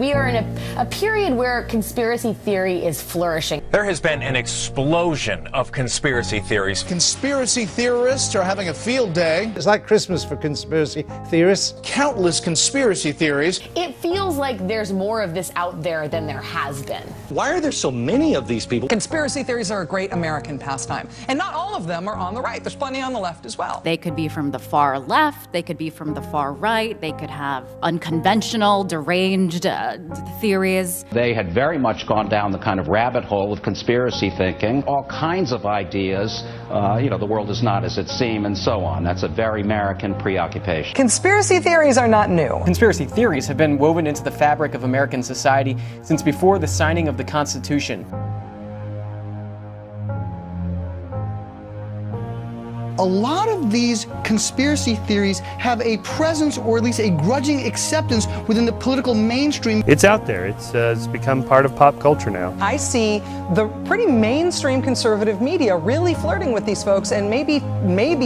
we are in a period where conspiracy theory is flourishing. There has been an explosion of conspiracy theories. Conspiracy theorists are having a field day. It's like Christmas for conspiracy theorists. Countless conspiracy theories. It feels like there's more of this out there than there has been. Why are there so many of these people? Conspiracy theories are a great American pastime, and not all of them are on the right. There's plenty on the left as well. They could be from the far left, they could be from the far right, they could have unconventional, deranged theories. They had very much gone down the kind of rabbit hole of conspiracy thinking, all kinds of ideas, the world is not as it seems, and so on. That's a very American preoccupation. Conspiracy theories are not new. Conspiracy theories have been woven into the fabric of American society since before the signing of the Constitution. A lot of these conspiracy theories have a presence, or at least a grudging acceptance, within the political mainstream. It's out there. It's become part of pop culture now. I see the pretty mainstream conservative media really flirting with these folks and maybe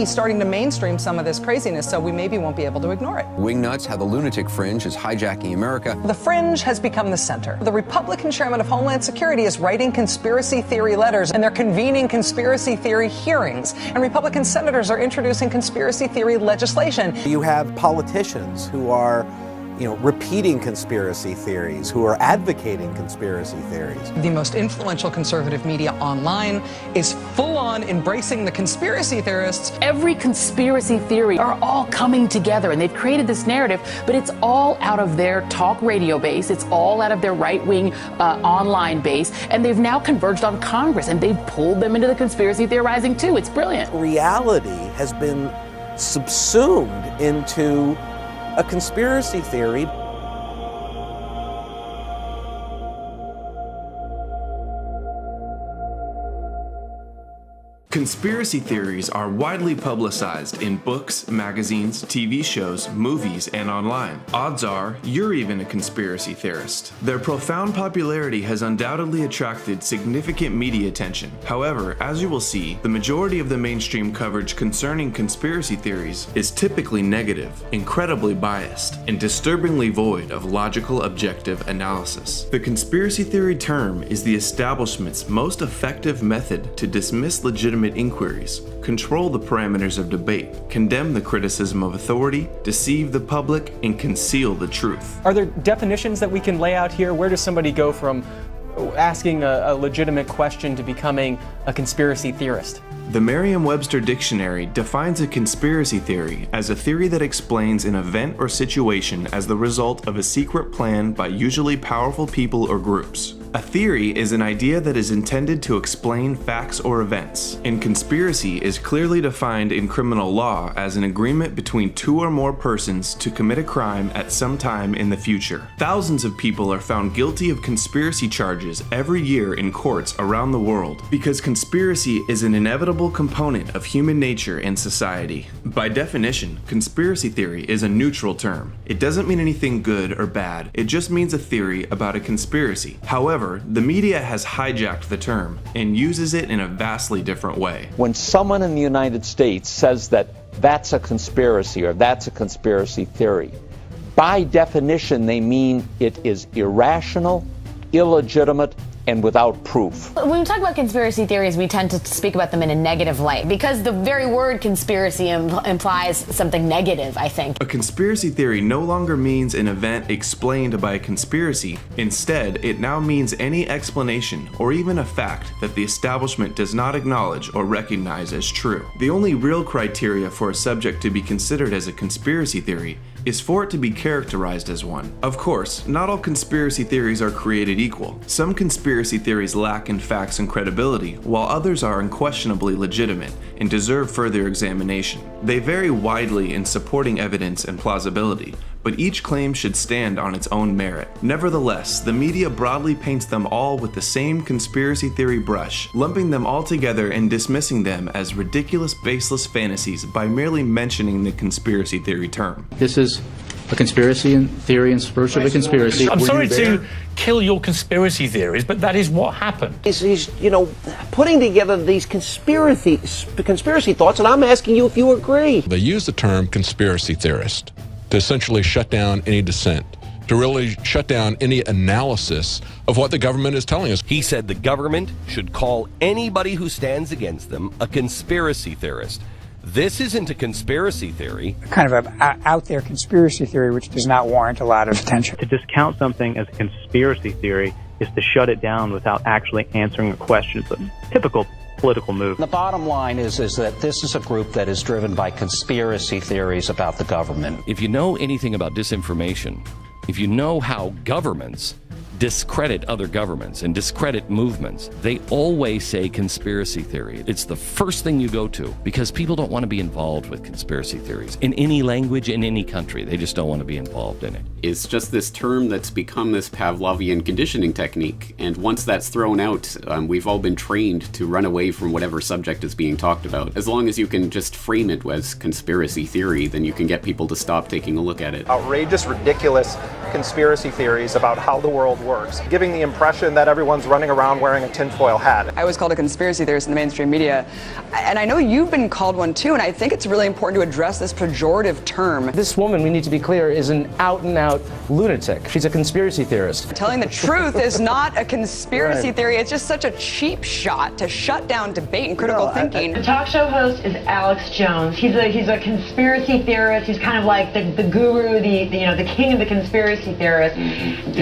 starting to mainstream some of this craziness, so we maybe won't be able to ignore it. Wingnuts, how the lunatic fringe is hijacking America. The fringe has become the center. The Republican chairman of Homeland Security is writing conspiracy theory letters, and they're convening conspiracy theory hearings, and Republican senators are introducing conspiracy theory legislation. You have politicians who are, repeating conspiracy theories, who are advocating conspiracy theories. The most influential conservative media online is full-on embracing the conspiracy theorists. Every conspiracy theory are all coming together, and they've created this narrative, but it's all out of their talk radio base. It's all out of their right-wing online base, and they've now converged on Congress, and they've pulled them into the conspiracy theorizing too. It's brilliant. Reality has been subsumed into a conspiracy theory. Conspiracy theories are widely publicized in books, magazines, TV shows, movies, and online. Odds are, you're even a conspiracy theorist. Their profound popularity has undoubtedly attracted significant media attention. However, as you will see, the majority of the mainstream coverage concerning conspiracy theories is typically negative, incredibly biased, and disturbingly void of logical, objective analysis. The conspiracy theory term is the establishment's most effective method to dismiss legitimate inquiries, control the parameters of debate, condemn the criticism of authority, deceive the public, and conceal the truth. Are there definitions that we can lay out here? Where does somebody go from asking a legitimate question to becoming a conspiracy theorist? The Merriam-Webster Dictionary defines a conspiracy theory as a theory that explains an event or situation as the result of a secret plan by usually powerful people or groups. A theory is an idea that is intended to explain facts or events, and conspiracy is clearly defined in criminal law as an agreement between two or more persons to commit a crime at some time in the future. Thousands of people are found guilty of conspiracy charges every year in courts around the world because conspiracy is an inevitable component of human nature and society. By definition, conspiracy theory is a neutral term. It doesn't mean anything good or bad, it just means a theory about a conspiracy. However, the media has hijacked the term and uses it in a vastly different way. When someone in the United States says that that's a conspiracy or that's a conspiracy theory, by definition they mean it is irrational, illegitimate, and without proof. When we talk about conspiracy theories, we tend to speak about them in a negative light because the very word conspiracy implies something negative, I think. A conspiracy theory no longer means an event explained by a conspiracy. Instead, it now means any explanation or even a fact that the establishment does not acknowledge or recognize as true. The only real criteria for a subject to be considered as a conspiracy theory is for it to be characterized as one. Of course, not all conspiracy theories are created equal. Some conspiracy theories lack in facts and credibility, while others are unquestionably legitimate and deserve further examination. They vary widely in supporting evidence and plausibility, but each claim should stand on its own merit. Nevertheless, the media broadly paints them all with the same conspiracy theory brush, lumping them all together and dismissing them as ridiculous, baseless fantasies by merely mentioning the conspiracy theory term. This is a conspiracy theory in search of a conspiracy. I'm sorry to kill your conspiracy theories, but that is what happened. He's putting together these conspiracy thoughts, and I'm asking you if you agree. They use the term conspiracy theorist to essentially shut down any dissent, to really shut down any analysis of what the government is telling us. He said the government should call anybody who stands against them a conspiracy theorist. This isn't a conspiracy theory. Kind of an out there conspiracy theory which does not warrant a lot of attention. To discount something as a conspiracy theory is to shut it down without actually answering a question. It's a typical political move. The bottom line is that this is a group that is driven by conspiracy theories about the government. If you know anything about disinformation, if you know how governments discredit other governments and discredit movements, they always say conspiracy theory. It's the first thing you go to because people don't want to be involved with conspiracy theories in any language, in any country. They just don't want to be involved in it. It's just this term that's become this Pavlovian conditioning technique, and once that's thrown out, we've all been trained to run away from whatever subject is being talked about. As long as you can just frame it as conspiracy theory, then you can get people to stop taking a look at it. Outrageous, ridiculous conspiracy theories about how the world works, giving the impression that everyone's running around wearing a tinfoil hat. I was called a conspiracy theorist in the mainstream media, and I know you've been called one too, and I think it's really important to address this pejorative term. This woman, we need to be clear, is an out-and-out lunatic. She's a conspiracy theorist. Telling the truth is not a conspiracy theory. It's just such a cheap shot to shut down debate and critical thinking. The talk show host is Alex Jones. He's a conspiracy theorist. He's kind of like the guru, the king of the conspiracy theorists.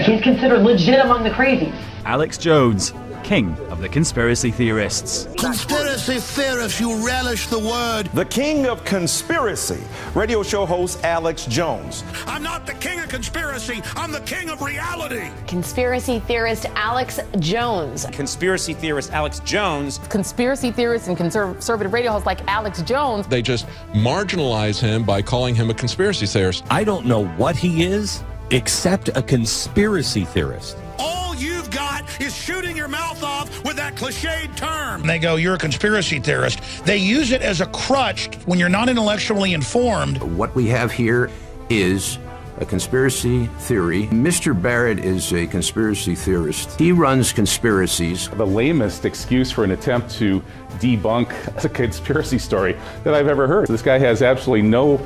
He's considered legit among the crazies. Alex Jones, king of the conspiracy theorists. Conspiracy theorists, you relish the word. The king of conspiracy, radio show host Alex Jones. I'm not the king of conspiracy, I'm the king of reality. Conspiracy theorist Alex Jones. Conspiracy theorist Alex Jones. Conspiracy theorists and conservative radio hosts like Alex Jones. They just marginalize him by calling him a conspiracy theorist. I don't know what he is, except a conspiracy theorist. All you've got is shooting your mouth off with that cliched term. They go, you're a conspiracy theorist. They use it as a crutch when you're not intellectually informed. What we have here is a conspiracy theory. Mr. Barrett is a conspiracy theorist. He runs conspiracies. The lamest excuse for an attempt to debunk a conspiracy story that I've ever heard. This guy has absolutely no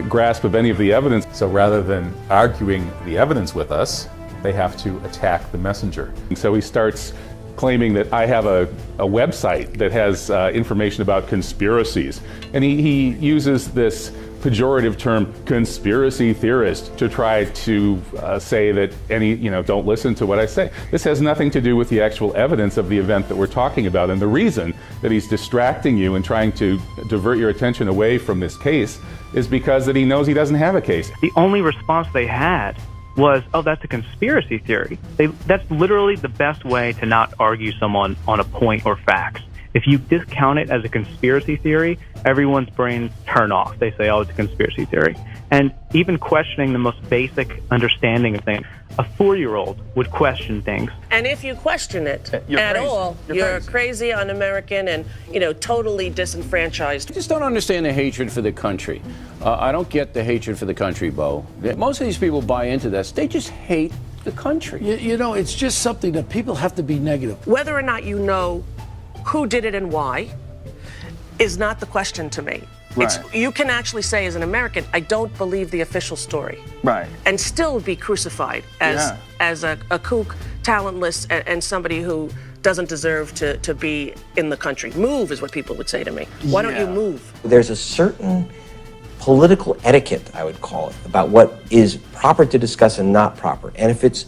grasp of any of the evidence. So rather than arguing the evidence with us, they have to attack the messenger. And so he starts claiming that I have a website that has information about conspiracies. And he uses this pejorative term, conspiracy theorist, to try to say that don't listen to what I say. This has nothing to do with the actual evidence of the event that we're talking about. And the reason that he's distracting you and trying to divert your attention away from this case is because that he knows he doesn't have a case. The only response they had was, oh, that's a conspiracy theory. That's literally the best way to not argue someone on a point or facts. If you discount it as a conspiracy theory, everyone's brains turn off. They say, oh, it's a conspiracy theory. And even questioning the most basic understanding of things, a 4-year-old would question things. And if you question it You're crazy. all, you're crazy, un-American, and totally disenfranchised. I just don't understand the hatred for the country. I don't get the hatred for the country, Bo. Most of these people buy into this. They just hate the country. It's just something that people have to be negative. Whether or not you know who did it and why is not the question to me. Right. You can actually say, as an American, I don't believe the official story. Right. And still be crucified as a kook, talentless, and somebody who doesn't deserve to be in the country. Move is what people would say to me. Why don't you move? There's a certain political etiquette, I would call it, about what is proper to discuss and not proper. And if it's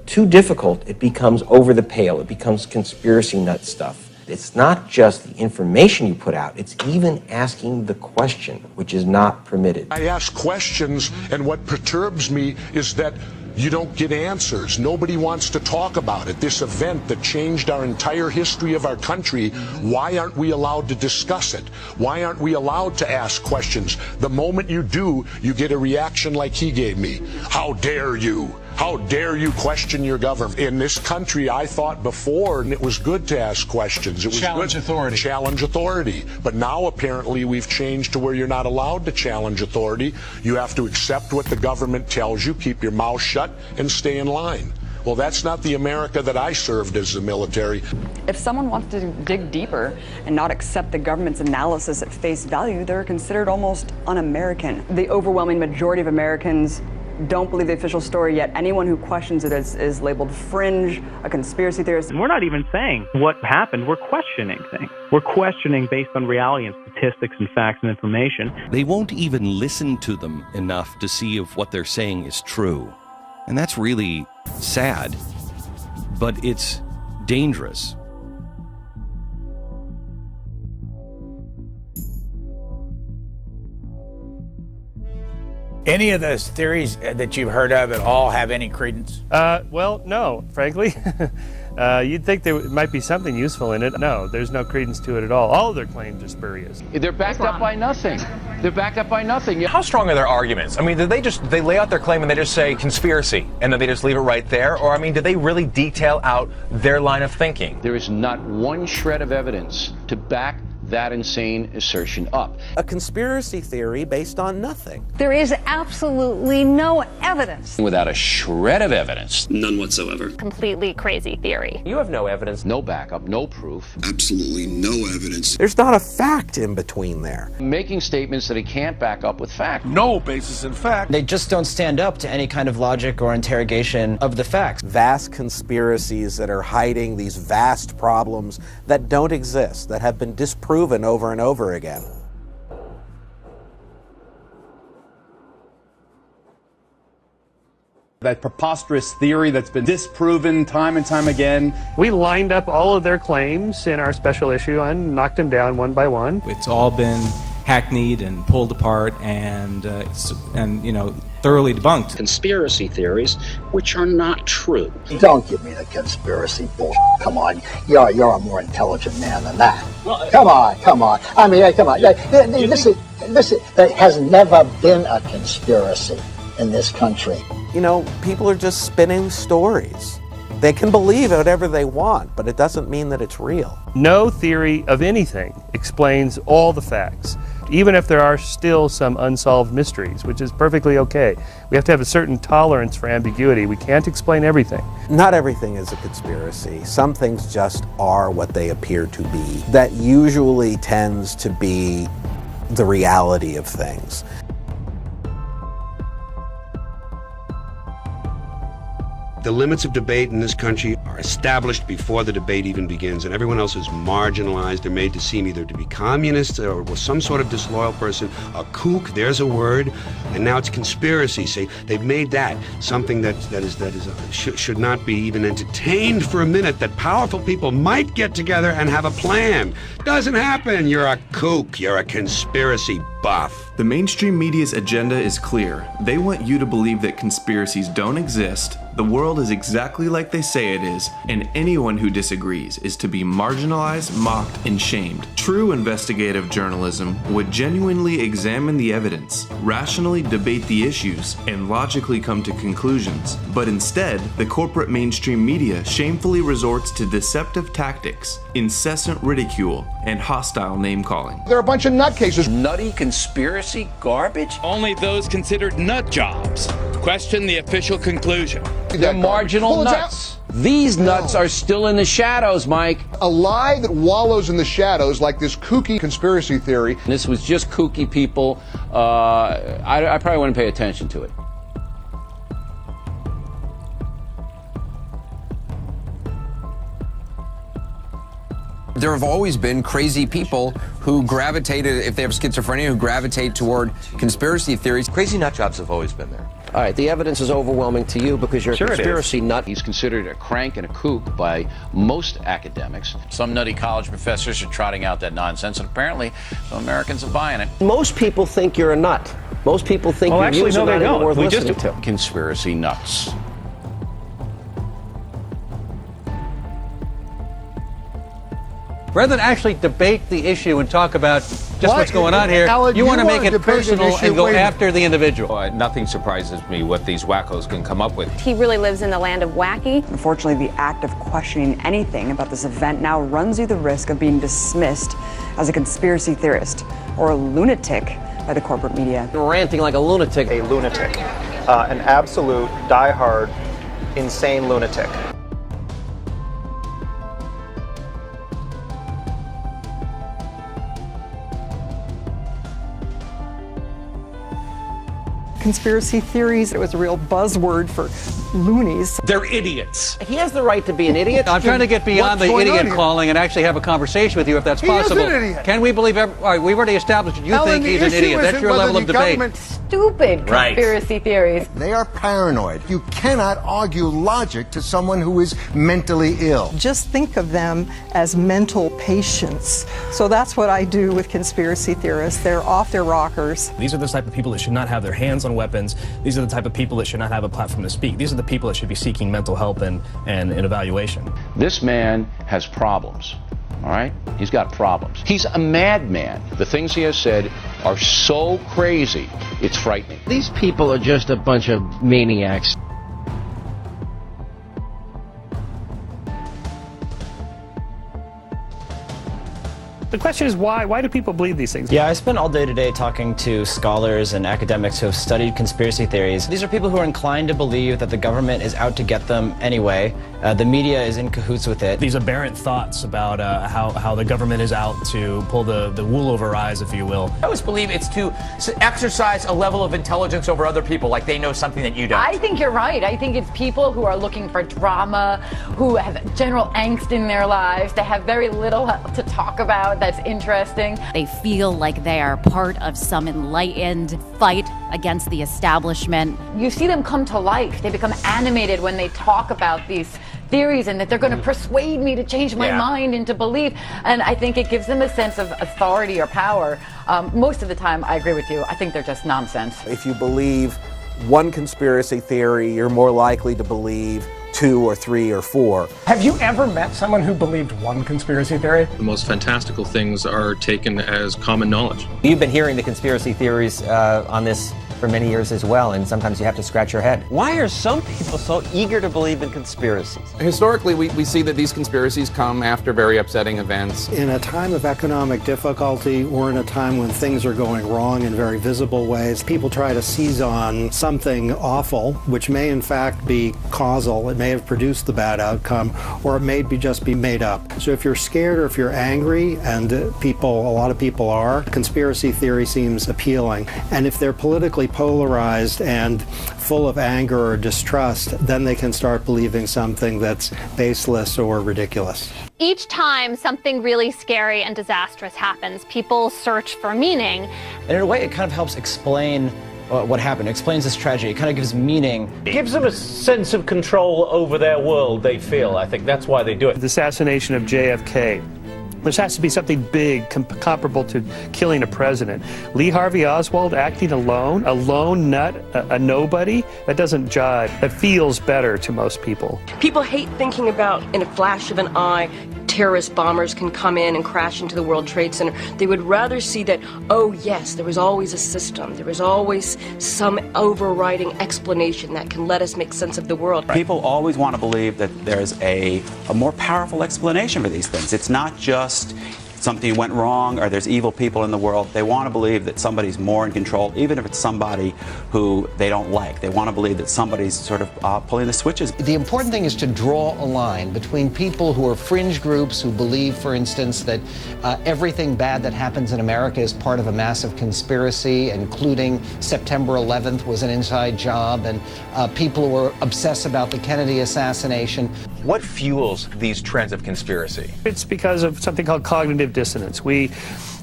too difficult, it becomes over the pale. It becomes conspiracy nut stuff. It's not just the information you put out, it's even asking the question, which is not permitted. I ask questions, and what perturbs me is that you don't get answers. Nobody wants to talk about it. This event that changed our entire history of our country, why aren't we allowed to discuss it? Why aren't we allowed to ask questions? The moment you do, you get a reaction like he gave me. How dare you? How dare you question your government? In this country, I thought before, and it was good to ask questions. It was Challenge good. authority. Challenge authority. But now apparently we've changed to where you're not allowed to challenge authority. You have to accept what the government tells you, keep your mouth shut, and stay in line. Well, that's not the America that I served as the military. If someone wants to dig deeper and not accept the government's analysis at face value, they're considered almost un-American. The overwhelming majority of Americans don't believe the official story, yet anyone who questions it is labeled fringe, a conspiracy theorist. And we're not even saying what happened. We're questioning things. We're questioning based on reality and statistics and facts and information. They won't even listen to them enough to see if what they're saying is true. And that's really sad, but it's dangerous. Any of those theories that you've heard of at all have any credence? Well, no, frankly. You'd think there might be something useful in it. No, there's no credence to it at all. All of their claims are spurious. They're backed up by nothing. They're backed up by nothing. How strong are their arguments? I mean, do they lay out their claim and they just say conspiracy and then they just leave it right there? Or, I mean, do they really detail out their line of thinking? There is not one shred of evidence to back that insane assertion up. A conspiracy theory based on nothing. There is absolutely no evidence. Without a shred of evidence. None whatsoever. Completely crazy theory. You have no evidence. No backup, no proof. Absolutely no evidence. There's not a fact in between there. Making statements that he can't back up with fact. No basis in fact. They just don't stand up to any kind of logic or interrogation of the facts. Vast conspiracies that are hiding these vast problems that don't exist, that have been disproven over and over again. That preposterous theory that's been disproven time and time again. We lined up all of their claims in our special issue and knocked them down one by one. It's all been hackneyed and pulled apart and thoroughly debunked. Conspiracy theories which are not true. Don't give me the conspiracy bullshit. Come on, you're a more intelligent man than that. Come on. I mean, come on. Listen, there has never been a conspiracy in this country. You know, people are just spinning stories. They can believe whatever they want, but it doesn't mean that it's real. No theory of anything explains all the facts, even if there are still some unsolved mysteries, which is perfectly okay. We have to have a certain tolerance for ambiguity. We can't explain everything. Not everything is a conspiracy. Some things just are what they appear to be. That usually tends to be the reality of things. The limits of debate in this country are established before the debate even begins, and everyone else is marginalized. They're made to seem either to be communists or some sort of disloyal person, a kook, there's a word, and now it's conspiracy. See, they've made that something that should not be even entertained for a minute, that powerful people might get together and have a plan. Doesn't happen. You're a kook. You're a conspiracy buff. The mainstream media's agenda is clear. They want you to believe that conspiracies don't exist, the world is exactly like they say it is, and anyone who disagrees is to be marginalized, mocked, and shamed. True investigative journalism would genuinely examine the evidence, rationally debate the issues, and logically come to conclusions. But instead, the corporate mainstream media shamefully resorts to deceptive tactics, incessant ridicule, and hostile name-calling. They're a bunch of nutcases. Nutty conspiracy garbage? Only those considered nut jobs question the official conclusion. They're marginal nuts. These nuts are still in the shadows, Mike. A lie that wallows in the shadows like this kooky conspiracy theory. This was just kooky people. I probably wouldn't pay attention to it. There have always been crazy people who gravitated, if they have schizophrenia, who gravitate toward conspiracy theories. Crazy nut jobs have always been there. All right, the evidence is overwhelming to you because you're a conspiracy nut. He's considered a crank and a kook by most academics. Some nutty college professors are trotting out that nonsense, and apparently some Americans are buying it. Most people think you're a nut. Most people think your views are not even worth listening to. Conspiracy nuts. Rather than actually debate the issue and talk about just what's going on here, Alan, you want to make it personal and go Wait. after the individual. Nothing surprises me what these wackos can come up with. He really lives in the land of wacky. Unfortunately, the act of questioning anything about this event now runs you the risk of being dismissed as a conspiracy theorist or a lunatic by the corporate media. Ranting like a lunatic. A lunatic. An absolute, diehard, insane lunatic. conspiracy theories. It was a real buzzword for loonies. They're idiots. He has the right to be an idiot. I'm trying to get beyond the idiot calling and actually have a conversation with you if that's possible. He is an idiot. Can we believe all right, we've already established that you think he's an idiot. That's your level of debate. Stupid conspiracy theories. They are paranoid. You cannot argue logic to someone who is mentally ill. Just think of them as mental patients. So that's what I do with conspiracy theorists. They're off their rockers. These are the type of people that should not have their hands on weapons. These are the type of people that should not have a platform to speak. These are the people that should be seeking mental help and evaluation. This man has problems. All right? He's got problems. He's a madman. The things he has said are so crazy, it's frightening. These people are just a bunch of maniacs. The question is why? Why do people believe these things? Yeah, I spent all day today talking to scholars and academics who have studied conspiracy theories. These are people who are inclined to believe that the government is out to get them anyway. The media is in cahoots with it. These aberrant thoughts about how the government is out to pull the wool over our eyes, if you will. I always believe it's to exercise a level of intelligence over other people, like they know something that you don't. I think you're right. I think it's people who are looking for drama, who have general angst in their lives. They have very little to talk about that's interesting. They feel like they are part of some enlightened fight against the establishment. You see them come to life. They become animated when they talk about these theories and that they're going to persuade me to change my mind into belief. And I think it gives them a sense of authority or power. Most of the time, I agree with you. I think they're just nonsense. If you believe one conspiracy theory, you're more likely to believe 2 or 3 or 4. Have you ever met someone who believed one conspiracy theory? The most fantastical things are taken as common knowledge. You've been hearing the conspiracy theories on this for many years as well, and sometimes you have to scratch your head. Why are some people so eager to believe in conspiracies? Historically, we see that these conspiracies come after very upsetting events. In a time of economic difficulty or in a time when things are going wrong in very visible ways, people try to seize on something awful, which may in fact be causal. It may have produced the bad outcome, or it may just be made up. So if you're scared or if you're angry, and a lot of people are, conspiracy theory seems appealing. And if they're politically polarized and full of anger or distrust, then they can start believing something that's baseless or ridiculous. Each time something really scary and disastrous happens, people search for meaning. And in a way, it kind of helps explain what happened. It explains this tragedy. It kind of gives meaning. It gives them a sense of control over their world, they feel. I think that's why they do it. The assassination of JFK. This has to be something big, comparable to killing a president. Lee Harvey Oswald acting alone, a lone nut, a nobody, that doesn't jive. That feels better to most people. People hate thinking about, in a flash of an eye, terrorist bombers can come in and crash into the World Trade Center. They would rather see that, oh yes, there was always a system. There was always some overriding explanation that can let us make sense of the world. People always want to believe that there's a more powerful explanation for these things. It's not just something went wrong or there's evil people in the world. They want to believe that somebody's more in control, even if it's somebody who they don't like. They want to believe that somebody's sort of pulling the switches. The important thing is to draw a line between people who are fringe groups who believe, for instance, that everything bad that happens in America is part of a massive conspiracy, including September 11th was an inside job, and people who are obsessed about the Kennedy assassination. What fuels these trends of conspiracy? It's because of something called cognitive dissonance. We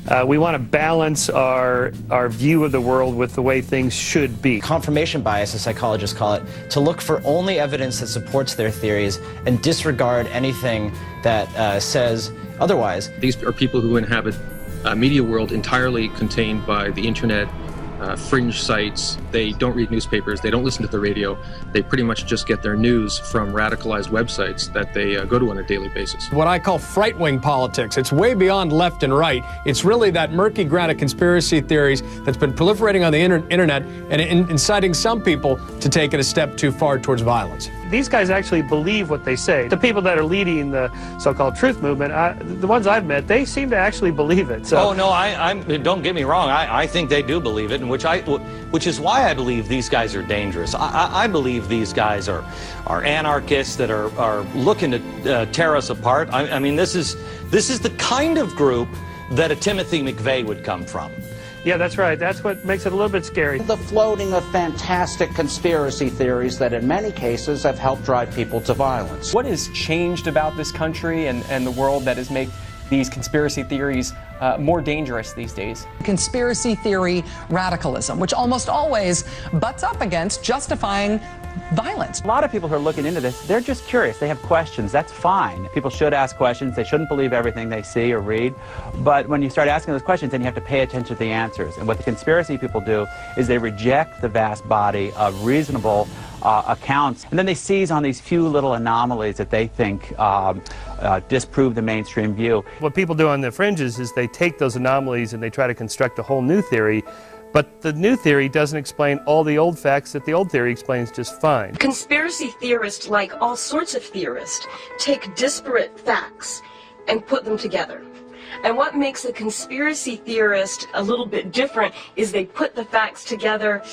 want to balance our view of the world with the way things should be. Confirmation bias, as psychologists call it, to look for only evidence that supports their theories and disregard anything that says otherwise. These are people who inhabit a media world entirely contained by the internet, fringe sites. They don't read newspapers. They don't listen to the radio. They pretty much just get their news from radicalized websites that they go to on a daily basis. What I call fright-wing politics. It's way beyond left and right. It's really that murky ground of conspiracy theories that's been proliferating on the internet and inciting some people to take it a step too far towards violence. These guys actually believe what they say. The people that are leading the so-called truth movement, the ones I've met, they seem to actually believe it. So. Oh, no, don't get me wrong. I think they do believe it, and which is why I believe these guys are dangerous. I believe these guys are anarchists that are looking to tear us apart. I mean, this is the kind of group that a Timothy McVeigh would come from. Yeah, that's right. That's what makes it a little bit scary. The floating of fantastic conspiracy theories that in many cases have helped drive people to violence. What has changed about this country and the world that has made these conspiracy theories more dangerous these days? Conspiracy theory radicalism, which almost always butts up against justifying violence. A lot of people who are looking into this, they're just curious. They have questions. That's fine. People should ask questions. They shouldn't believe everything they see or read. But when you start asking those questions, then you have to pay attention to the answers. And what the conspiracy people do is they reject the vast body of reasonable accounts, and then they seize on these few little anomalies that they think disprove the mainstream view. What people do on the fringes is they take those anomalies and they try to construct a whole new theory, but the new theory doesn't explain all the old facts that the old theory explains just fine. Conspiracy theorists, like all sorts of theorists, take disparate facts and put them together. And what makes a conspiracy theorist a little bit different is they put the facts together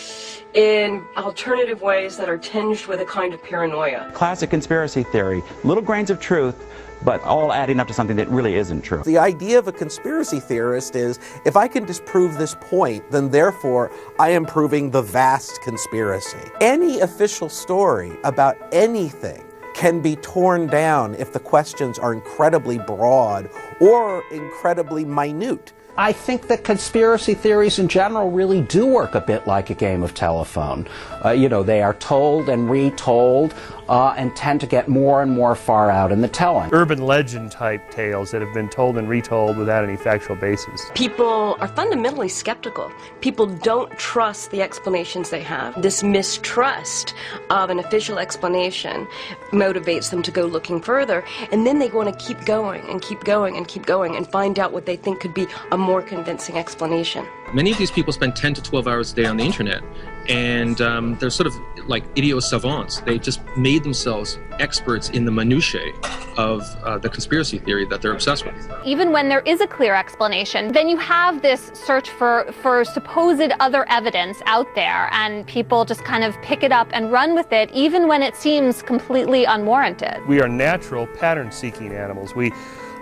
in alternative ways that are tinged with a kind of paranoia. Classic conspiracy theory, little grains of truth, but all adding up to something that really isn't true. The idea of a conspiracy theorist is, if I can disprove this point, then therefore I am proving the vast conspiracy. Any official story about anything can be torn down if the questions are incredibly broad or incredibly minute. I think that conspiracy theories in general really do work a bit like a game of telephone. They are told and retold and tend to get more and more far out in the telling. Urban legend type tales that have been told and retold without any factual basis. People are fundamentally skeptical. People don't trust the explanations they have. This mistrust of an official explanation motivates them to go looking further, and then they want to keep going and keep going and keep going and find out what they think could be a more convincing explanation. Many of these people spend 10 to 12 hours a day on the internet, and they're sort of like idiot savants. They just made themselves experts in the minutiae of the conspiracy theory that they're obsessed with. Even when there is a clear explanation, then you have this search for supposed other evidence out there, and people just kind of pick it up and run with it, even when it seems completely unwarranted. We are natural pattern-seeking animals. We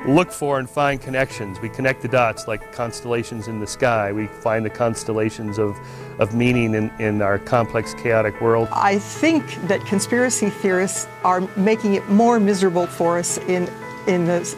look for and find connections. We connect the dots like constellations in the sky. We find the constellations of meaning in our complex, chaotic world. I think that conspiracy theorists are making it more miserable for us in this,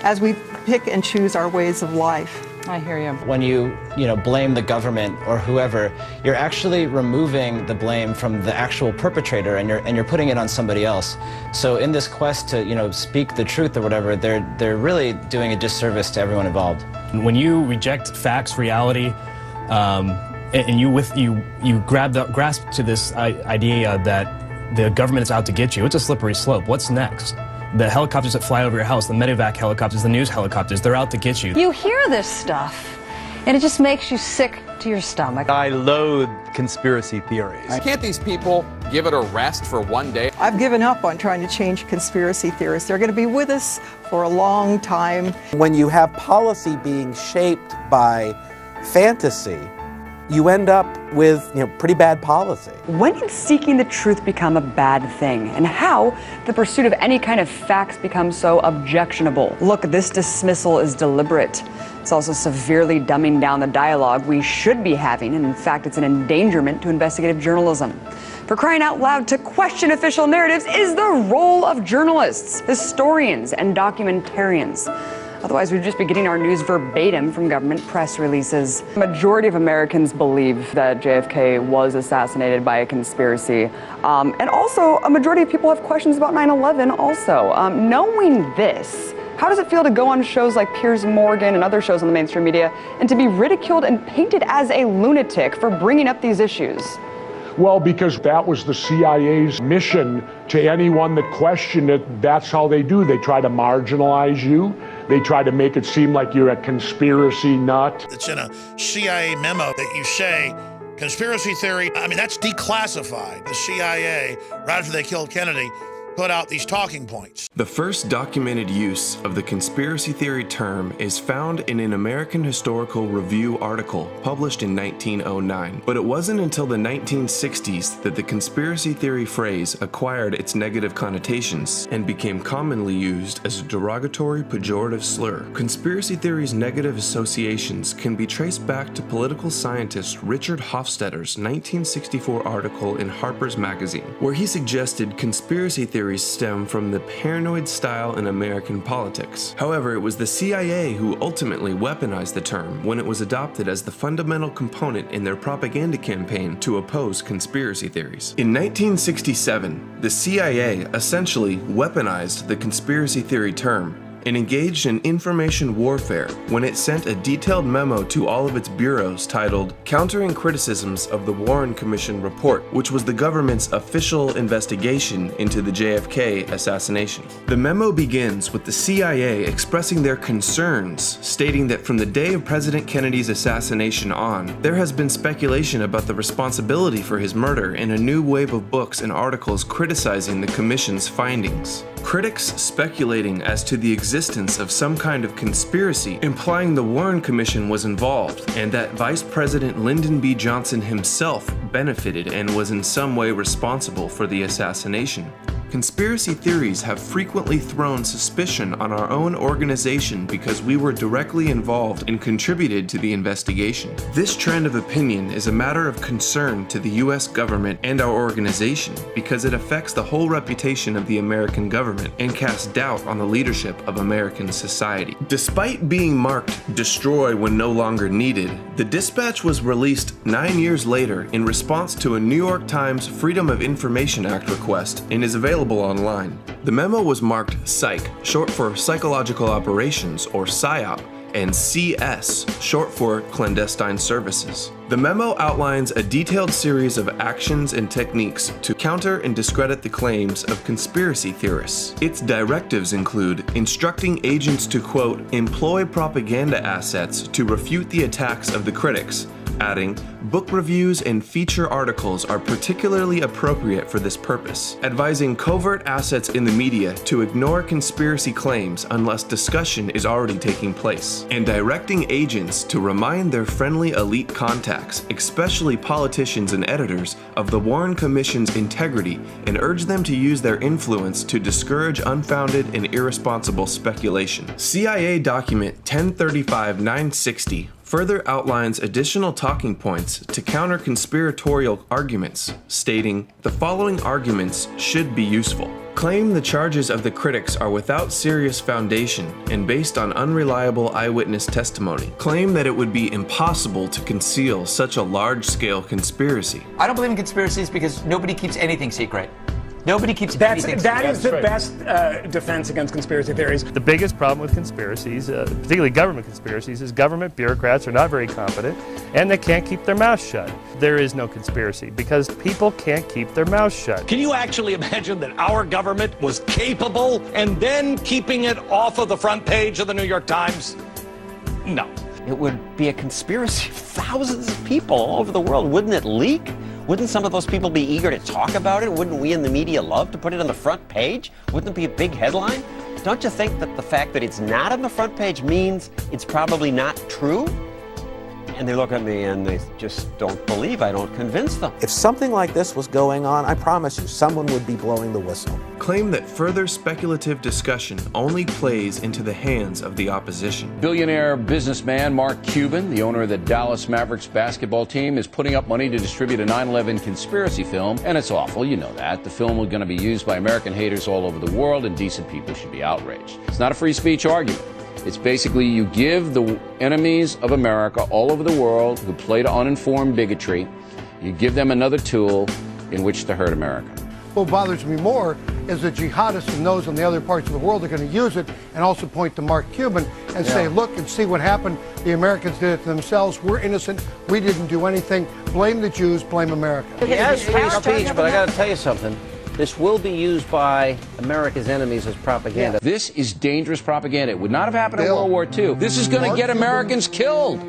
as we pick and choose our ways of life. I hear you. When you blame the government or whoever, you're actually removing the blame from the actual perpetrator, and you're putting it on somebody else. So in this quest to speak the truth or whatever, they're really doing a disservice to everyone involved. When you reject facts, reality, and you grasp to this idea that the government is out to get you, it's a slippery slope. What's next? The helicopters that fly over your house, the medevac helicopters, the news helicopters, they're out to get you. You hear this stuff, and it just makes you sick to your stomach. I loathe conspiracy theories. Can't these people give it a rest for one day? I've given up on trying to change conspiracy theorists. They're going to be with us for a long time. When you have policy being shaped by fantasy, you end up with pretty bad policy. When did seeking the truth become a bad thing? And how the pursuit of any kind of facts becomes so objectionable? Look, this dismissal is deliberate. It's also severely dumbing down the dialogue we should be having, and in fact, it's an endangerment to investigative journalism. For crying out loud, to question official narratives is the role of journalists, historians, and documentarians. Otherwise, we'd just be getting our news verbatim from government press releases. The majority of Americans believe that JFK was assassinated by a conspiracy. And also, a majority of people have questions about 9/11 also. Knowing this, how does it feel to go on shows like Piers Morgan and other shows on the mainstream media and to be ridiculed and painted as a lunatic for bringing up these issues? Well, because that was the CIA's mission to anyone that questioned it. That's how they do. They try to marginalize you. They try to make it seem like you're a conspiracy nut. It's in a CIA memo that you say, conspiracy theory, that's declassified. The CIA, right after they killed Kennedy, put out these talking points. The first documented use of the conspiracy theory term is found in an American Historical Review article published in 1909. But it wasn't until the 1960s that the conspiracy theory phrase acquired its negative connotations and became commonly used as a derogatory, pejorative slur. Conspiracy theory's negative associations can be traced back to political scientist Richard Hofstadter's 1964 article in Harper's Magazine, where he suggested conspiracy theories stem from the paranoid style in American politics. However, it was the CIA who ultimately weaponized the term when it was adopted as the fundamental component in their propaganda campaign to oppose conspiracy theories. In 1967, the CIA essentially weaponized the conspiracy theory term and engaged in information warfare when it sent a detailed memo to all of its bureaus titled Countering Criticisms of the Warren Commission Report, which was the government's official investigation into the JFK assassination. The memo begins with the CIA expressing their concerns, stating that from the day of President Kennedy's assassination on, there has been speculation about the responsibility for his murder in a new wave of books and articles criticizing the commission's findings. Critics speculating as to the existence of some kind of conspiracy, implying the Warren Commission was involved, and that Vice President Lyndon B. Johnson himself benefited and was in some way responsible for the assassination. Conspiracy theories have frequently thrown suspicion on our own organization because we were directly involved and contributed to the investigation. This trend of opinion is a matter of concern to the U.S. government and our organization because it affects the whole reputation of the American government and casts doubt on the leadership of American society. Despite being marked "Destroy when no longer needed," the dispatch was released 9 years later in response to a New York Times Freedom of Information Act request and is available online. The memo was marked Psych, short for Psychological Operations, or PSYOP, and CS, short for Clandestine Services. The memo outlines a detailed series of actions and techniques to counter and discredit the claims of conspiracy theorists. Its directives include instructing agents to, quote, employ propaganda assets to refute the attacks of the critics, adding, book reviews and feature articles are particularly appropriate for this purpose, advising covert assets in the media to ignore conspiracy claims unless discussion is already taking place, and directing agents to remind their friendly elite contacts, especially politicians and editors, of the Warren Commission's integrity and urge them to use their influence to discourage unfounded and irresponsible speculation. CIA document 1035-960 further outlines additional talking points to counter conspiratorial arguments, stating, the following arguments should be useful. Claim the charges of the critics are without serious foundation and based on unreliable eyewitness testimony. Claim that it would be impossible to conceal such a large-scale conspiracy. I don't believe in conspiracies because nobody keeps anything secret. Nobody keeps anything secret. That is the best defense against conspiracy theories. The biggest problem with conspiracies, particularly government conspiracies, is government bureaucrats are not very competent and they can't keep their mouths shut. There is no conspiracy because people can't keep their mouths shut. Can you actually imagine that our government was capable and then keeping it off of the front page of the New York Times? No. It would be a conspiracy of thousands of people all over the world. Wouldn't it leak? Wouldn't some of those people be eager to talk about it? Wouldn't we in the media love to put it on the front page? Wouldn't it be a big headline? Don't you think that the fact that it's not on the front page means it's probably not true? And they look at me and they just don't believe I don't convince them. If something like this was going on, I promise you, someone would be blowing the whistle. Claim that further speculative discussion only plays into the hands of the opposition. Billionaire businessman Mark Cuban, the owner of the Dallas Mavericks basketball team, is putting up money to distribute a 9/11 conspiracy film, and it's awful, you know that. The film is going to be used by American haters all over the world, and decent people should be outraged. It's not a free speech argument. It's basically you give the enemies of America all over the world who play to uninformed bigotry, you give them another tool in which to hurt America. What bothers me more is the jihadists and those in the other parts of the world are going to use it and also point to Mark Cuban and say, look and see what happened. The Americans did it to themselves. We're innocent. We didn't do anything. Blame the Jews. Blame America. Yes, free speech, but I got to tell you something. This will be used by America's enemies as propaganda. This is dangerous propaganda. It would not have happened in World War II. This is going to get Americans killed.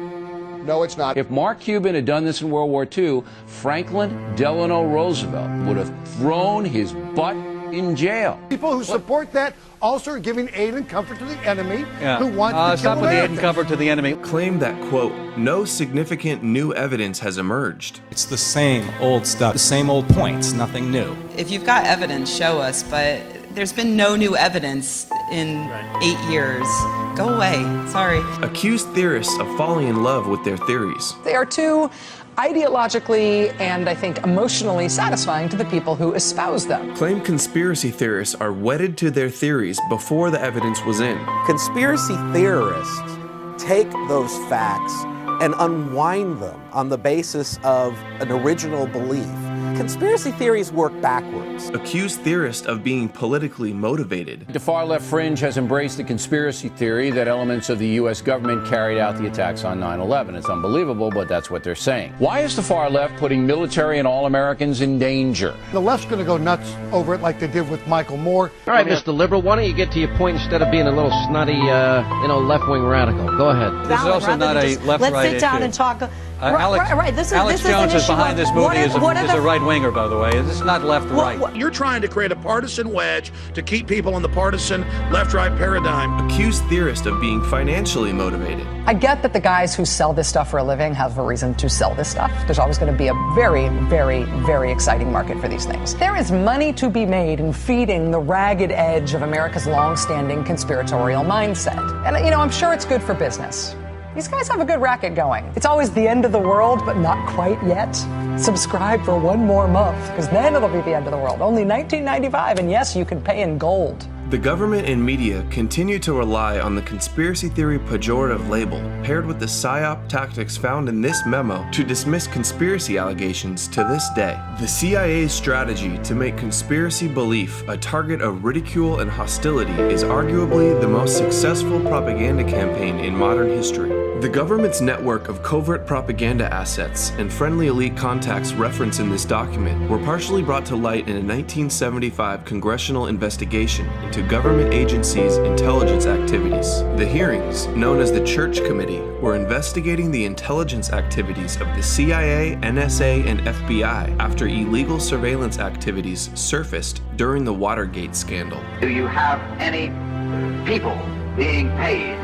No, it's not. If Mark Cuban had done this in World War II, Franklin Delano Roosevelt would have thrown his butt in jail. People who support that also are giving aid and comfort to the enemy Yeah. who wants to kill stop with the aid and Americans. comfort to the enemy. Claim that, quote, no significant new evidence has emerged. It's the same old stuff, the same old points, nothing new. If you've got evidence, show us, but there's been no new evidence in 8 years. Go away. Sorry. Accuse theorists of falling in love with their theories. They are too ideologically and I think emotionally satisfying to the people who espouse them. Claim conspiracy theorists are wedded to their theories before the evidence was in. Conspiracy theorists take those facts and unwind them on the basis of an original belief. Conspiracy theories work backwards. Accuse theorists of being politically motivated. The far left fringe has embraced the conspiracy theory that elements of the U.S. government carried out the attacks on 9/11. It's unbelievable, but that's what they're saying. Why is the far left putting military and all Americans in danger? The left's going to go nuts over it like they did with Michael Moore. All right, Mr. Liberal, why don't you get to your point instead of being a little snotty, left-wing radical? Go ahead. This is also not a left-right Let's sit down issue. and talk. Alex Jones is behind this movie is a right-winger, by the way. This is not left-right. You're trying to create a partisan wedge to keep people in the partisan left-right paradigm. Accuse theorists of being financially motivated. I get that the guys who sell this stuff for a living have a reason to sell this stuff. There's always going to be a very, very, very exciting market for these things. There is money to be made in feeding the ragged edge of America's long-standing conspiratorial mindset. And, I'm sure it's good for business. These guys have a good racket going. It's always the end of the world, but not quite yet. Subscribe for one more month, because then it'll be the end of the world. Only $19.95, and yes, you can pay in gold. The government and media continue to rely on the conspiracy theory pejorative label, paired with the psyop tactics found in this memo, to dismiss conspiracy allegations to this day. The CIA's strategy to make conspiracy belief a target of ridicule and hostility is arguably the most successful propaganda campaign in modern history. The government's network of covert propaganda assets and friendly elite contacts referenced in this document were partially brought to light in a 1975 congressional investigation into government agencies' intelligence activities. The hearings, known as the Church Committee, were investigating the intelligence activities of the CIA, NSA, and FBI after illegal surveillance activities surfaced during the Watergate scandal. Do you have any people being paid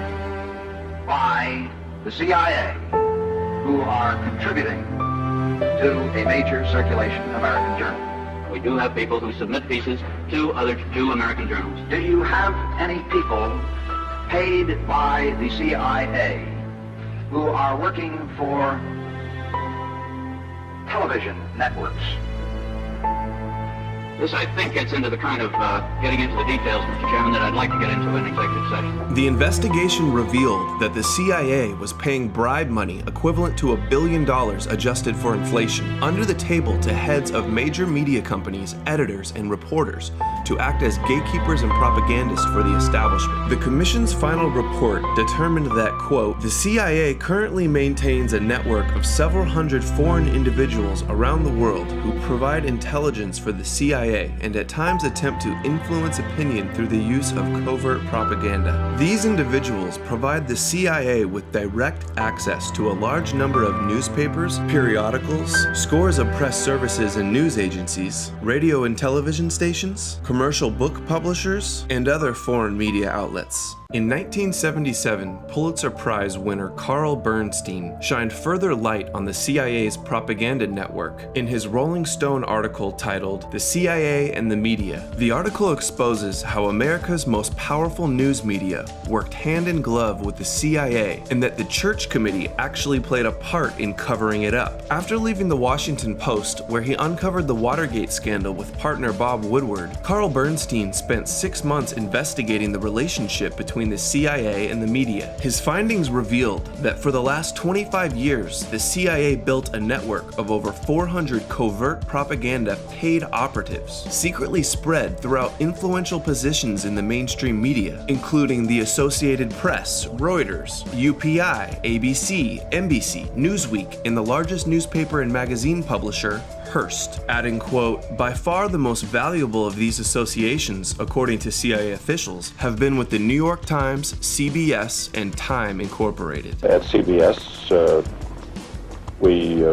by the CIA who are contributing to a major circulation American journal? We do have people who submit pieces to American journals. Do you have any people paid by the CIA who are working for television networks? This, I think, gets into the kind of getting into the details, Mr. Chairman, that I'd like to get into in executive session. The investigation revealed that the CIA was paying bribe money equivalent to $1 billion adjusted for inflation under the table to heads of major media companies, editors, and reporters to act as gatekeepers and propagandists for the establishment. The commission's final report determined that, quote, the CIA currently maintains a network of several hundred foreign individuals around the world who provide intelligence for the CIA and at times attempt to influence opinion through the use of covert propaganda. These individuals provide the CIA with direct access to a large number of newspapers, periodicals, scores of press services and news agencies, radio and television stations, commercial book publishers, and other foreign media outlets. In 1977, Pulitzer Prize winner Carl Bernstein shined further light on the CIA's propaganda network in his Rolling Stone article titled "The CIA and the Media." The article exposes how America's most powerful news media worked hand in glove with the CIA and that the Church Committee actually played a part in covering it up. After leaving the Washington Post, where he uncovered the Watergate scandal with partner Bob Woodward, Carl Bernstein spent 6 months investigating the relationship between the CIA and the media. His findings revealed that for the last 25 years, the CIA built a network of over 400 covert propaganda paid operatives, secretly spread throughout influential positions in the mainstream media, including the Associated Press, Reuters, UPI, ABC, NBC, Newsweek, and the largest newspaper and magazine publisher, Hearst, adding, quote, by far the most valuable of these associations, according to CIA officials, have been with the New York Times, CBS, and Time Incorporated. At CBS, we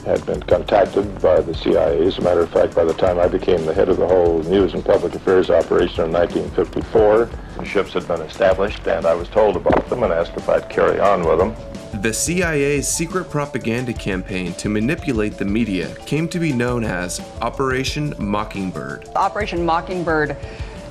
had been contacted by the CIA. As a matter of fact, by the time I became the head of the whole News and Public Affairs operation in 1954, the ships had been established, and I was told about them and asked if I'd carry on with them. The CIA's secret propaganda campaign to manipulate the media came to be known as Operation Mockingbird. Operation Mockingbird,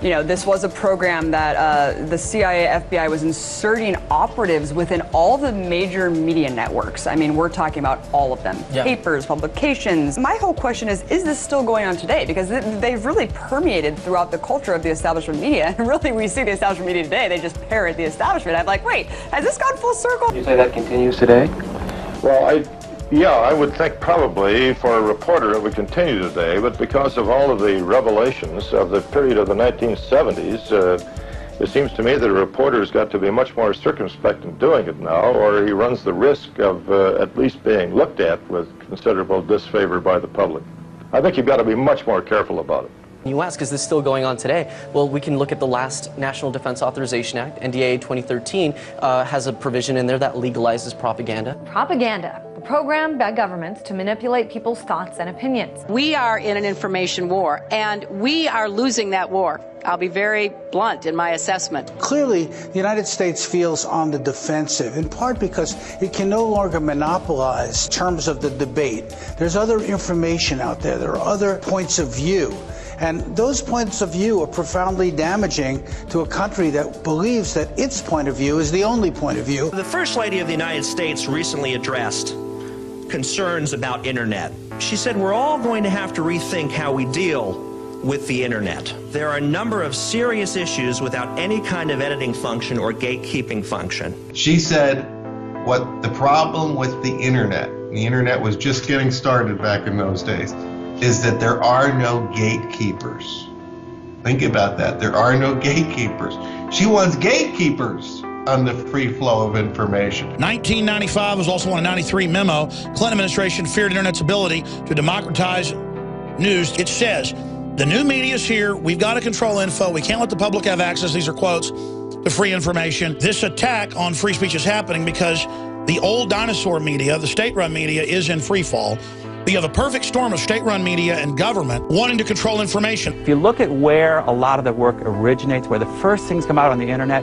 you know, this was a program that the CIA, FBI was inserting operatives within all the major media networks. I mean, we're talking about all of them. Yeah. Papers, publications. My whole question is this still going on today? Because they've really permeated throughout the culture of the establishment media. And really, we see the establishment media today, they just parrot the establishment. I'm like, wait, has this gone full circle? You say that continues today? Well, I would think probably for a reporter it would continue today, but because of all of the revelations of the period of the 1970s, it seems to me that a reporter's got to be much more circumspect in doing it now, or he runs the risk of at least being looked at with considerable disfavor by the public. I think you've got to be much more careful about it. You ask, is this still going on today? Well, we can look at the last National Defense Authorization Act, NDAA 2013, has a provision in there that legalizes propaganda. Propaganda, a program by governments to manipulate people's thoughts and opinions. We are in an information war, and we are losing that war. I'll be very blunt in my assessment. Clearly, the United States feels on the defensive, in part because it can no longer monopolize terms of the debate. There's other information out there. There are other points of view. And those points of view are profoundly damaging to a country that believes that its point of view is the only point of view. The First Lady of the United States recently addressed concerns about internet. She said we're all going to have to rethink how we deal with the internet. There are a number of serious issues without any kind of editing function or gatekeeping function. She said what the problem with the internet was just getting started back in those days, is that there are no gatekeepers. Think about that. There are no gatekeepers. She wants gatekeepers on the free flow of information. 1995 was also on a 93 memo. Clinton administration feared internet's ability to democratize news. It says, the new media is here. We've got to control info. We can't let the public have access, these are quotes, to free information. This attack on free speech is happening because the old dinosaur media, the state-run media, is in free fall. You have a perfect storm of state-run media and government wanting to control information. If you look at where a lot of the work originates, where the first things come out on the internet,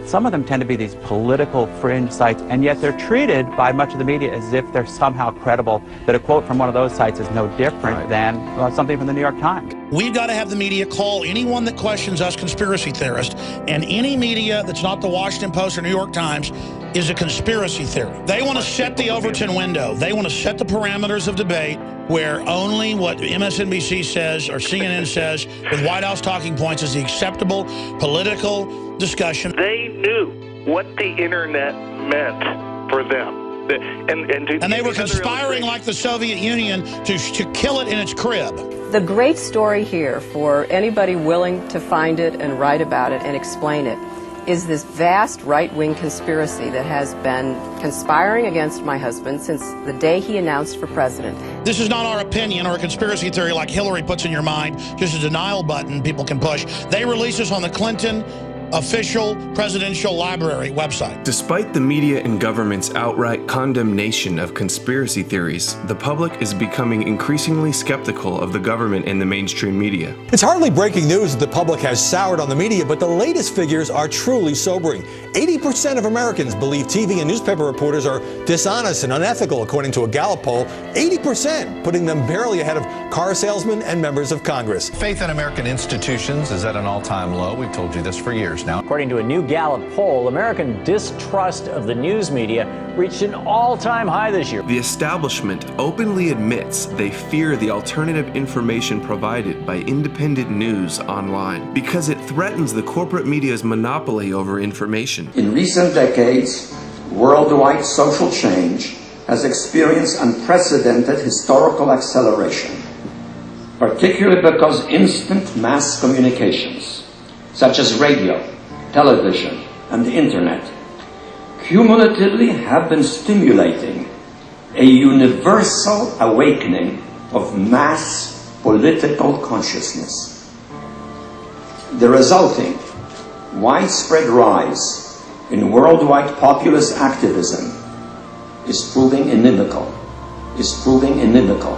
some of them tend to be these political fringe sites, and yet they're treated by much of the media as if they're somehow credible, that a quote from one of those sites is no different than something from the New York Times. We've got to have the media call anyone that questions us conspiracy theorists, and any media that's not the Washington Post or New York Times is a conspiracy theory. They want to set the Overton window. They want to set the parameters of debate where only what MSNBC says or CNN says with White House talking points is the acceptable political discussion. They knew what the internet meant for them. And they were conspiring like the Soviet Union to kill it in its crib. The great story here for anybody willing to find it and write about it and explain it is this vast right-wing conspiracy that has been conspiring against my husband since the day he announced for president. This is not our opinion or a conspiracy theory like Hillary puts in your mind, just a denial button people can push. They release this on the Clinton official presidential library website. Despite the media and government's outright condemnation of conspiracy theories, the public is becoming increasingly skeptical of the government and the mainstream media. It's hardly breaking news that the public has soured on the media, but the latest figures are truly sobering. 80% of Americans believe TV and newspaper reporters are dishonest and unethical, according to a Gallup poll. 80%, putting them barely ahead of car salesmen and members of Congress. Faith in American institutions is at an all-time low. We've told you this for years now. According to a new Gallup poll, American distrust of the news media reached an all-time high this year. The establishment openly admits they fear the alternative information provided by independent news online because it threatens the corporate media's monopoly over information. In recent decades, worldwide social change has experienced unprecedented historical acceleration, particularly because instant mass communications, such as radio, television, and the internet, cumulatively have been stimulating a universal awakening of mass political consciousness. The resulting widespread rise in worldwide populist activism is proving inimical is proving inimical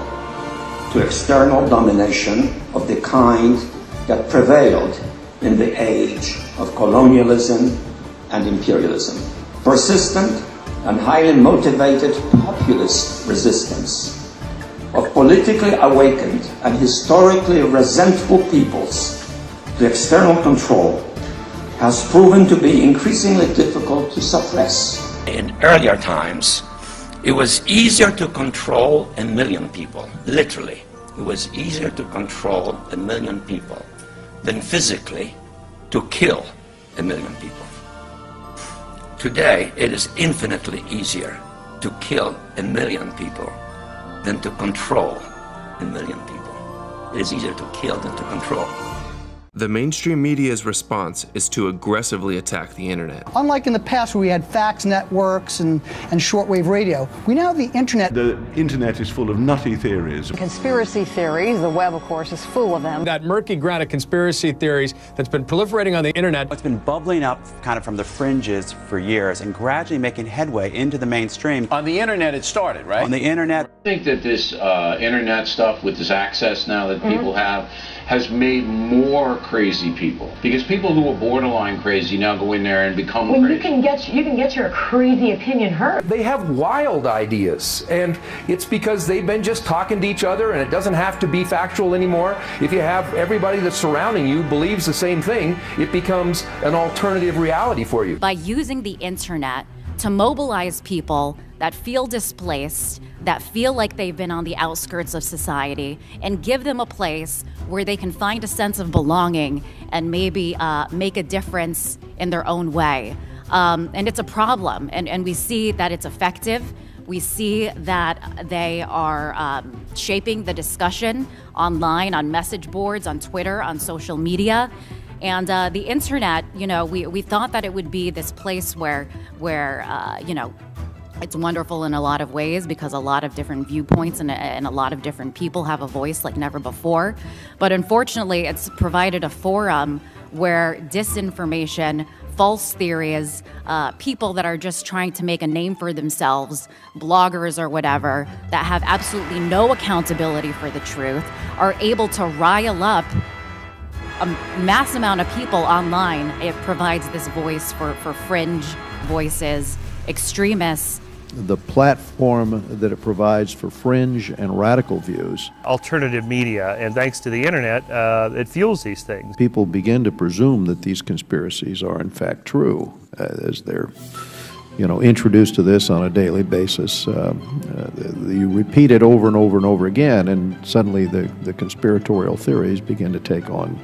to external domination of the kind that prevailed in the age of colonialism and imperialism. Persistent and highly motivated populist resistance of politically awakened and historically resentful peoples to external control has proven to be increasingly difficult to suppress. In earlier times, it was easier to control 1 million people, literally. It was easier to control 1 million people than physically to kill 1 million people. Today, it is infinitely easier to kill 1 million people than to control 1 million people. It is easier to kill than to control. The mainstream media's response is to aggressively attack the internet. Unlike in the past where we had fax networks and shortwave radio, we now have the internet. The internet is full of nutty theories. Conspiracy theories, the web of course is full of them. That murky ground of conspiracy theories that's been proliferating on the internet. It's been bubbling up kind of from the fringes for years and gradually making headway into the mainstream. On the internet it started, right? On the internet. I think that this internet stuff with this access now that people have has made more crazy people, because people who are borderline crazy now go in there and become crazy. You can get your crazy opinion heard. They have wild ideas, and it's because they've been just talking to each other, and it doesn't have to be factual anymore. If you have everybody that's surrounding you believes the same thing, it becomes an alternative reality for you. By using the internet to mobilize people that feel displaced, that feel like they've been on the outskirts of society, and give them a place where they can find a sense of belonging and maybe make a difference in their own way. And it's a problem, and we see that it's effective. We see that they are shaping the discussion online, on message boards, on Twitter, on social media. And the internet, you know, we thought that it would be this place where you know, it's wonderful in a lot of ways because a lot of different viewpoints and a lot of different people have a voice like never before. But unfortunately, it's provided a forum where disinformation, false theories, people that are just trying to make a name for themselves, bloggers or whatever, that have absolutely no accountability for the truth, are able to rile up a mass amount of people online. It provides this voice for fringe voices, extremists. The platform that it provides for fringe and radical views. Alternative media, and thanks to the internet, it fuels these things. People begin to presume that these conspiracies are in fact true as they're, you know, introduced to this on a daily basis. You repeat it over and over and over again, and suddenly the conspiratorial theories begin to take on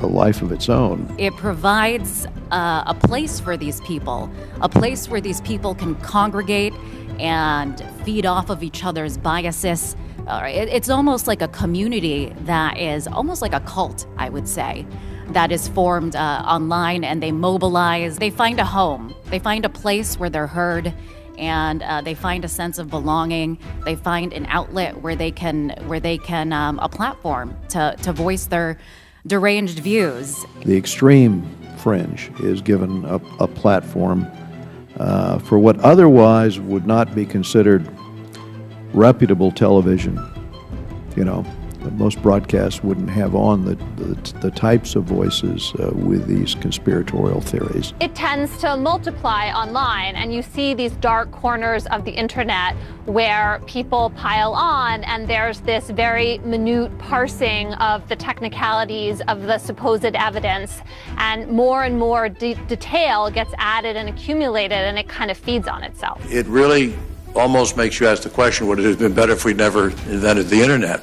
a life of its own. It provides a place for these people, a place where these people can congregate and feed off of each other's biases. It's almost like a community that is almost like a cult, I would say, that is formed online, and they mobilize. They find a home. They find a place where they're heard, and they find a sense of belonging. They find an outlet where they can a platform to voice their deranged views. The extreme fringe is given a platform for what otherwise would not be considered reputable television. You know, most broadcasts wouldn't have on the types of voices with these conspiratorial theories. It tends to multiply online, and you see these dark corners of the internet where people pile on, and there's this very minute parsing of the technicalities of the supposed evidence, and more detail gets added and accumulated, and it kind of feeds on itself. It really almost makes you ask the question, would it have been better if we'd never invented the internet?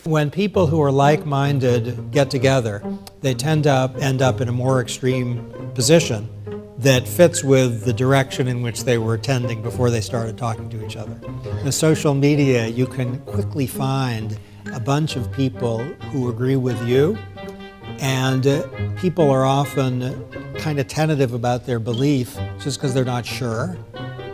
When people who are like-minded get together, they tend to end up in a more extreme position that fits with the direction in which they were tending before they started talking to each other. In social media, you can quickly find a bunch of people who agree with you, and people are often kind of tentative about their belief just because they're not sure.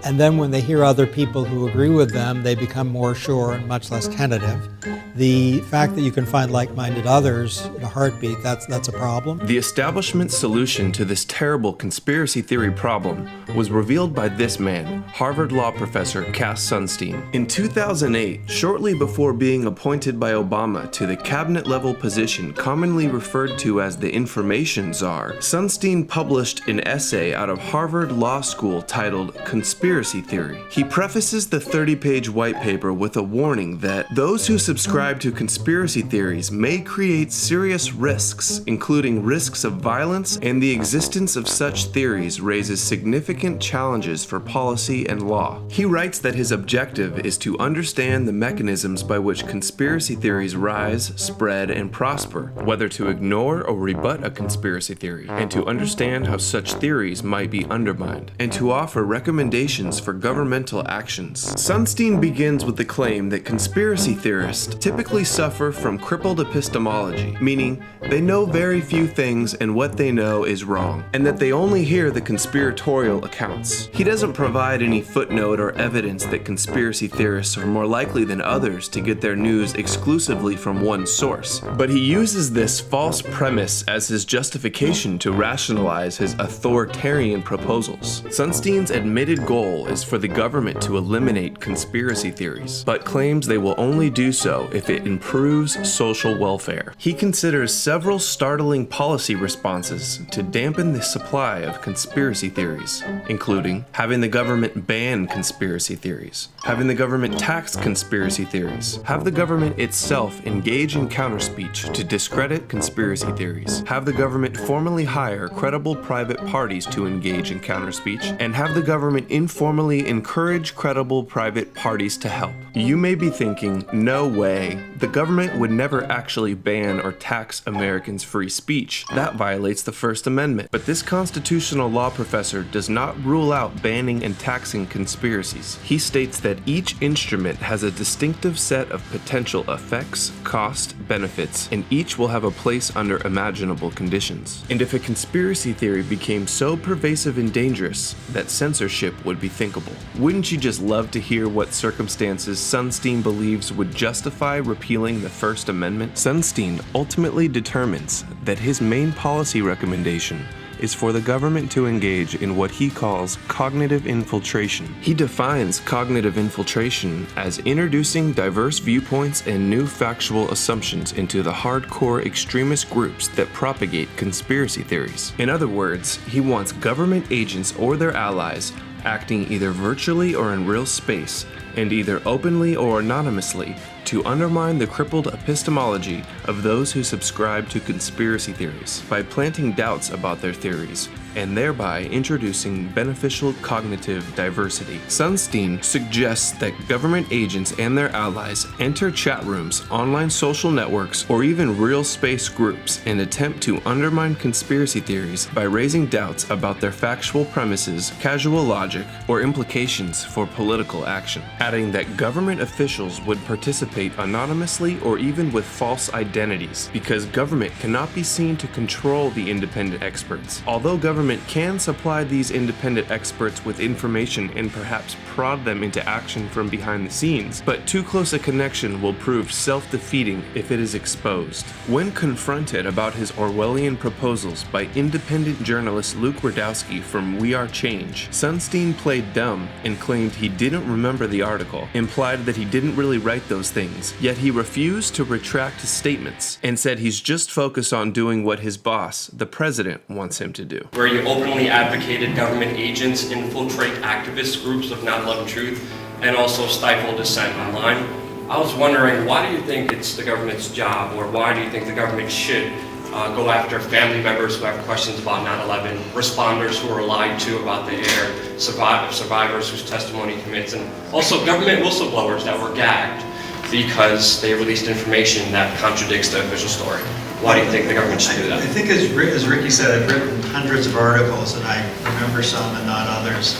And then when they hear other people who agree with them, they become more sure and much less tentative. The fact that you can find like-minded others in a heartbeat, that's a problem. The establishment's solution to this terrible conspiracy theory problem was revealed by this man, Harvard law professor Cass Sunstein. In 2008, shortly before being appointed by Obama to the cabinet-level position commonly referred to as the Information Czar, Sunstein published an essay out of Harvard Law School titled Conspiracy Theory. He prefaces the 30-page white paper with a warning that those who subscribe to conspiracy theories may create serious risks, including risks of violence, and the existence of such theories raises significant challenges for policy and law. He writes that his objective is to understand the mechanisms by which conspiracy theories rise, spread, and prosper, whether to ignore or rebut a conspiracy theory, and to understand how such theories might be undermined, and to offer recommendations for governmental actions. Sunstein begins with the claim that conspiracy theorists typically suffer from crippled epistemology, meaning they know very few things and what they know is wrong, and that they only hear the conspiratorial accounts. He doesn't provide any footnote or evidence that conspiracy theorists are more likely than others to get their news exclusively from one source, but he uses this false premise as his justification to rationalize his authoritarian proposals. Sunstein's admitted goal is for the government to eliminate conspiracy theories, but claims they will only do so if it improves social welfare. He considers several startling policy responses to dampen the supply of conspiracy theories, including having the government ban conspiracy theories, having the government tax conspiracy theories, have the government itself engage in counterspeech to discredit conspiracy theories, have the government formally hire credible private parties to engage in counterspeech, and have the government informally encourage credible private parties to help. You may be thinking, no way, the government would never actually ban or tax Americans' free speech. That violates the First Amendment. But this constitutional law professor does not rule out banning and taxing conspiracies. He states that each instrument has a distinctive set of potential effects, cost, benefits, and each will have a place under imaginable conditions. And if a conspiracy theory became so pervasive and dangerous that censorship would be thinkable, wouldn't you just love to hear what circumstances Sunstein believes would justify repealing the First Amendment? Sunstein ultimately determines that his main policy recommendation is for the government to engage in what he calls cognitive infiltration. He defines cognitive infiltration as introducing diverse viewpoints and new factual assumptions into the hardcore extremist groups that propagate conspiracy theories. In other words, he wants government agents or their allies acting either virtually or in real space, and either openly or anonymously, to undermine the crippled epistemology of those who subscribe to conspiracy theories by planting doubts about their theories and thereby introducing beneficial cognitive diversity. Sunstein suggests that government agents and their allies enter chat rooms, online social networks, or even real space groups and attempt to undermine conspiracy theories by raising doubts about their factual premises, casual logic, or implications for political action, adding that government officials would participate anonymously or even with false identities because government cannot be seen to control the independent experts. Although government can supply these independent experts with information and perhaps prod them into action from behind the scenes, but too close a connection will prove self-defeating if it is exposed. When confronted about his Orwellian proposals by independent journalist Luke Rudkowski from We Are Change, Sunstein played dumb and claimed he didn't remember the article, implied that he didn't really write those things, yet he refused to retract his statements and said he's just focused on doing what his boss, the president, wants him to do. Where you openly advocated government agents infiltrate activist groups of 9/11 Truth and also stifle dissent online. I was wondering, why do you think it's the government's job, or why do you think the government should go after family members who have questions about 9/11, responders who were lied to about the air, survivors whose testimony commits, and also government whistleblowers that were gagged because they released information that contradicts the official story? Why do you think the government should do that? I think as Ricky said, I've written hundreds of articles and I remember some and not others.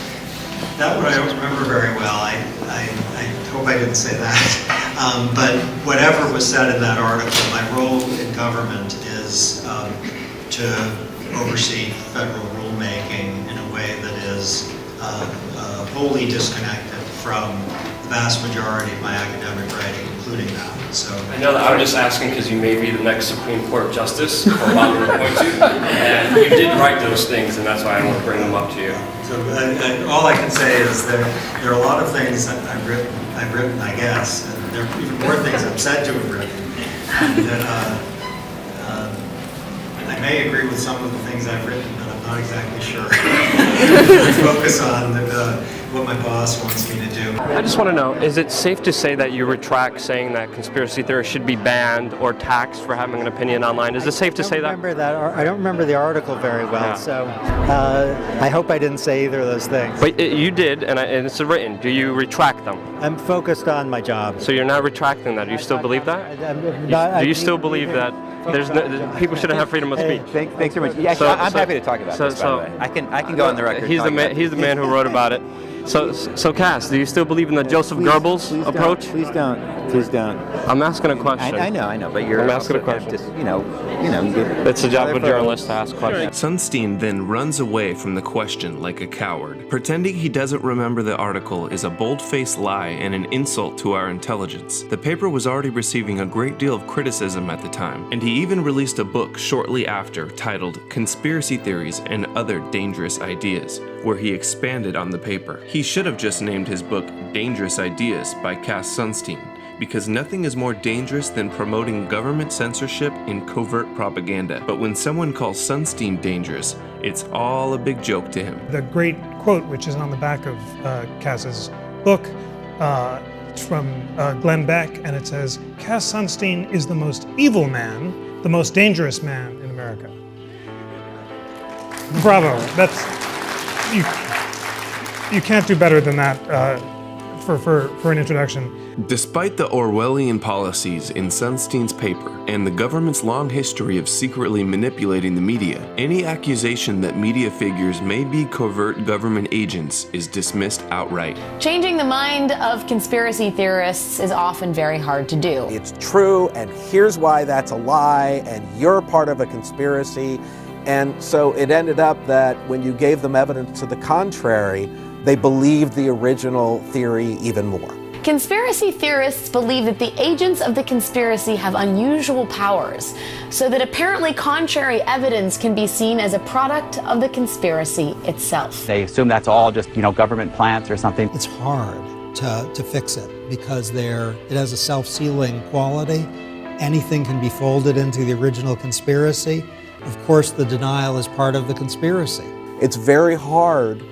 That one I don't remember very well. I hope I didn't say that. But whatever was said in that article, my role in government is to oversee federal rulemaking in a way that is wholly disconnected from the vast majority of my academic writing, including that. So I know that I'm just asking because you may be the next Supreme Court justice, or Bob will point to, and you did write those things, and that's why I want to bring them up to you. So all I can say is there are a lot of things that I've written, I guess, and there are even more things I'm said to have written. And that I may agree with some of the things I've written, but I'm not exactly sure. Focus on what my boss wants me to do. I just want to know, is it safe to say that you retract saying that conspiracy theorists should be banned or taxed for having an opinion online? Is it safe to say that? I don't remember the article very well, so I hope I didn't say either of those things. But you did, and it's written. Do you retract them? I'm focused on my job. So you're not retracting that? Do you still believe that? Do you still believe that people shouldn't have freedom of speech? Thanks very much. Yeah, I'm happy to talk about this, by the way. I can go on the record. He's the man who wrote about it. So Cass, do you still believe in the Joseph Goebbels approach? Please don't. I'm asking a question. I know, but you're I'm asking a question. Just, it's the job of a journalist to ask questions. Sunstein then runs away from the question like a coward. Pretending he doesn't remember the article is a bold-faced lie and an insult to our intelligence. The paper was already receiving a great deal of criticism at the time, and he even released a book shortly after titled Conspiracy Theories and Other Dangerous Ideas, where he expanded on the paper. He should have just named his book Dangerous Ideas by Cass Sunstein, because nothing is more dangerous than promoting government censorship and covert propaganda. But when someone calls Sunstein dangerous, it's all a big joke to him. The great quote, which is on the back of Cass's book, it's from Glenn Beck, and it says, "Cass Sunstein is the most evil man, the most dangerous man in America." Bravo. You can't do better than that for an introduction. Despite the Orwellian policies in Sunstein's paper and the government's long history of secretly manipulating the media, any accusation that media figures may be covert government agents is dismissed outright. Changing the mind of conspiracy theorists is often very hard to do. It's true, and here's why that's a lie, and you're part of a conspiracy. And so it ended up that when you gave them evidence to the contrary, they believed the original theory even more. Conspiracy theorists believe that the agents of the conspiracy have unusual powers, so that apparently contrary evidence can be seen as a product of the conspiracy itself. They assume that's all just, government plants or something. It's hard to fix it because it has a self-sealing quality. Anything can be folded into the original conspiracy. Of course, the denial is part of the conspiracy. It's very hard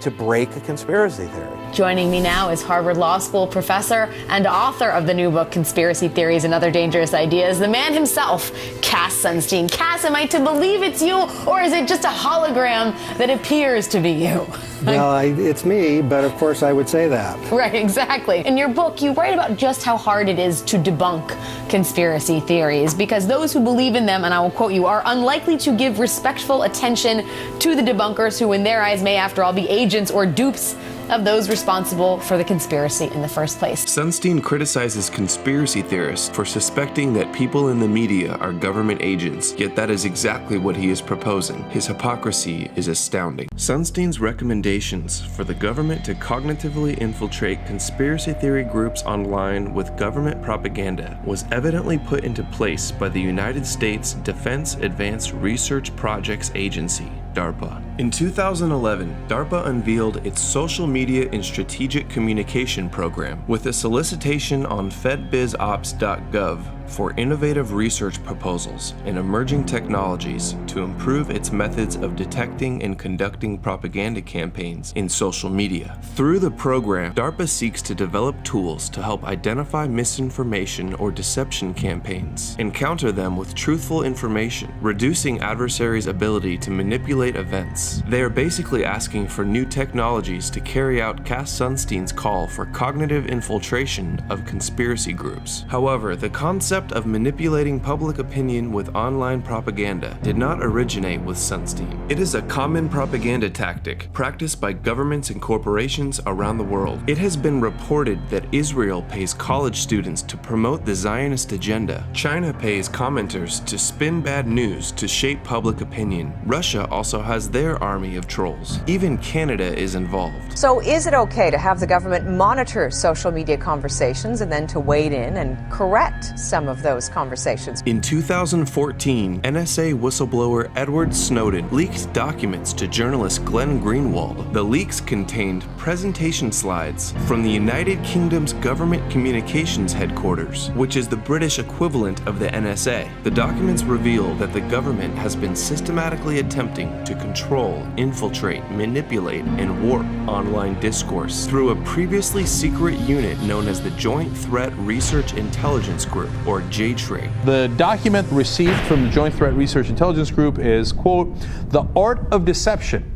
to break a conspiracy theory. Joining me now is Harvard Law School professor and author of the new book, Conspiracy Theories and Other Dangerous Ideas, the man himself, Cass Sunstein. Cass, am I to believe it's you, or is it just a hologram that appears to be you? Well, it's me, but of course I would say that. Right, exactly. In your book, you write about just how hard it is to debunk conspiracy theories, because those who believe in them, and I will quote you, are unlikely to give respectful attention to the debunkers who in their eyes may after all be agents or dupes of those responsible for the conspiracy in the first place. Sunstein criticizes conspiracy theorists for suspecting that people in the media are government agents, yet that is exactly what he is proposing. His hypocrisy is astounding. Sunstein's recommendations for the government to cognitively infiltrate conspiracy theory groups online with government propaganda was evidently put into place by the United States Defense Advanced Research Projects Agency, DARPA. In 2011, DARPA unveiled its Social Media and Strategic Communication program with a solicitation on fedbizops.gov for innovative research proposals and emerging technologies to improve its methods of detecting and conducting propaganda campaigns in social media. Through the program, DARPA seeks to develop tools to help identify misinformation or deception campaigns and counter them with truthful information, reducing adversaries' ability to manipulate events. They are basically asking for new technologies to carry out Cass Sunstein's call for cognitive infiltration of conspiracy groups. However, the concept concept of manipulating public opinion with online propaganda did not originate with Sunstein. It is a common propaganda tactic practiced by governments and corporations around the world. It has been reported that Israel pays college students to promote the Zionist agenda. China pays commenters to spin bad news to shape public opinion. Russia also has their army of trolls. Even Canada is involved. So is it okay to have the government monitor social media conversations and then to wade in and correct some of those conversations? In 2014, NSA whistleblower Edward Snowden leaked documents to journalist Glenn Greenwald. The leaks contained presentation slides from the United Kingdom's Government Communications Headquarters, which is the British equivalent of the NSA. The documents reveal that the government has been systematically attempting to control, infiltrate, manipulate, and warp online discourse through a previously secret unit known as the Joint Threat Research Intelligence Group, or JTRIG. The document received from the Joint Threat Research Intelligence Group is, quote, "The Art of Deception,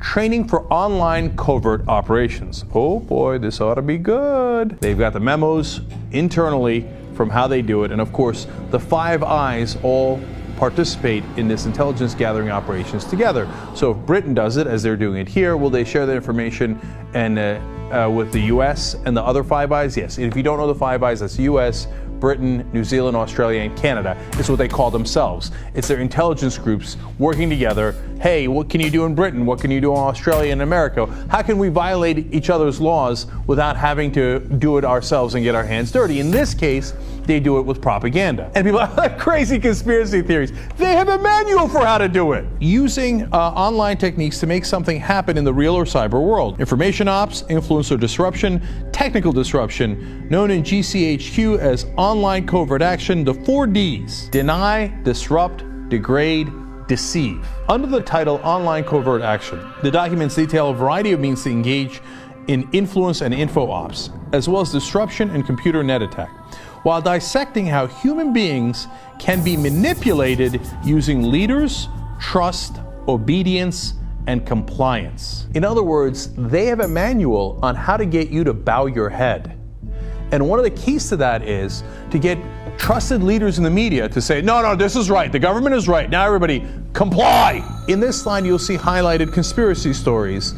Training for Online Covert Operations." Oh boy, this ought to be good. They've got the memos internally from how they do it, and of course, the Five Eyes all participate in this intelligence gathering operations together. So if Britain does it, as they're doing it here, will they share that information and with the U.S. and the other Five Eyes? Yes. And if you don't know the Five Eyes, that's the U.S., Britain, New Zealand, Australia, and Canada. It's what they call themselves. It's their intelligence groups working together. Hey, what can you do in Britain? What can you do in Australia and America? How can we violate each other's laws without having to do it ourselves and get our hands dirty? In this case, they do it with propaganda. And people have crazy conspiracy theories. They have a manual for how to do it. Using online techniques to make something happen in the real or cyber world. Information ops, influence or disruption, technical disruption, known in GCHQ as online covert action, the 4 Ds: deny, disrupt, degrade, deceive. Under the title Online Covert Action, the documents detail a variety of means to engage in influence and info ops, as well as disruption and computer net attack, while dissecting how human beings can be manipulated using leaders, trust, obedience, and compliance. In other words, they have a manual on how to get you to bow your head. And one of the keys to that is to get trusted leaders in the media to say, no, this is right, the government is right, now everybody comply. In this slide, you'll see highlighted conspiracy stories,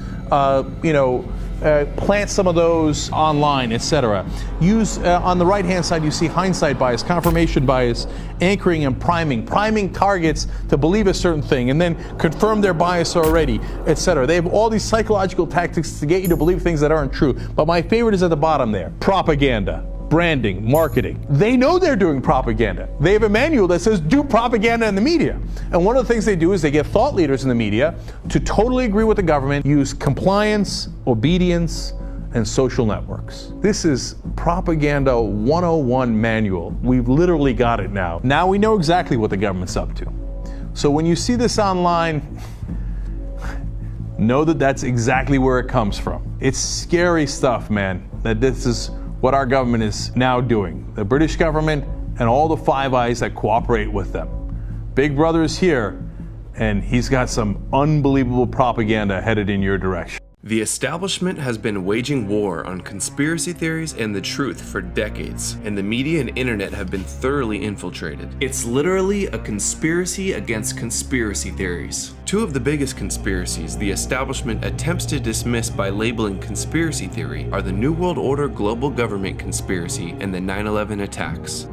plant some of those online, etc. Use, on the right-hand side, you see hindsight bias, confirmation bias, anchoring and priming targets to believe a certain thing, and then confirm their bias already, etc. They have all these psychological tactics to get you to believe things that aren't true. But my favorite is at the bottom there. Propaganda. Branding, marketing. They know they're doing propaganda. They have a manual that says do propaganda in the media. And one of the things they do is they get thought leaders in the media to totally agree with the government, use compliance, obedience, and social networks. This is Propaganda 101 manual. We've literally got it now. Now we know exactly what the government's up to. So when you see this online, know that that's exactly where it comes from. It's scary stuff, man, that this is what our government is now doing. The British government and all the Five Eyes that cooperate with them. Big Brother is here, and he's got some unbelievable propaganda headed in your direction. The establishment has been waging war on conspiracy theories and the truth for decades, and the media and internet have been thoroughly infiltrated. It's literally a conspiracy against conspiracy theories. Two of the biggest conspiracies the establishment attempts to dismiss by labeling conspiracy theory are the New World Order global government conspiracy and the 9/11 attacks.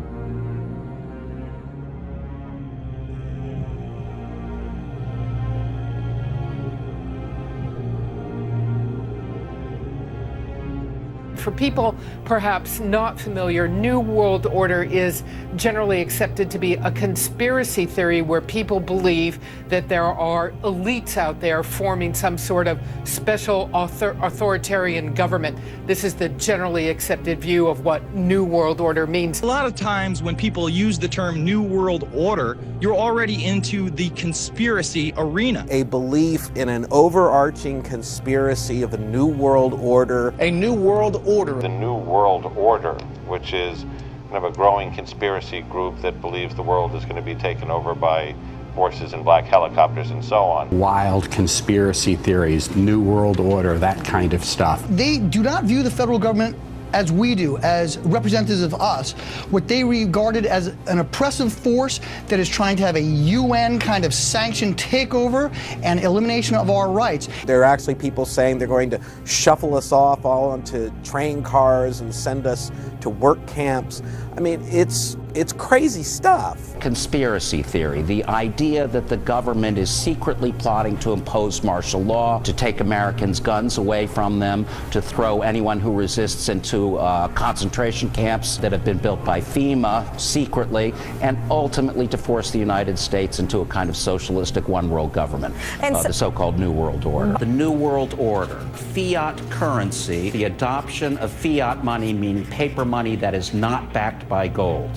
For people perhaps not familiar, New World Order is generally accepted to be a conspiracy theory where people believe that there are elites out there forming some sort of special authoritarian government. This is the generally accepted view of what New World Order means. A lot of times when people use the term New World Order, you're already into the conspiracy arena. A belief in an overarching conspiracy of a New World Order. A New World Order. The New World Order, which is kind of a growing conspiracy group that believes the world is going to be taken over by forces in black helicopters and so on. Wild conspiracy theories, New World Order, that kind of stuff. They do not view the federal government as we do, as representatives of us, what they regarded as an oppressive force that is trying to have a UN kind of sanctioned takeover and elimination of our rights. There are actually people saying they're going to shuffle us off all onto train cars and send us to work camps. I mean, it's crazy stuff. Conspiracy theory, the idea that the government is secretly plotting to impose martial law, to take Americans' guns away from them, to throw anyone who resists into concentration camps that have been built by FEMA secretly, and ultimately to force the United States into a kind of socialistic one-world government, the so-called New World Order. The New World Order, fiat currency, the adoption of fiat money, meaning paper money that is not backed by gold.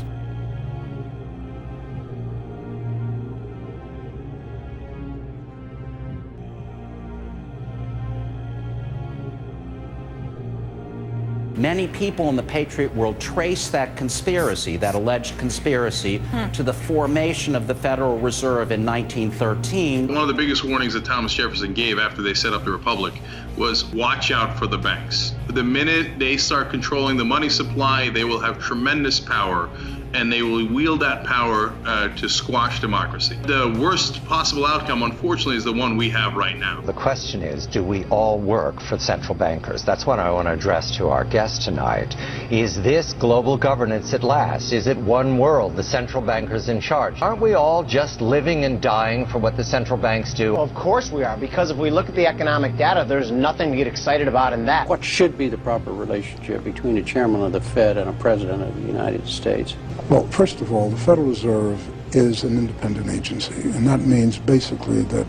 Many people in the Patriot world trace that conspiracy, that alleged conspiracy, to the formation of the Federal Reserve in 1913. One of the biggest warnings that Thomas Jefferson gave after they set up the Republic was watch out for the banks. The minute they start controlling the money supply, they will have tremendous power, and they will wield that power to squash democracy. The worst possible outcome, unfortunately, is the one we have right now. The question is, do we all work for central bankers? That's what I want to address to our guest tonight. Is this global governance at last? Is it one world, the central bankers in charge? Aren't we all just living and dying for what the central banks do? Well, of course we are, because if we look at the economic data, there's nothing to get excited about in that. What should be the proper relationship between a chairman of the Fed and a president of the United States? Well, first of all, the Federal Reserve is an independent agency, and that means basically that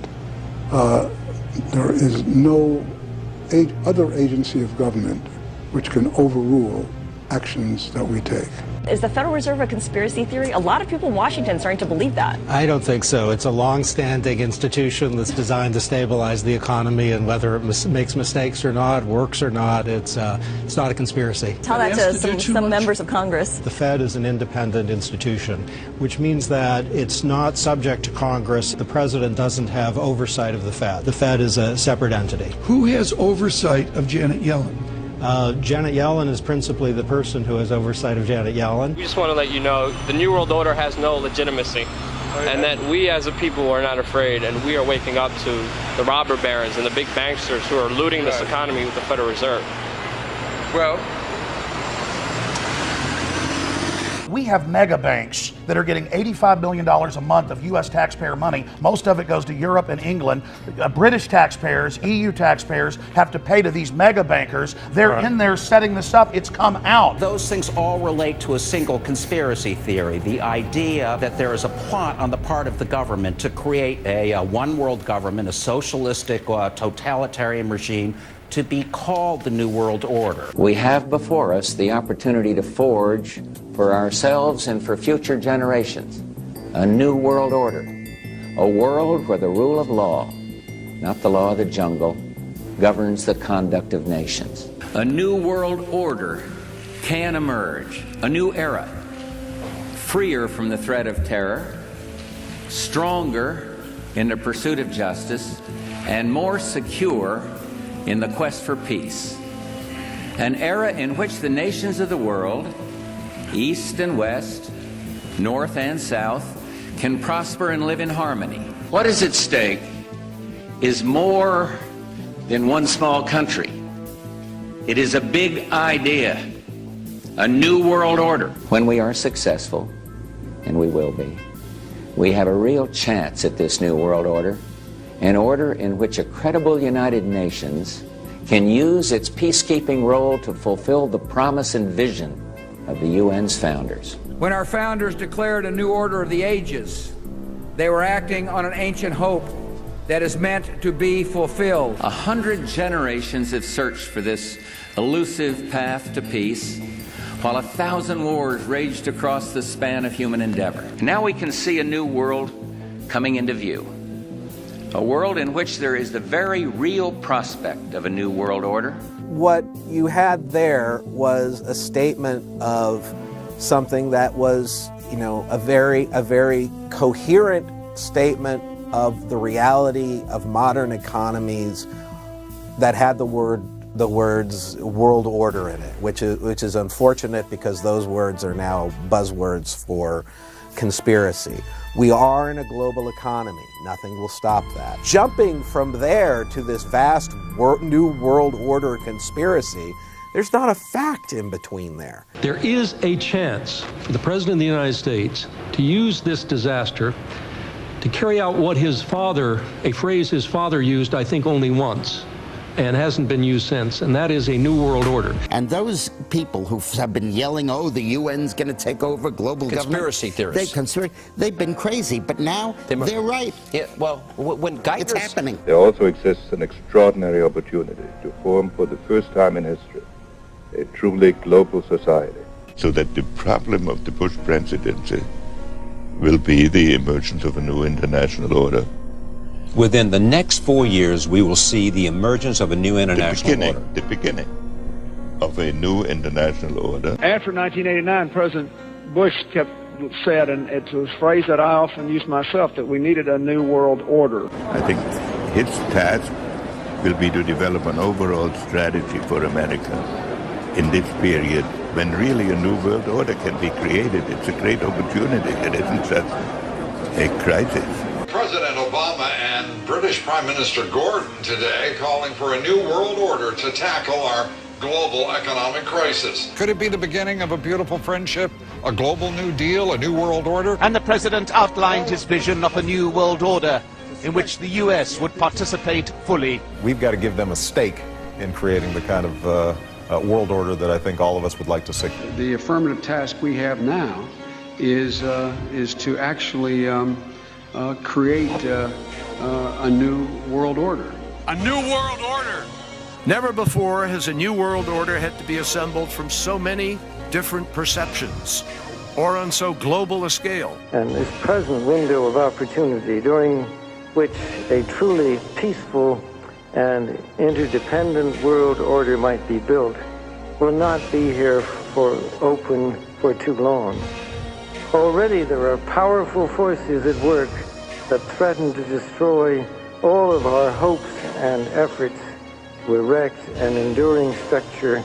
there is no other agency of government which can overrule actions that we take. Is the Federal Reserve a conspiracy theory? A lot of people in Washington are starting to believe that. I don't think so. It's a long-standing institution that's designed to stabilize the economy, and whether it makes mistakes or not, works or not, it's not a conspiracy. Tell that to some members of Congress. The Fed is an independent institution, which means that it's not subject to Congress. The president doesn't have oversight of the Fed. The Fed is a separate entity. Who has oversight of Janet Yellen? Janet Yellen is principally the person who has oversight of Janet Yellen. We just want to let you know the New World Order has no legitimacy, and that we as a people are not afraid, and we are waking up to the robber barons and the big banksters who are looting this economy with the Federal Reserve. Well, we have mega banks that are getting $85 billion a month of U.S. taxpayer money. Most of it goes to Europe and England. British taxpayers, EU taxpayers have to pay to these mega bankers. They're in there setting this up. It's come out. Those things all relate to a single conspiracy theory, the idea that there is a plot on the part of the government to create a one-world government, a socialistic, totalitarian regime, to be called the New World Order. We have before us the opportunity to forge for ourselves and for future generations a new world order, a world where the rule of law, not the law of the jungle, governs the conduct of nations. A new world order can emerge, a new era, freer from the threat of terror, stronger in the pursuit of justice, and more secure in the quest for peace. An era in which the nations of the world, East and West, North and South, can prosper and live in harmony. What is at stake is more than one small country. It is a big idea, a new world order. When we are successful, and we will be, we have a real chance at this new world order, an order in which a credible United Nations can use its peacekeeping role to fulfill the promise and vision of the UN's founders. When our founders declared a new order of the ages, they were acting on an ancient hope that is meant to be fulfilled. 100 generations have searched for this elusive path to peace, while 1,000 wars raged across the span of human endeavor. Now we can see a new world coming into view. A world in which there is the very real prospect of a new world order. What you had there was a statement of something that was, a very coherent statement of the reality of modern economies that had the word the words world order in it, which is unfortunate because those words are now buzzwords for conspiracy. We are in a global economy. Nothing will stop that. Jumping from there to this vast new world order conspiracy, there's not a fact in between there. There is a chance for the President of the United States to use this disaster to carry out what his father, a phrase his father used, I think, only once, and hasn't been used since, and that is a new world order. And those people who have been yelling, oh, the UN's going to take over global conspiracy government. Theorists. They've been crazy, but now they're right. Yeah, well, when Geithner's... It's happening. There also exists an extraordinary opportunity to form for the first time in history a truly global society. So that the problem of the Bush presidency will be the emergence of a new international order. Within the next 4 years, we will see the emergence of a new international order. The beginning of a new international order. After 1989, President Bush said, and it's a phrase that I often use myself, that we needed a new world order. I think his task will be to develop an overall strategy for America in this period when really a new world order can be created. It's a great opportunity. It isn't just a crisis. President Obama and British Prime Minister Gordon today calling for a new world order to tackle our global economic crisis. Could it be the beginning of a beautiful friendship, a global new deal, a new world order? And the president outlined his vision of a new world order in which the U.S. would participate fully. We've got to give them a stake in creating the kind of world order that I think all of us would like to see. The affirmative task we have now is to actually create a new world order. A new world order! Never before has a new world order had to be assembled from so many different perceptions, or on so global a scale. And this present window of opportunity during which a truly peaceful and interdependent world order might be built will not be here for too long. Already there are powerful forces at work that threaten to destroy all of our hopes and efforts to erect an enduring structure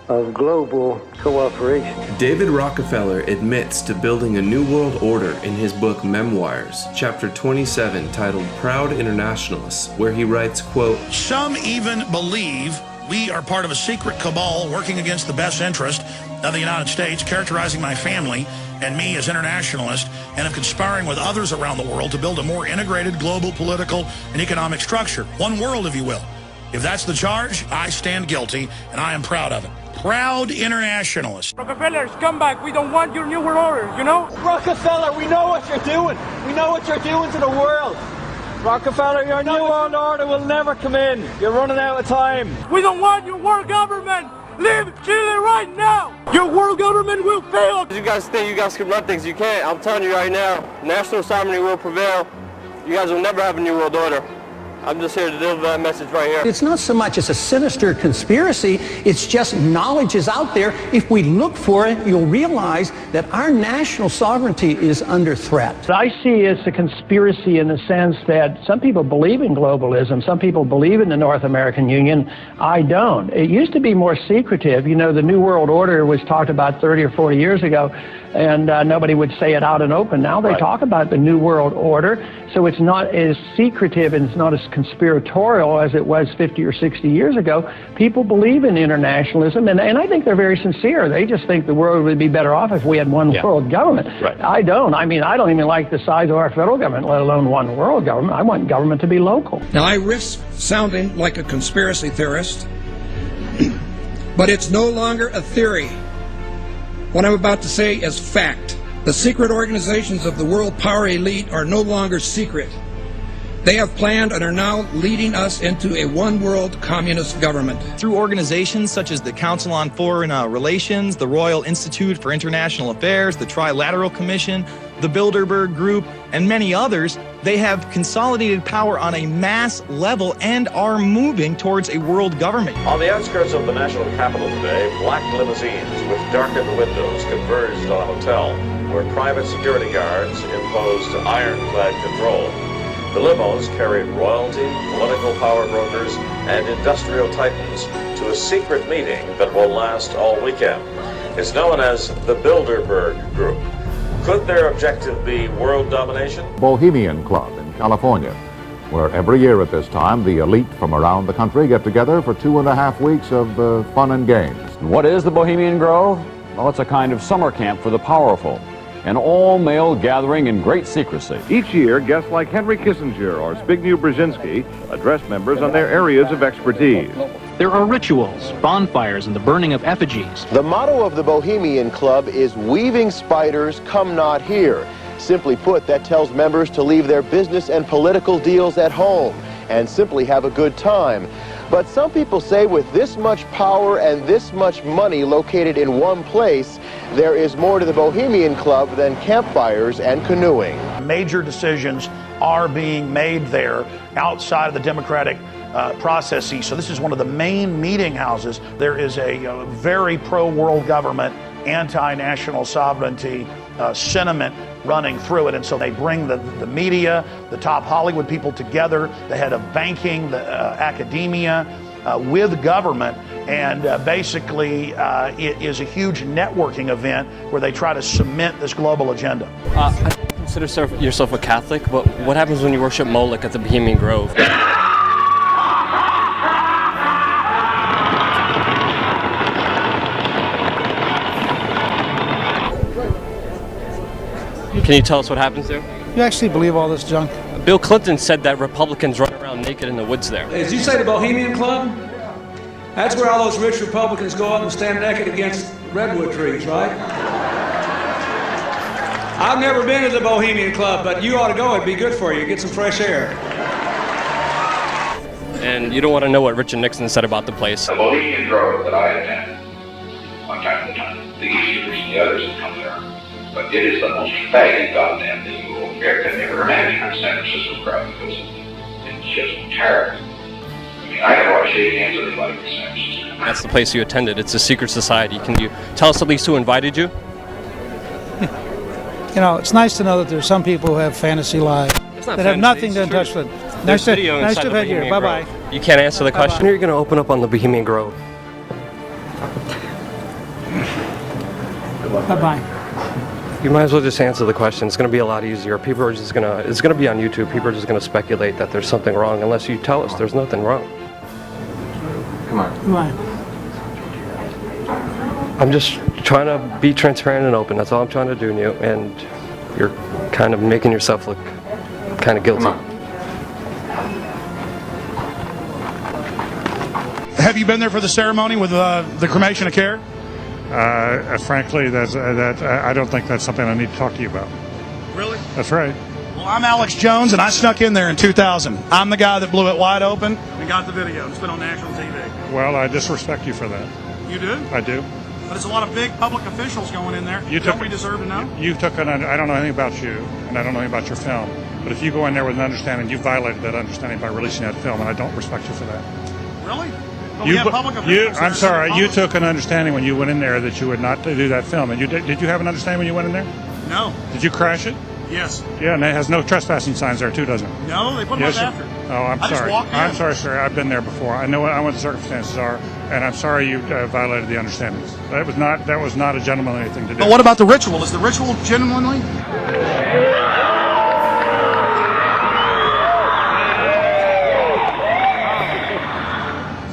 of global cooperation. David Rockefeller admits to building a new world order in his book Memoirs, chapter 27, titled Proud Internationalists, where he writes, quote, "Some even believe we are part of a secret cabal working against the best interest of the United States, characterizing my family and me as internationalists, and of conspiring with others around the world to build a more integrated global political and economic structure. One world, if you will. If that's the charge, I stand guilty, and I am proud of it. Proud internationalist." Rockefeller, come back. We don't want your new world order, you know? Rockefeller, we know what you're doing. We know what you're doing to the world. Rockefeller, your new world order will never come in. You're running out of time. We don't want your world government. Leave Chile right now. Your world government will fail. You guys think you guys can run things. You can't. I'm telling you right now, national sovereignty will prevail. You guys will never have a new world order. I'm just here to deliver that message right here. It's not so much as a sinister conspiracy, it's just knowledge is out there. If we look for it, you'll realize that our national sovereignty is under threat. I see it's a conspiracy in the sense that some people believe in globalism, some people believe in the North American Union. I don't. It used to be more secretive. You know, the New World Order was talked about 30 or 40 years ago, and nobody would say it out and open. Now they talk about the New World Order, so it's not as secretive and it's not as conspiratorial as it was 50 or 60 years ago. People believe in internationalism, and I think they're very sincere. They just think the world would be better off if we had one world government. Right. I don't. I mean, I don't even like the size of our federal government, let alone one world government. I want government to be local. Now, I risk sounding like a conspiracy theorist, but it's no longer a theory. What I'm about to say is fact. The secret organizations of the world power elite are no longer secret. They have planned and are now leading us into a one-world communist government. Through organizations such as the Council on Foreign Relations, the Royal Institute for International Affairs, the Trilateral Commission, the Bilderberg Group, and many others, they have consolidated power on a mass level and are moving towards a world government. On the outskirts of the national capital today, black limousines with darkened windows converged on a hotel where private security guards imposed ironclad control. The limos carried royalty, political power brokers, and industrial titans to a secret meeting that will last all weekend. It's known as the Bilderberg Group. Could their objective be world domination? Bohemian Club in California, where every year at this time, the elite from around the country get together for 2.5 weeks of fun and games. What is the Bohemian Grove? Well, it's a kind of summer camp for the powerful, an all-male gathering in great secrecy. Each year, guests like Henry Kissinger or Zbigniew Brzezinski address members on their areas of expertise. There are rituals, bonfires, and the burning of effigies. The motto of the Bohemian Club is "Weaving spiders, come not here." Simply put, that tells members to leave their business and political deals at home and simply have a good time. But some people say with this much power and this much money located in one place, there is more to the Bohemian Club than campfires and canoeing. Major decisions are being made there outside of the democratic processes. So this is one of the main meeting houses. There is a very pro-world government, anti-national sovereignty sentiment running through it. And so they bring the media, the top Hollywood people together, the head of banking, the academia, with government. And basically, it is a huge networking event where they try to cement this global agenda. I consider yourself a Catholic, but what happens when you worship Moloch at the Bohemian Grove? Can you tell us what happens there? You actually believe all this junk? Bill Clinton said that Republicans run around naked in the woods there. As you say, the Bohemian Club? That's where all those rich Republicans go up and stand naked against redwood trees, right? I've never been to the Bohemian Club, but you ought to go. It'd be good for you. Get some fresh air. And you don't want to know what Richard Nixon said about the place. The Bohemian Grove that I attend, one time to time, the Easterners and the others that come there. But it is the most faggot goddamn thing you can ever imagine in San Francisco crowd because it's just terrible. I mean, I never want to shake hands with anybody in San Francisco. That's the place you attended. It's a secret society. Can you tell us at least who invited you? You know, it's nice to know that there's some people who have fantasy lives that have nothing to touch with. Nice to have had you. Bye-bye. You can't answer the question. You're going to open up on the Bohemian Grove. Bye-bye. You might as well just answer the question. It's going to be a lot easier. People are just going to, it's going to be on YouTube. People are just going to speculate that there's something wrong unless you tell us there's nothing wrong. Come on. Come on. I'm just trying to be transparent and open. That's all I'm trying to do, Newt. And you're kind of making yourself look kind of guilty. Have you been there for the ceremony with the cremation of care? Frankly, I don't think that's something I need to talk to you about. Really? That's right. Well, I'm Alex Jones, and I snuck in there in 2000. I'm the guy that blew it wide open and got the video. It's been on national TV. Well, I disrespect you for that. You do? I do. But there's a lot of big public officials going in there. Don't we deserve to know? I don't know anything about you, and I don't know anything about your film. But if you go in there with an understanding, you violated that understanding by releasing that film, and I don't respect you for that. Really? I'm sorry. You took an understanding when you went in there that you would not do that film. And did you have an understanding when you went in there? No. Did you crash it? Yes. Yeah, and it has no trespassing signs there too, doesn't it? No, they put them up after. Oh, I'm sorry. I'm sorry, sir. I've been there before. I know what the circumstances are, and I'm sorry you violated the understandings. That was not a gentlemanly thing to do. But what about the ritual? Is the ritual gentlemanly?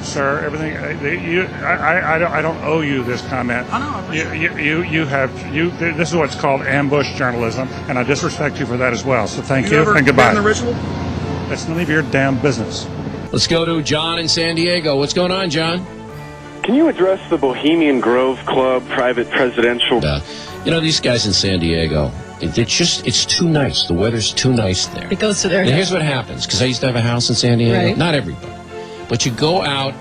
Sir, everything I don't owe you this comment. I know. This is what's called ambush journalism, and I disrespect you for that as well. So thank you and goodbye. The ritual? That's none of your damn business. Let's go to John in San Diego. What's going on, John? Can you address the Bohemian Grove Club private presidential? These guys in San Diego, it's too nice. The weather's too nice there. It goes to their head. Here's what happens, because I used to have a house in San Diego. Right. Not everybody. But you go out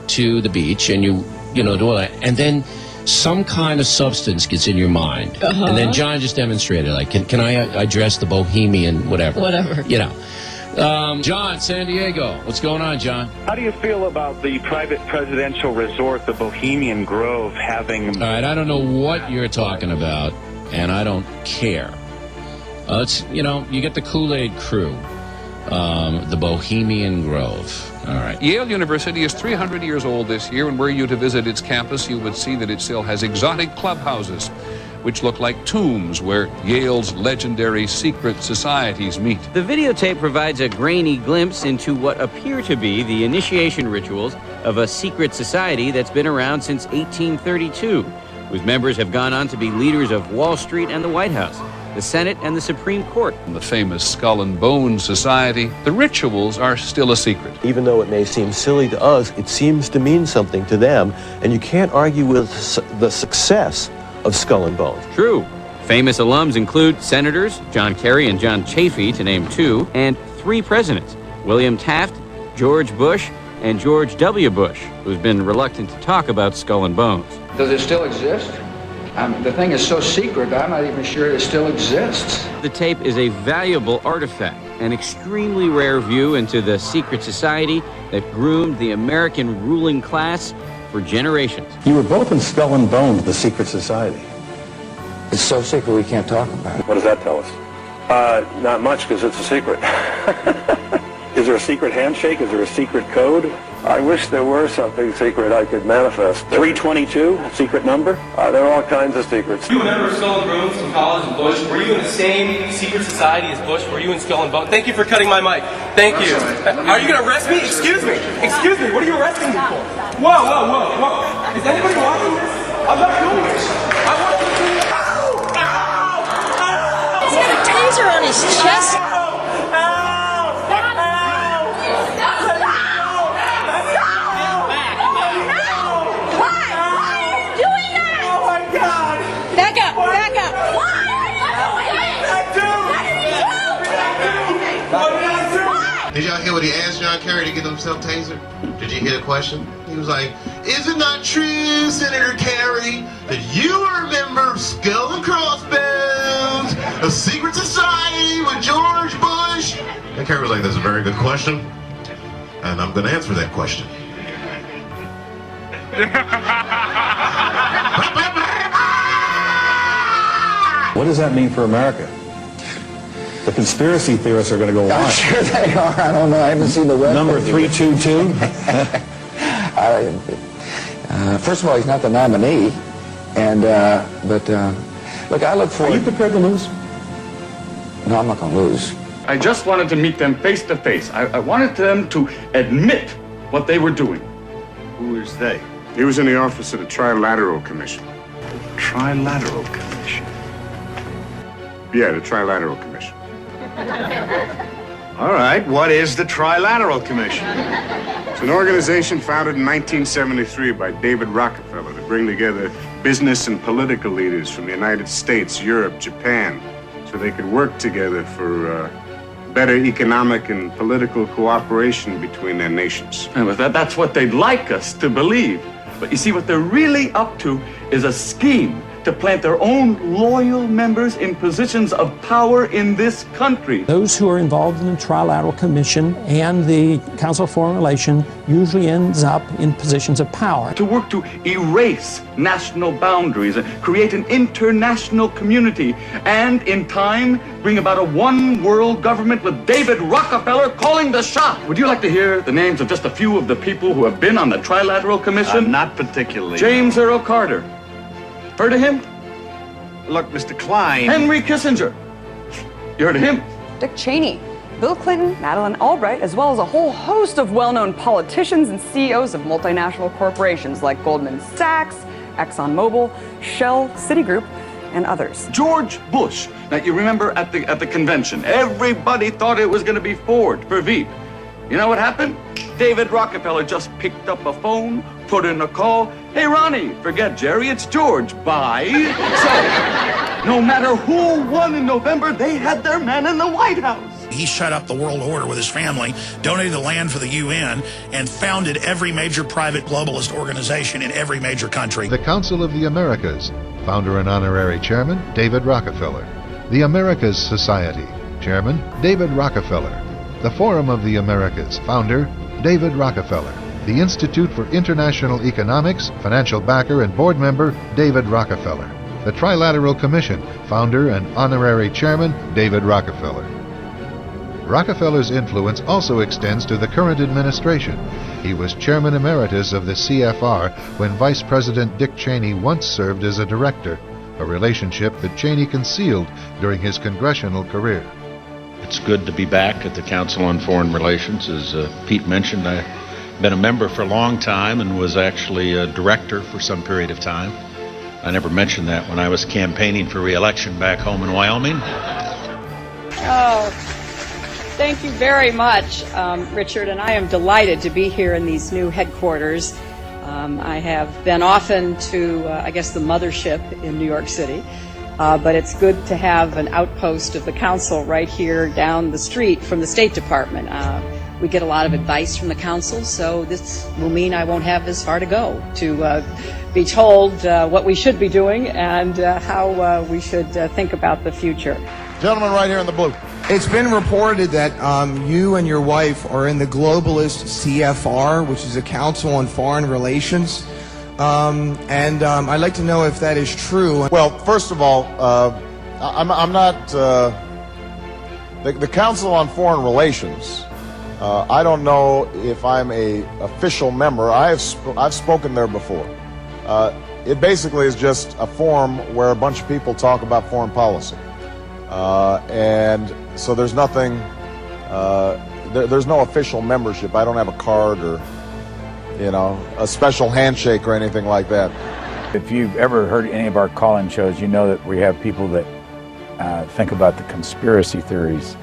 to the beach and you do all that, and then some kind of substance gets in your mind. And then John just demonstrated, like, can I address the Bohemian whatever? Whatever. John, San Diego. What's going on, John? How do you feel about the private presidential resort, the Bohemian Grove, having... All right, I don't know what you're talking about, and I don't care. You get the Kool-Aid crew, the Bohemian Grove. All right. Yale University is 300 years old this year, and were you to visit its campus, you would see that it still has exotic clubhouses, which look like tombs where Yale's legendary secret societies meet. The videotape provides a grainy glimpse into what appear to be the initiation rituals of a secret society that's been around since 1832, whose members have gone on to be leaders of Wall Street and the White House, the Senate and the Supreme Court. In the famous Skull and Bones Society, the rituals are still a secret. Even though it may seem silly to us, it seems to mean something to them, and you can't argue with the success of Skull and Bones. True. Famous alums include Senators John Kerry and John Chafee, to name two, and 3 presidents, William Taft, George Bush, and George W. Bush, who's been reluctant to talk about Skull and Bones. Does it still exist? The thing is so secret, I'm not even sure it still exists. The tape is a valuable artifact, an extremely rare view into the secret society that groomed the American ruling class for generations. You were both in Skull and Bones, the secret society. It's so secret we can't talk about it. What does that tell us? Not much, because it's a secret. Is there a secret handshake? Is there a secret code? I wish there were something secret I could manifest. 322, secret number? There are all kinds of secrets. You were a member of Skull and Bones from college and Bush. Were you in the same secret society as Bush? Were you in Skull and Bones? Thank you for cutting my mic. Thank you. Are you going to arrest me? Excuse me. Excuse me. What are you arresting me for? Whoa, whoa, whoa, whoa. Is anybody watching this? I'm not doing this. I want you to... He's got a taser on his chest. Did y'all hear what he asked John Kerry to get himself tasered? Did you hear the question? He was like, is it not true, Senator Kerry, that you are a member of Skull and Crossbones, a secret society with George Bush? And Kerry was like, that's a very good question, and I'm going to answer that question. What does that mean for America? The conspiracy theorists are going to go on. I'm sure they are. I don't know. I haven't seen the web. Number 322. First of all, he's not the nominee, and look, I look forward. Are you prepared to lose? No, I'm not going to lose. I just wanted to meet them face to face. I wanted them to admit what they were doing. Who is they? He was in the office of the Trilateral Commission. Trilateral Commission? Yeah, the Trilateral Commission. All right, what is the Trilateral Commission? It's an organization founded in 1973 by David Rockefeller to bring together business and political leaders from the United States, Europe, Japan, so they could work together for better economic and political cooperation between their nations. And that's what they'd like us to believe. But you see, what they're really up to is a scheme to plant their own loyal members in positions of power in this country. Those who are involved in the Trilateral Commission and the Council of Foreign Relations usually ends up in positions of power. To work to erase national boundaries and create an international community, and in time bring about a one world government with David Rockefeller calling the shot. Would you like to hear the names of just a few of the people who have been on the Trilateral Commission? Not particularly. James Earl Carter. Heard of him? Look, Mr. Klein. Henry Kissinger. You heard of him? Dick Cheney, Bill Clinton, Madeleine Albright, as well as a whole host of well-known politicians and CEOs of multinational corporations like Goldman Sachs, ExxonMobil, Shell, Citigroup, and others. George Bush. Now, you remember at the convention, everybody thought it was going to be Ford for Veep. You know what happened? David Rockefeller just picked up a phone, put in a call. Hey, Ronnie, forget Jerry, it's George. Bye. So, no matter who won in November, they had their man in the White House. He set up the world order with his family, donated the land for the UN, and founded every major private globalist organization in every major country. The Council of the Americas, founder and honorary chairman, David Rockefeller. The Americas Society, chairman, David Rockefeller. The Forum of the Americas, founder, David Rockefeller. The Institute for International Economics, financial backer and board member, David Rockefeller. The Trilateral Commission, founder and honorary chairman, David Rockefeller. Rockefeller's influence also extends to the current administration. He was chairman emeritus of the CFR when Vice President Dick Cheney once served as a director, a relationship that Cheney concealed during his congressional career. It's good to be back at the Council on Foreign Relations. As Pete mentioned, I've been a member for a long time and was actually a director for some period of time. I never mentioned that when I was campaigning for re-election back home in Wyoming. Oh, thank you very much, Richard, and I am delighted to be here in these new headquarters. I have been often to, I guess, the mothership in New York City, but it's good to have an outpost of the council right here down the street from the State Department. We get a lot of advice from the council, so this will mean I won't have as far to go to be told what we should be doing and how we should think about the future. Gentleman right here in the blue. It's been reported that you and your wife are in the globalist CFR, which is a Council on Foreign Relations. I'd like to know if that is true. Well, first of all, I'm not... the Council on Foreign Relations, I don't know if I'm a official member. I've spoken there before. It basically is just a forum where a bunch of people talk about foreign policy. And so there's nothing, there's no official membership. I don't have a card or, you know, a special handshake or anything like that. If you've ever heard any of our call-in shows, you know that we have people that think about the conspiracy theories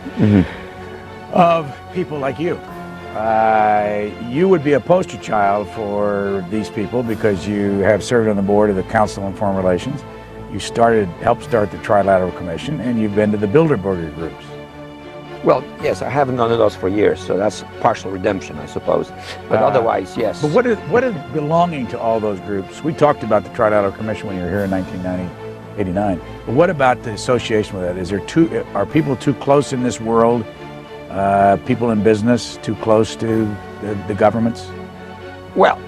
of people like you. You would be a poster child for these people because you have served on the board of the Council on Foreign Relations. You helped start the Trilateral Commission, and you've been to the Bilderberger groups. Well, yes, I haven't done those for years, so that's partial redemption, I suppose. But otherwise, yes. But what is belonging to all those groups? We talked about the Trilateral Commission when you were here in 1989. But what about the association with that? Are people too close in this world? People in business too close to the governments? Well,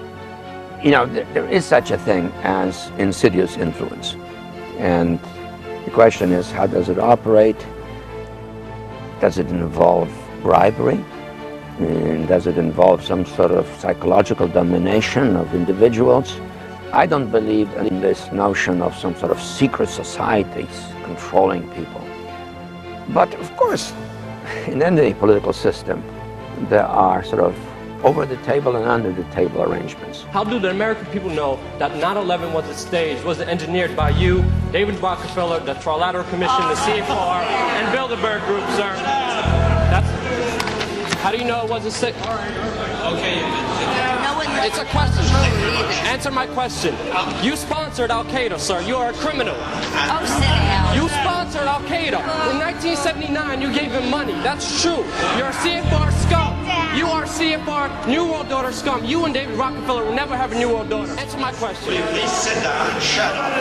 you know, there is such a thing as insidious influence. And the question is, how does it operate? Does it involve bribery? And does it involve some sort of psychological domination of individuals? I don't believe in this notion of some sort of secret societies controlling people. But of course, in any political system, there are sort of over-the-table and under-the-table arrangements. How do the American people know that 9/11 was a stage, was engineered by you, David Rockefeller, the Trilateral Commission, the CFR, and Bilderberg Group, sir? How do you know it was a stage? Okay. It's a question. Answer my question. You sponsored Al-Qaeda, sir. You are a criminal. Oh, sit down. You sponsored Al-Qaeda. In 1979, you gave him money. That's true. You're a CFR scum. You are CFR New World Order scum. You and David Rockefeller will never have a New World Order. Answer my question. Will you please sit down and shut up?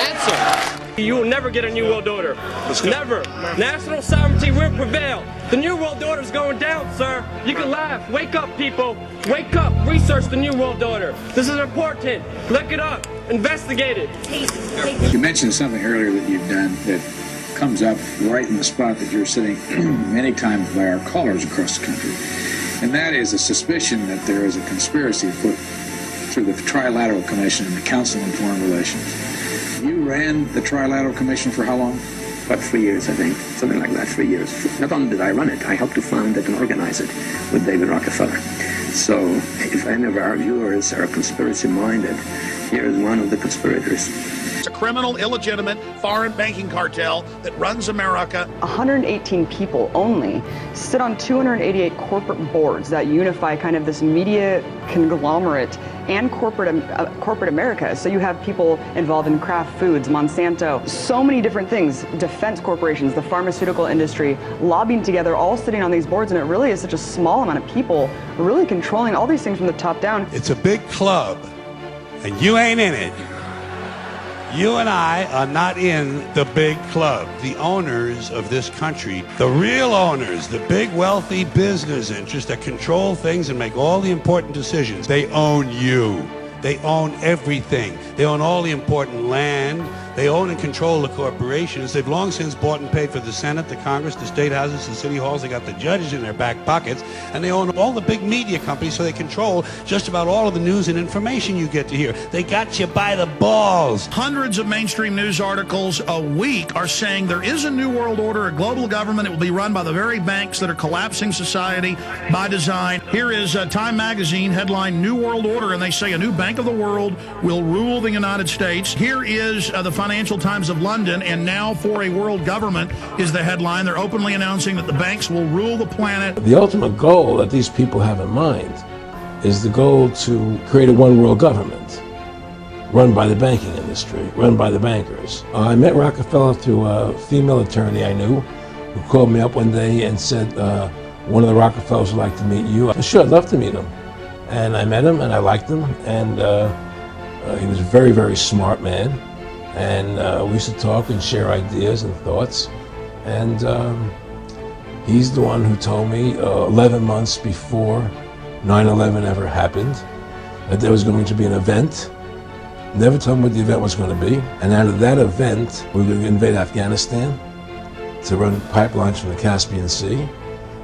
Answer. You will never get a New World Order. Never. National sovereignty will prevail. The New World Order is going down, sir. You can laugh. Wake up, people. Wake up. Research the New World Order. This is important. Look it up. Investigate it. You mentioned something earlier that you've done that comes up right in the spot that you're sitting many times by our callers across the country. And that is a suspicion that there is a conspiracy afoot through the Trilateral Commission and the Council on Foreign Relations. You ran the Trilateral Commission for how long? About 3 years, I think. Something like that, 3 years. Not only did I run it, I helped to found it and organize it with David Rockefeller. So if any of our viewers are conspiracy-minded, here is one of the conspirators. It's a criminal, illegitimate foreign banking cartel that runs America. 118 people only sit on 288 corporate boards that unify kind of this media conglomerate and corporate America. So you have people involved in Kraft Foods, Monsanto, so many different things, defense corporations, the pharmaceutical industry, lobbying together, all sitting on these boards, and it really is such a small amount of people really controlling all these things from the top down. It's a big club, and you ain't in it. You and I are not in the big club. The owners of this country, the real owners, the big wealthy business interests that control things and make all the important decisions, they own you. They own everything. They own all the important land. They own and control the corporations. They've long since bought and paid for the Senate, the Congress, the state houses, the city halls. They got the judges in their back pockets, and they own all the big media companies, so they control just about all of the news and information you get to hear. They got you by the balls. Hundreds of mainstream news articles a week are saying there is a new world order, a global government. It will be run by the very banks that are collapsing society by design. Here is Time Magazine headline, New World Order, and they say a new bank of the world will rule the United States. Here is the Financial Times of London, and now for a world government is the headline. They're openly announcing that the banks will rule the planet. The ultimate goal that these people have in mind is the goal to create a one world government run by the banking industry, run by the bankers. I met Rockefeller through a female attorney I knew who called me up one day and said, one of the Rockefellers would like to meet you. I said, sure, I'd love to meet him. And I met him and I liked him, and he was a very, very smart man. And we used to talk and share ideas and thoughts. And he's the one who told me 11 months before 9/11 ever happened that there was going to be an event. Never told me what the event was going to be. And out of that event, we were going to invade Afghanistan to run pipelines from the Caspian Sea.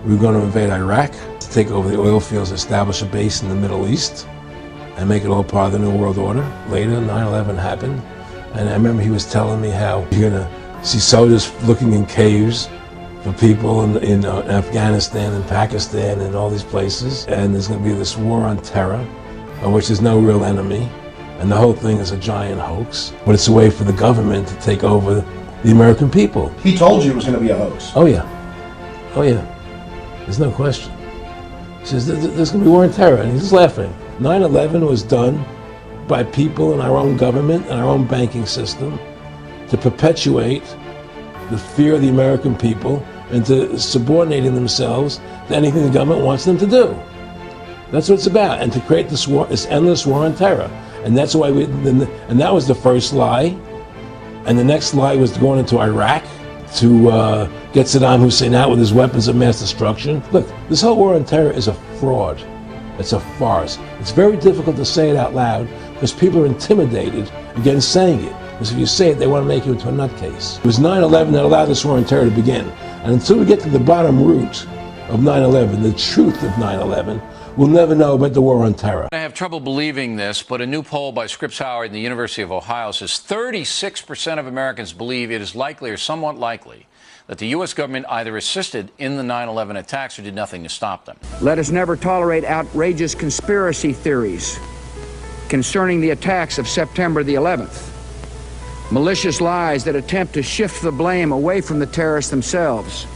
We were going to invade Iraq to take over the oil fields, establish a base in the Middle East, and make it all part of the New World Order. Later, 9/11 happened. And I remember he was telling me how you're going to see soldiers looking in caves for people in Afghanistan and Pakistan and all these places. And there's going to be this war on terror, of which there's no real enemy. And the whole thing is a giant hoax. But it's a way for the government to take over the American people. He told you it was going to be a hoax. Oh, yeah. Oh, yeah. There's no question. He says, there's going to be war on terror. And he's just laughing. 9/11 was done by people in our own government and our own banking system to perpetuate the fear of the American people and to subordinating themselves to anything the government wants them to do. That's what it's about, and to create this war, this endless war on terror. And that's why and that was the first lie. And the next lie was going into Iraq to get Saddam Hussein out with his weapons of mass destruction. Look, this whole war on terror is a fraud. It's a farce. It's very difficult to say it out loud because people are intimidated against saying it. Because if you say it, they want to make you into a nutcase. It was 9/11 that allowed this war on terror to begin. And until we get to the bottom root of 9/11, the truth of 9/11, we'll never know about the war on terror. I have trouble believing this, but a new poll by Scripps Howard and the University of Ohio says 36% of Americans believe it is likely or somewhat likely that the U.S. government either assisted in the 9/11 attacks or did nothing to stop them. Let us never tolerate outrageous conspiracy theories concerning the attacks of September the 11th. Malicious lies that attempt to shift the blame away from the terrorists themselves,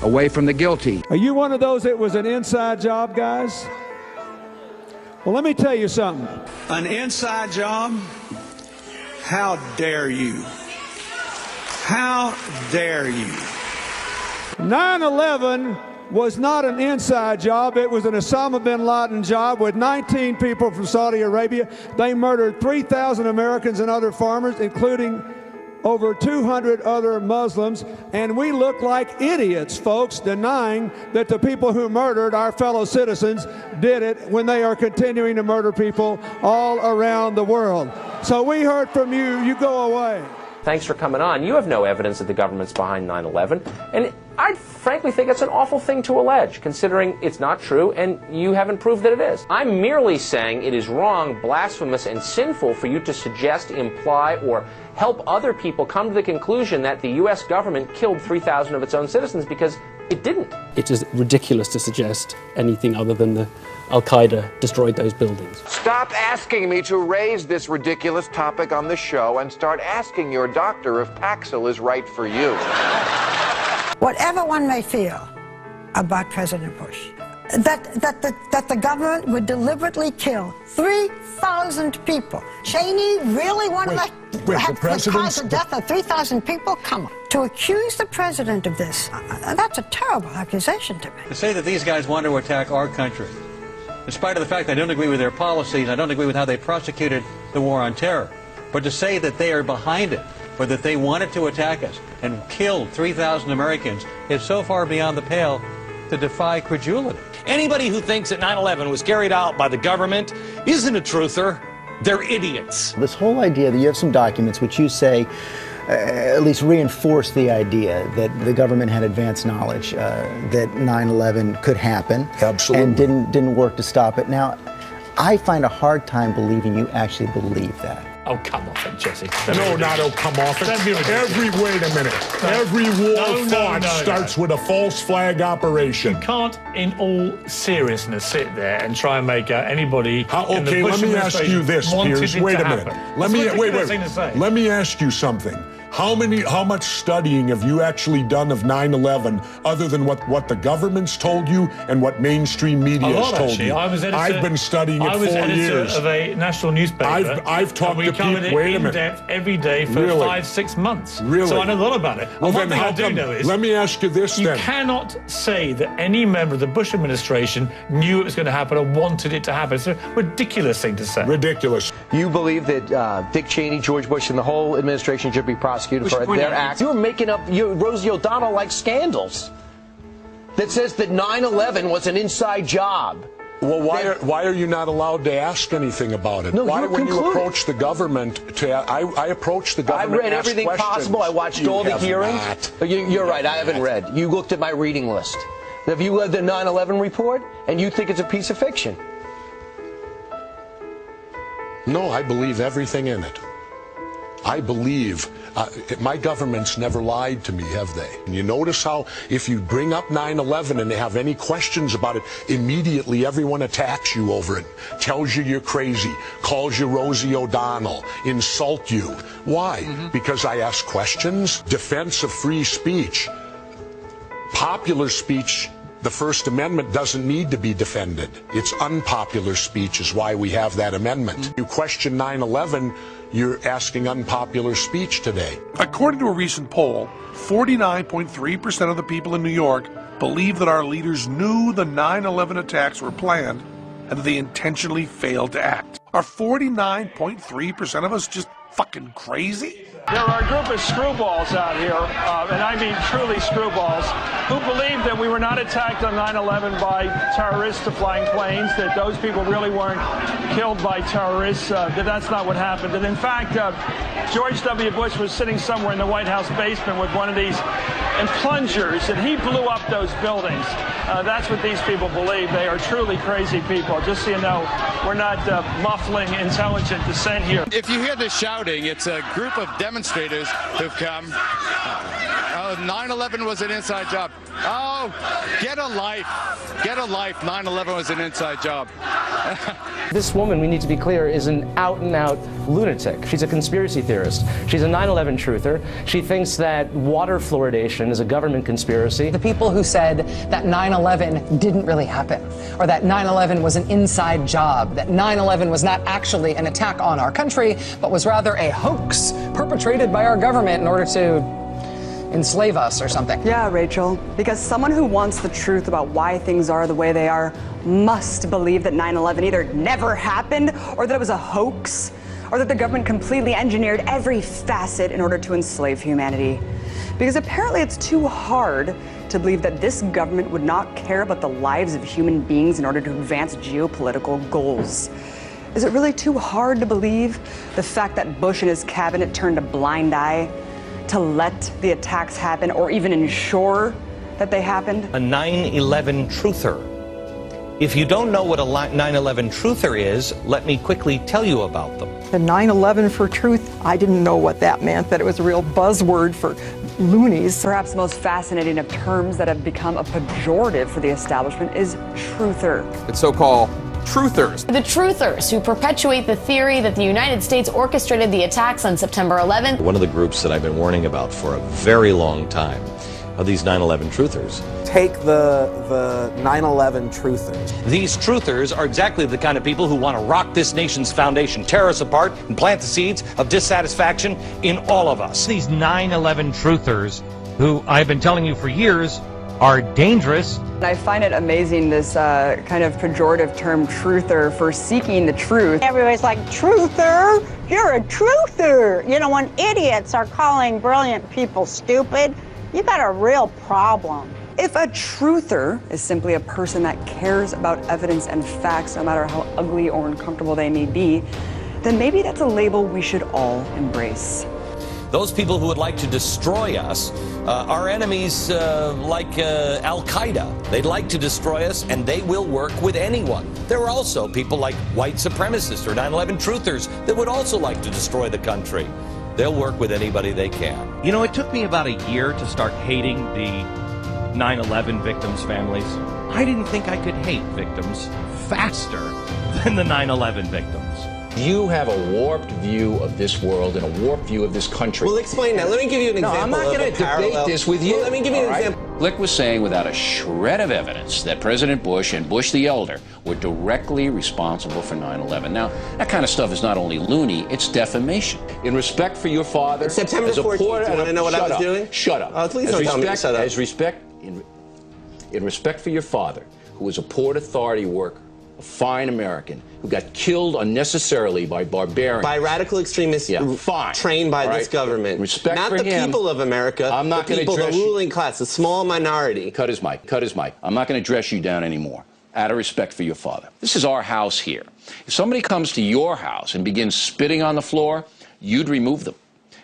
away from the guilty. Are you one of those that was an inside job, guys? Well, let me tell you something. An inside job? How dare you? How dare you? 9/11 was not an inside job. It was an Osama bin Laden job with 19 people from Saudi Arabia. They murdered 3,000 Americans and other farmers, including over 200 other Muslims, and we look like idiots, folks, denying that the people who murdered our fellow citizens did it when they are continuing to murder people all around the world. So we heard from you. You go away. Thanks for coming on. You have no evidence that the government's behind 9/11, and I frankly think it's an awful thing to allege, considering it's not true and you haven't proved that it is. I'm merely saying it is wrong, blasphemous, and sinful for you to suggest, imply, or help other people come to the conclusion that the U.S. government killed 3,000 of its own citizens, because it didn't. It is ridiculous to suggest anything other than the Al-Qaeda destroyed those buildings. Stop asking me to raise this ridiculous topic on the show and start asking your doctor if Paxil is right for you. Whatever one may feel about President Bush, that the government would deliberately kill 3,000 people. Cheney really wanted to have the cause of death of 3,000 people? Come on. To accuse the president of this, that's a terrible accusation to me. To say that these guys want to attack our country, in spite of the fact I don't agree with their policies, I don't agree with how they prosecuted the war on terror, but to say that they are behind it, or that they wanted to attack us and killed 3,000 Americans is so far beyond the pale to defy credulity. Anybody who thinks that 9/11 was carried out by the government isn't a truther, They're idiots. This whole idea that you have some documents which you say at least reinforce the idea that the government had advanced knowledge that 9/11 could happen. Absolutely. And didn't work to stop it. Now, I find a hard time believing you actually believe that. Oh, come off it, Jesse. No, not come off it. Wait a minute. Every war fought starts with a false flag operation. You can't, in all seriousness, sit there and try and make anybody. Okay, let me ask you this, Piers. Wait a minute. Let me ask you something. How much studying have you actually done of 9/11 other than what the government's told you and what mainstream media has told you? I've been studying it 4 years. I was editor of a national newspaper. I've talked to people. Wait a minute. In depth every day for 5-6 months. Really? So I know a lot about it. Well, and one then thing I do know is. Let me ask you this then. You cannot say that any member of the Bush administration knew it was going to happen or wanted it to happen. It's a ridiculous thing to say. Ridiculous. You believe that Dick Cheney, George Bush, and the whole administration should be prosecuted for their acts? You're making up Rosie O'Donnell-like scandals that says that 9/11 was an inside job. Well, why are you not allowed to ask anything about it? No, why, when you concluded. approach the government, I approach the government. I read everything possible. I watched all the hearings. You're right. I haven't read. You looked at my reading list. Have you read the 9/11 report and you think it's a piece of fiction? No, I believe everything in it. I believe my government's never lied to me, have they? And you notice how if you bring up 9/11 and they have any questions about it, immediately everyone attacks you over it, tells you you're crazy, calls you Rosie O'Donnell, insult you. Why? Because I ask questions? Defense of free speech. Popular speech, the First Amendment doesn't need to be defended. It's unpopular speech is why we have that amendment. You question 9/11, you're asking unpopular speech today. According to a recent poll, 49.3% of the people in New York believe that our leaders knew the 9/11 attacks were planned and that they intentionally failed to act. Are 49.3% of us just fucking crazy? There are a group of screwballs out here, and I mean truly screwballs, who believe that we were not attacked on 9/11 by terrorists flying planes, that those people really weren't killed by terrorists, that that's not what happened. And in fact, George W. Bush was sitting somewhere in the White House basement with one of these plungers, and he blew up those buildings. That's what these people believe. They are truly crazy people. Just so you know, we're not muffling intelligent dissent here. If you hear the shouting, it's a group of demonstrators who've come. 9/11 was an inside job. Oh, get a life. Get a life. 9/11 was an inside job. This woman, we need to be clear, is an out-and-out lunatic. She's a conspiracy theorist. She's a 9/11 truther. She thinks that water fluoridation is a government conspiracy. The people who said that 9/11 didn't really happen, or that 9/11 was an inside job, that 9/11 was not actually an attack on our country, but was rather a hoax perpetrated by our government in order to enslave us or something. Yeah, Rachel, because someone who wants the truth about why things are the way they are must believe that 9/11 either never happened or that it was a hoax or that the government completely engineered every facet in order to enslave humanity. Because apparently it's too hard to believe that this government would not care about the lives of human beings in order to advance geopolitical goals. Is it really too hard to believe the fact that Bush and his cabinet turned a blind eye to let the attacks happen or even ensure that they happened? A 9/11 truther. If you don't know what a 9/11 truther is, let me quickly tell you about them. The 9/11 for truth, I didn't know what that meant, that it was a real buzzword for loonies. Perhaps the most fascinating of terms that have become a pejorative for the establishment is truther. It's so-called truthers. The truthers who perpetuate the theory that the United States orchestrated the attacks on September 11th. One of the groups that I've been warning about for a very long time are these 9/11 truthers. Take the 9/11 truthers. These truthers are exactly the kind of people who want to rock this nation's foundation, tear us apart, and plant the seeds of dissatisfaction in all of us. These 9/11 truthers, who I've been telling you for years, are dangerous. I find it amazing, this kind of pejorative term truther for seeking the truth. Everybody's like, truther? You're a truther. You know, when idiots are calling brilliant people stupid, you got a real problem. If a truther is simply a person that cares about evidence and facts, no matter how ugly or uncomfortable they may be, then maybe that's a label we should all embrace. Those people who would like to destroy us are enemies like Al-Qaeda. They'd like to destroy us, and they will work with anyone. There are also people like white supremacists or 9/11 truthers that would also like to destroy the country. They'll work with anybody they can. You know, it took me about a year to start hating the 9/11 victims' families. I didn't think I could hate victims faster than the 9/11 victims. You have a warped view of this world and a warped view of this country. Well, explain that. Let me give you an example. No, I'm not going to debate this with you. Well, let me give you an example. Glick was saying without a shred of evidence that President Bush and Bush the Elder were directly responsible for 9/11. Now, that kind of stuff is not only loony, it's defamation. In respect for your father... It's September 14th. Do you want to know what I was doing? Shut up. Please don't tell me to shut up. In respect for your father, who was a Port Authority worker, a fine American who got killed unnecessarily by barbarians. By radical extremists trained by this government. Respect not for the him. people of America, I'm not the people, the ruling class, the small minority. Cut his mic. Cut his mic. I'm not going to dress you down anymore. Out of respect for your father. This is our house here. If somebody comes to your house and begins spitting on the floor, you'd remove them.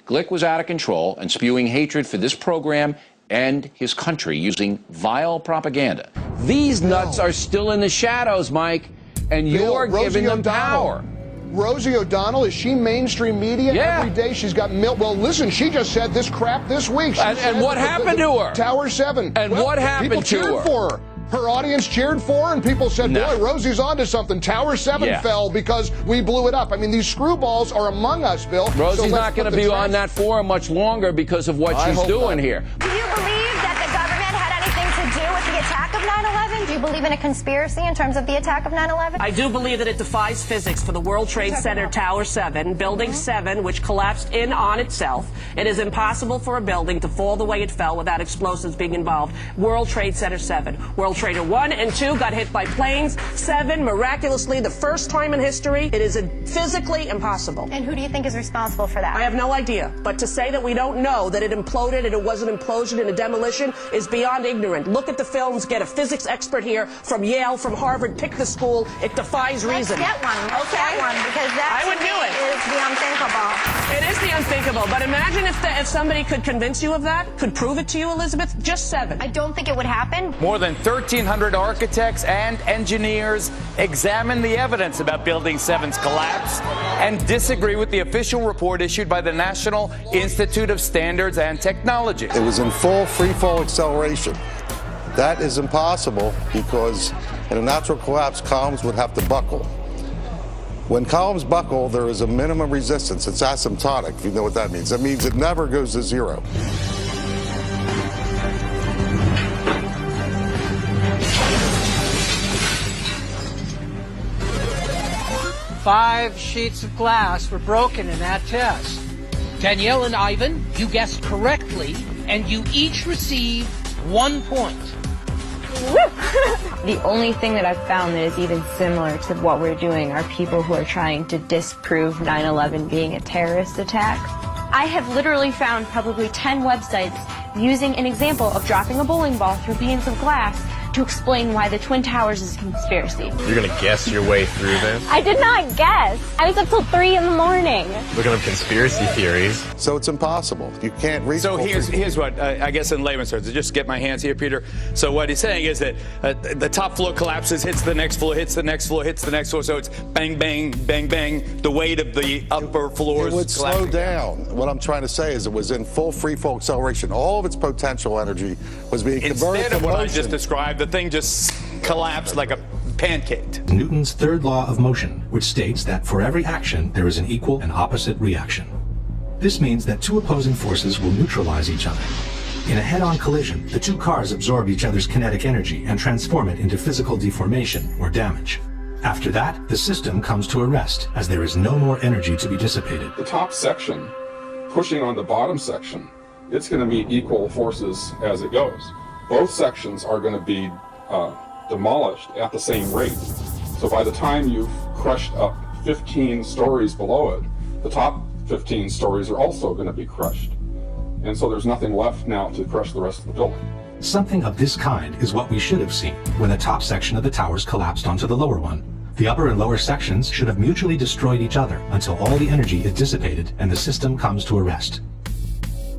Glick was out of control and spewing hatred for this program and his country using vile propaganda. These nuts are still in the shadows, Mike, and you're giving them power. Rosie O'Donnell, is she mainstream media? Yeah. Every day she's got well, listen, she just said this crap this week. And what happened to her? Tower 7. And what happened to her? People cheered for her. Her audience cheered for her, and people said, boy, Rosie's onto something. Tower 7 fell because we blew it up. I mean, these screwballs are among us, Bill. Rosie's not going to be on that forum much longer because of what she's doing here. Do you believe that the government had anything to do with the attack of 9/11? Do you believe in a conspiracy in terms of the attack of 9/11? I do believe that it defies physics for the World Trade Center Tower 7, Building 7, which collapsed in on itself. It is impossible for a building to fall the way it fell without explosives being involved. World Trade Center 7. World Trader 1 and 2 got hit by planes. 7, miraculously, the first time in history, it is physically impossible. And who do you think is responsible for that? I have no idea. But to say that we don't know that it imploded and it was an implosion and a demolition is beyond ignorant. Look at the films, get a physics expert here from Yale, from Harvard, pick the school. It defies reason. Let's get one. Let's get one, because that I would do it. Is the unthinkable. It is the unthinkable. But imagine if somebody could convince you of that, could prove it to you, Elizabeth. Just 7. I don't think it would happen. More than 1,300 architects and engineers examine the evidence about Building 7's collapse and disagree with the official report issued by the National Institute of Standards and Technology. It was in full free-fall acceleration. That is impossible because in a natural collapse, columns would have to buckle. When columns buckle, there is a minimum resistance. It's asymptotic, if you know what that means. That means it never goes to zero. Five sheets of glass were broken in that test. Danielle and Ivan, you guessed correctly, and you each received 1 point. The only thing that I've found that is even similar to what we're doing are people who are trying to disprove 9/11 being a terrorist attack. I have literally found probably 10 websites using an example of dropping a bowling ball through panes of glass to explain why the Twin Towers is a conspiracy. You're going to guess your way through this? I did not guess. I was up till 3 in the morning. Looking up conspiracy theories. So it's impossible. You can't reach. So here's what, I guess in layman's terms, to just get my hands here, Peter. So what he's saying is that the top floor collapses, hits the next floor, hits the next floor, hits the next floor. So it's bang, bang, bang, bang. The weight of the upper floors. It would slow down. What I'm trying to say is it was in full free fall acceleration. All of its potential energy was being converted Instead of to what motion. I just described, the thing just collapsed like a pancake. Newton's third law of motion, which states that for every action, there is an equal and opposite reaction. This means that two opposing forces will neutralize each other. In a head-on collision, the two cars absorb each other's kinetic energy and transform it into physical deformation or damage. After that, the system comes to a rest, as there is no more energy to be dissipated. The top section, pushing on the bottom section, it's going to meet equal forces as it goes. Both sections are going to be demolished at the same rate. So by the time you've crushed up 15 stories below it, the top 15 stories are also going to be crushed. And so there's nothing left now to crush the rest of the building. Something of this kind is what we should have seen when the top section of the towers collapsed onto the lower one. The upper and lower sections should have mutually destroyed each other until all the energy is dissipated and the system comes to a rest.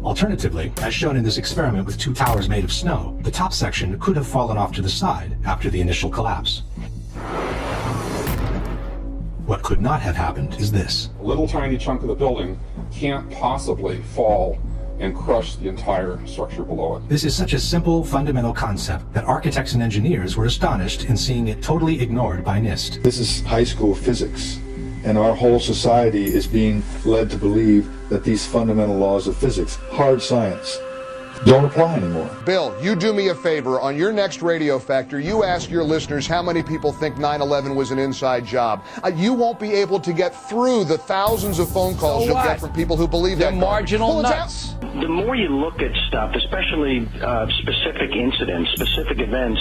Alternatively, as shown in this experiment with 2 towers made of snow, the top section could have fallen off to the side after the initial collapse. What could not have happened is this. A little tiny chunk of the building can't possibly fall and crush the entire structure below it. This is such a simple, fundamental concept that architects and engineers were astonished in seeing it totally ignored by NIST. This is high school physics, and our whole society is being led to believe that these fundamental laws of physics, hard science, don't apply anymore. Bill, you do me a favor. On your next Radio Factor, you ask your listeners how many people think 9/11 was an inside job. You won't be able to get through the thousands of phone calls you'll get from people who believe They're that. marginal nuts. The more you look at stuff, especially specific incidents, specific events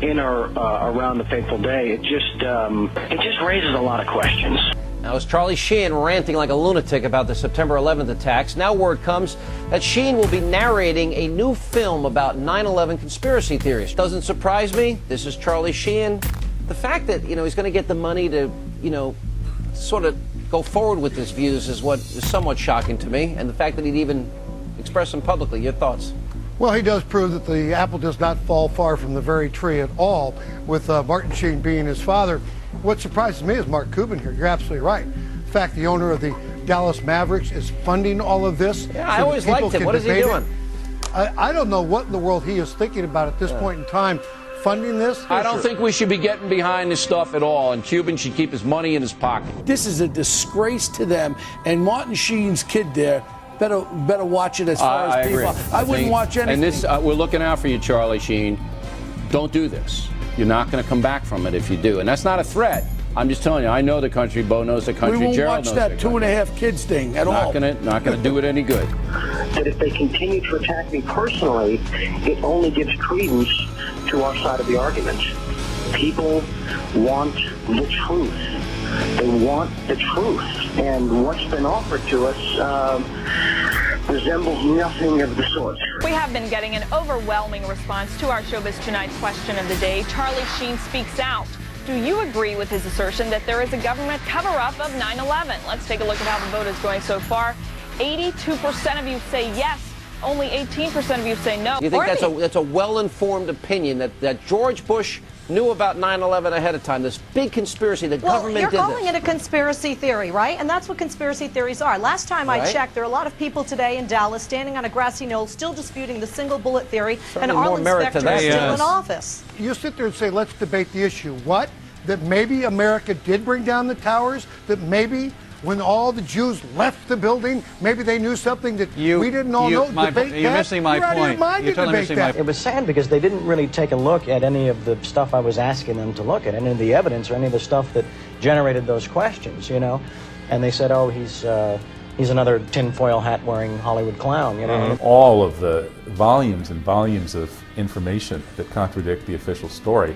in or around the fateful day, it just raises a lot of questions. Now, as Charlie Sheen ranting like a lunatic about the September 11th attacks, now word comes that Sheen will be narrating a new film about 9/11 conspiracy theories. Doesn't surprise me. This is Charlie Sheen. The fact that, he's going to get the money to, sort of go forward with his views is what is somewhat shocking to me. And the fact that he'd even express them publicly. Your thoughts? Well, he does prove that the apple does not fall far from the very tree at all, with Martin Sheen being his father. What surprises me is Mark Cuban here. You're absolutely right. In fact, the owner of the Dallas Mavericks is funding all of this. Yeah, I always liked him. What is he doing? I don't know what in the world he is thinking about at this point in time, funding this. I don't think we should be getting behind this stuff at all, and Cuban should keep his money in his pocket. This is a disgrace to them, and Martin Sheen's kid there better watch it as far as people. Agree. I wouldn't watch anything. And this, we're looking out for you, Charlie Sheen. Don't do this. You're not going to come back from it if you do. And that's not a threat. I'm just telling you, I know the country. Bo knows the country. We won't Gerald watch knows that 2.5 kids thing at all. Not going to do it any good. That if they continue to attack me personally, it only gives credence to our side of the argument. People want the truth. They want the truth. And what's been offered to us resembles nothing of the sort. We have been getting an overwhelming response to our Showbiz Tonight question of the day. Charlie Sheen speaks out. Do you agree with his assertion that there is a government cover-up of 9/11? Let's take a look at how the vote is going so far. 82% of you say yes. Only 18% of you say no. Do you think that's a well-informed opinion that George Bush knew about 9/11 ahead of time? This big conspiracy, the government did this. You're calling it a conspiracy theory, right? And that's what conspiracy theories are. Last time I checked, there are a lot of people today in Dallas standing on a grassy knoll still disputing the single bullet theory, and Arlen Specter is still in office. You sit there and say, let's debate the issue. What? That maybe America did bring down the towers? That maybe when all the Jews left the building, maybe they knew something that we didn't all know? You're missing my point. You're totally missing my point. It was sad because they didn't really take a look at any of the stuff I was asking them to look at, any of the evidence or any of the stuff that generated those questions, And they said, oh, he's another tinfoil hat wearing Hollywood clown, All of the volumes and volumes of information that contradict the official story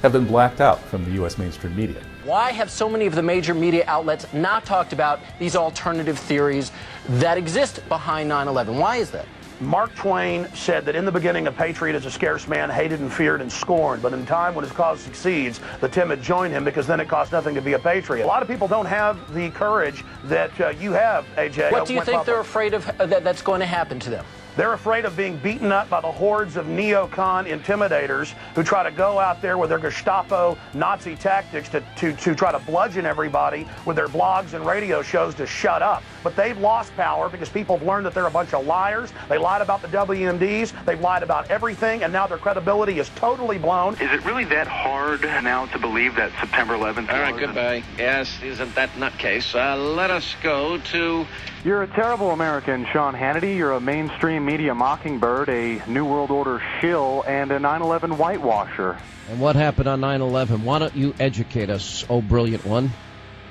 have been blacked out from the U.S. mainstream media. Why have so many of the major media outlets not talked about these alternative theories that exist behind 9/11? Why is that? Mark Twain said that in the beginning a patriot is a scarce man, hated and feared and scorned, but in time when his cause succeeds, the timid join him because then it costs nothing to be a patriot. A lot of people don't have the courage that you have, AJ. What do you think they're afraid of that's going to happen to them? They're afraid of being beaten up by the hordes of neocon intimidators who try to go out there with their Gestapo Nazi tactics to try to bludgeon everybody with their blogs and radio shows to shut up. But they've lost power because people have learned that they're a bunch of liars. They lied about the WMDs. They've lied about everything, and now their credibility is totally blown. Is it really that hard now to believe that September 11th? All right, goodbye. Yes, isn't that nutcase? Let us go to... You're a terrible American, Sean Hannity. You're a mainstream media mockingbird, a New World Order shill, and a 9/11 whitewasher. And what happened on 9/11? Why don't you educate us, oh brilliant one?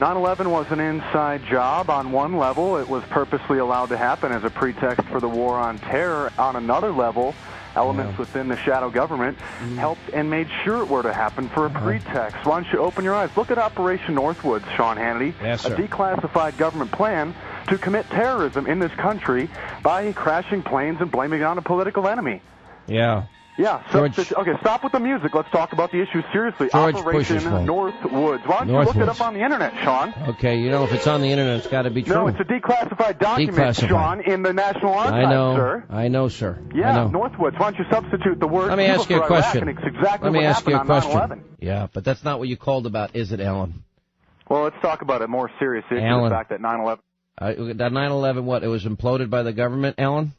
9/11 was an inside job on one level. It was purposely allowed to happen as a pretext for the war on terror. On another level, elements within the shadow government helped and made sure it were to happen for a pretext. Why don't you open your eyes? Look at Operation Northwoods, Sean Hannity. Yes, sir. A declassified government plan to commit terrorism in this country by crashing planes and blaming it on a political enemy. Yeah. Yeah. Okay, stop with the music. Let's talk about the issue seriously. George Operation Bush's phone. Northwoods. Why don't you look it up on the internet, Sean? Okay, you know, if it's on the internet, it's got to be true. No, it's a declassified document, Sean, in the National Archives, sir. I know, sir. Yeah, I know. Northwoods. Why don't you substitute the word? Let me ask you a question. It's exactly Let me what ask you a happened on question. 9/11. Yeah, but that's not what you called about, is it, Alan? Well, let's talk about a more serious issue. Alan. The fact that 9/11. That 9/11, what? It was imploded by the government, Alan?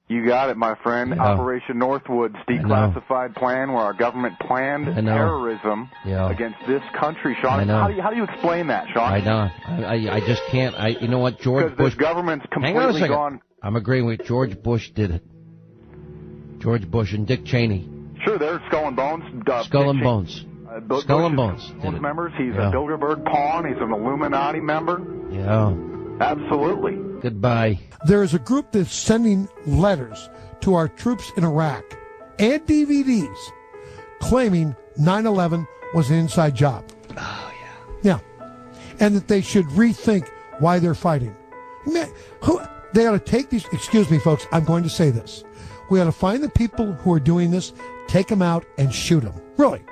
You got it, my friend. Yeah. Operation Northwoods, declassified plan where our government planned terrorism against this country, Sean. I know. How do you explain that, Sean? I know. I just can't. You know what, George Bush. Because the government's completely Hang on a second. gone. I'm agreeing with George Bush did it. George Bush and Dick Cheney. Sure, they're Skull and Bones. Skull and Bones. Skull and Bones did it. Members. He's a Bilderberg pawn. He's an Illuminati member. Yeah. Absolutely. Goodbye. There is a group that's sending letters to our troops in Iraq and DVDs claiming 9/11 was an inside job. Oh, yeah. Yeah. And that they should rethink why they're fighting. Man, they ought to take these, excuse me, folks, I'm going to say this. We ought to find the people who are doing this, take them out, and shoot them. Really.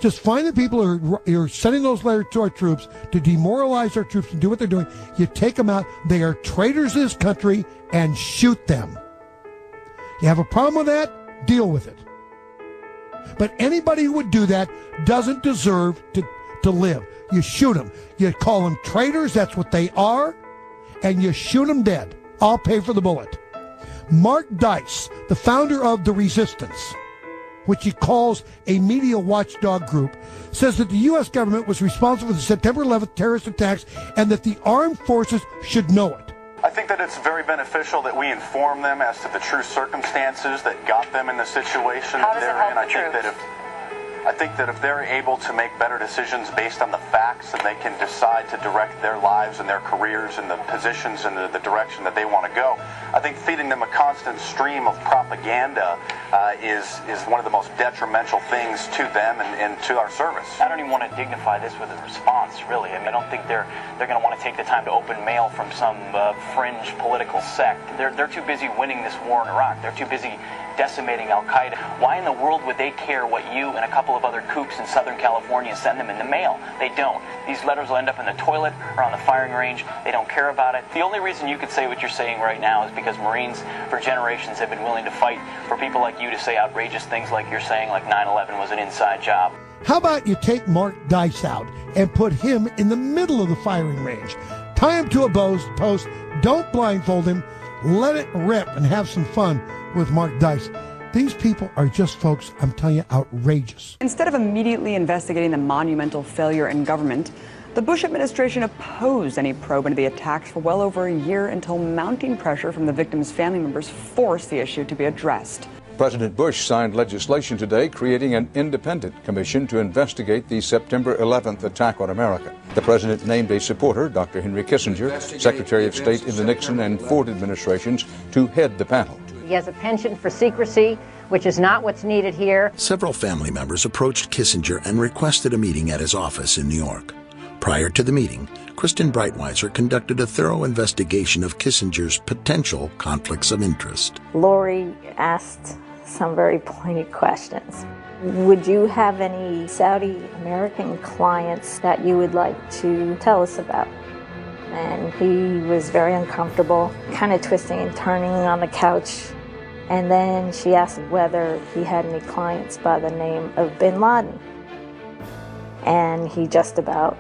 Just find the people who are sending those letters to our troops to demoralize our troops and do what they're doing. You take them out. They are traitors to this country, and shoot them. You have a problem with that? Deal with it. But anybody who would do that doesn't deserve to live. You shoot them. You call them traitors. That's what they are. And you shoot them dead. I'll pay for the bullet. Mark Dice, the founder of The Resistance, which he calls a media watchdog group, says that the U.S. government was responsible for the September 11th terrorist attacks and that the armed forces should know it. I think that it's very beneficial that we inform them as to the true circumstances that got them in the situation that they're in. I think that if they're able to make better decisions based on the facts, and they can decide to direct their lives and their careers and the positions and the direction that they want to go, I think feeding them a constant stream of propaganda is one of the most detrimental things to them and to our service. I don't even want to dignify this with a response, really. I mean, I don't think they're going to want to take the time to open mail from some fringe political sect. They're too busy winning this war in Iraq. They're too busy decimating Al-Qaeda. Why in the world would they care what you and a couple of other kooks in Southern California send them in the mail? They don't. These letters will end up in the toilet or on the firing range. They don't care about it. The only reason you could say what you're saying right now is because Marines for generations have been willing to fight for people like you to say outrageous things like you're saying, like 9/11 was an inside job. How about you take Mark Dice out and put him in the middle of the firing range? Tie him to a post, don't blindfold him, let it rip and have some fun with Mark Dice. These people are just, folks, I'm telling you, outrageous. Instead of immediately investigating the monumental failure in government, the Bush administration opposed any probe into the attacks for well over a year until mounting pressure from the victims' family members forced the issue to be addressed. President Bush signed legislation today creating an independent commission to investigate the September 11th attack on America. The president named a supporter, Dr. Henry Kissinger, Secretary of State in the Nixon and Ford administrations, to head the panel. He has a penchant for secrecy, which is not what's needed here. Several family members approached Kissinger and requested a meeting at his office in New York. Prior to the meeting, Kristen Breitweiser conducted a thorough investigation of Kissinger's potential conflicts of interest. Lori asked some very pointed questions. Would you have any Saudi American clients that you would like to tell us about? And he was very uncomfortable, kind of twisting and turning on the couch. And then she asked whether he had any clients by the name of Bin Laden. And he just about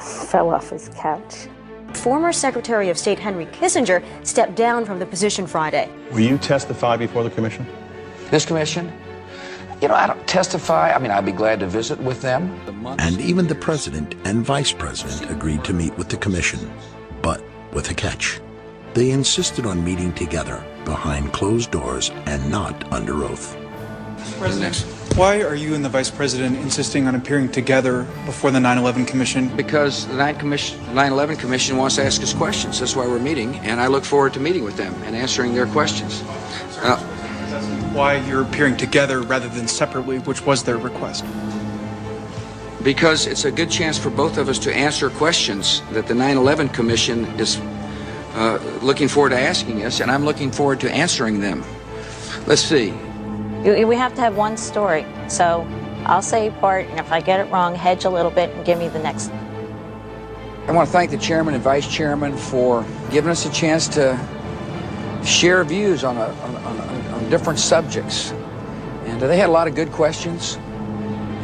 fell off his couch. Former Secretary of State Henry Kissinger stepped down from the position Friday. Will you testify before the commission? This commission? You know, I don't testify. I mean, I'd be glad to visit with them. And even the president and vice president agreed to meet with the commission, but with a catch. They insisted on meeting together behind closed doors and not under oath. President, why are you and the vice president insisting on appearing together before the 9/11 Commission? Because the 9/11 Commission wants to ask us questions. That's why we're meeting, and I look forward to meeting with them and answering their questions. Why you're appearing together rather than separately, which was their request? Because it's a good chance for both of us to answer questions that the 9/11 Commission is looking forward to asking us, and I'm looking forward to answering them. Let's see. We have to have one story. So I'll say part, and if I get it wrong, hedge a little bit and give me the next. I want to thank the chairman and vice chairman for giving us a chance to share views on different subjects. And they had a lot of good questions.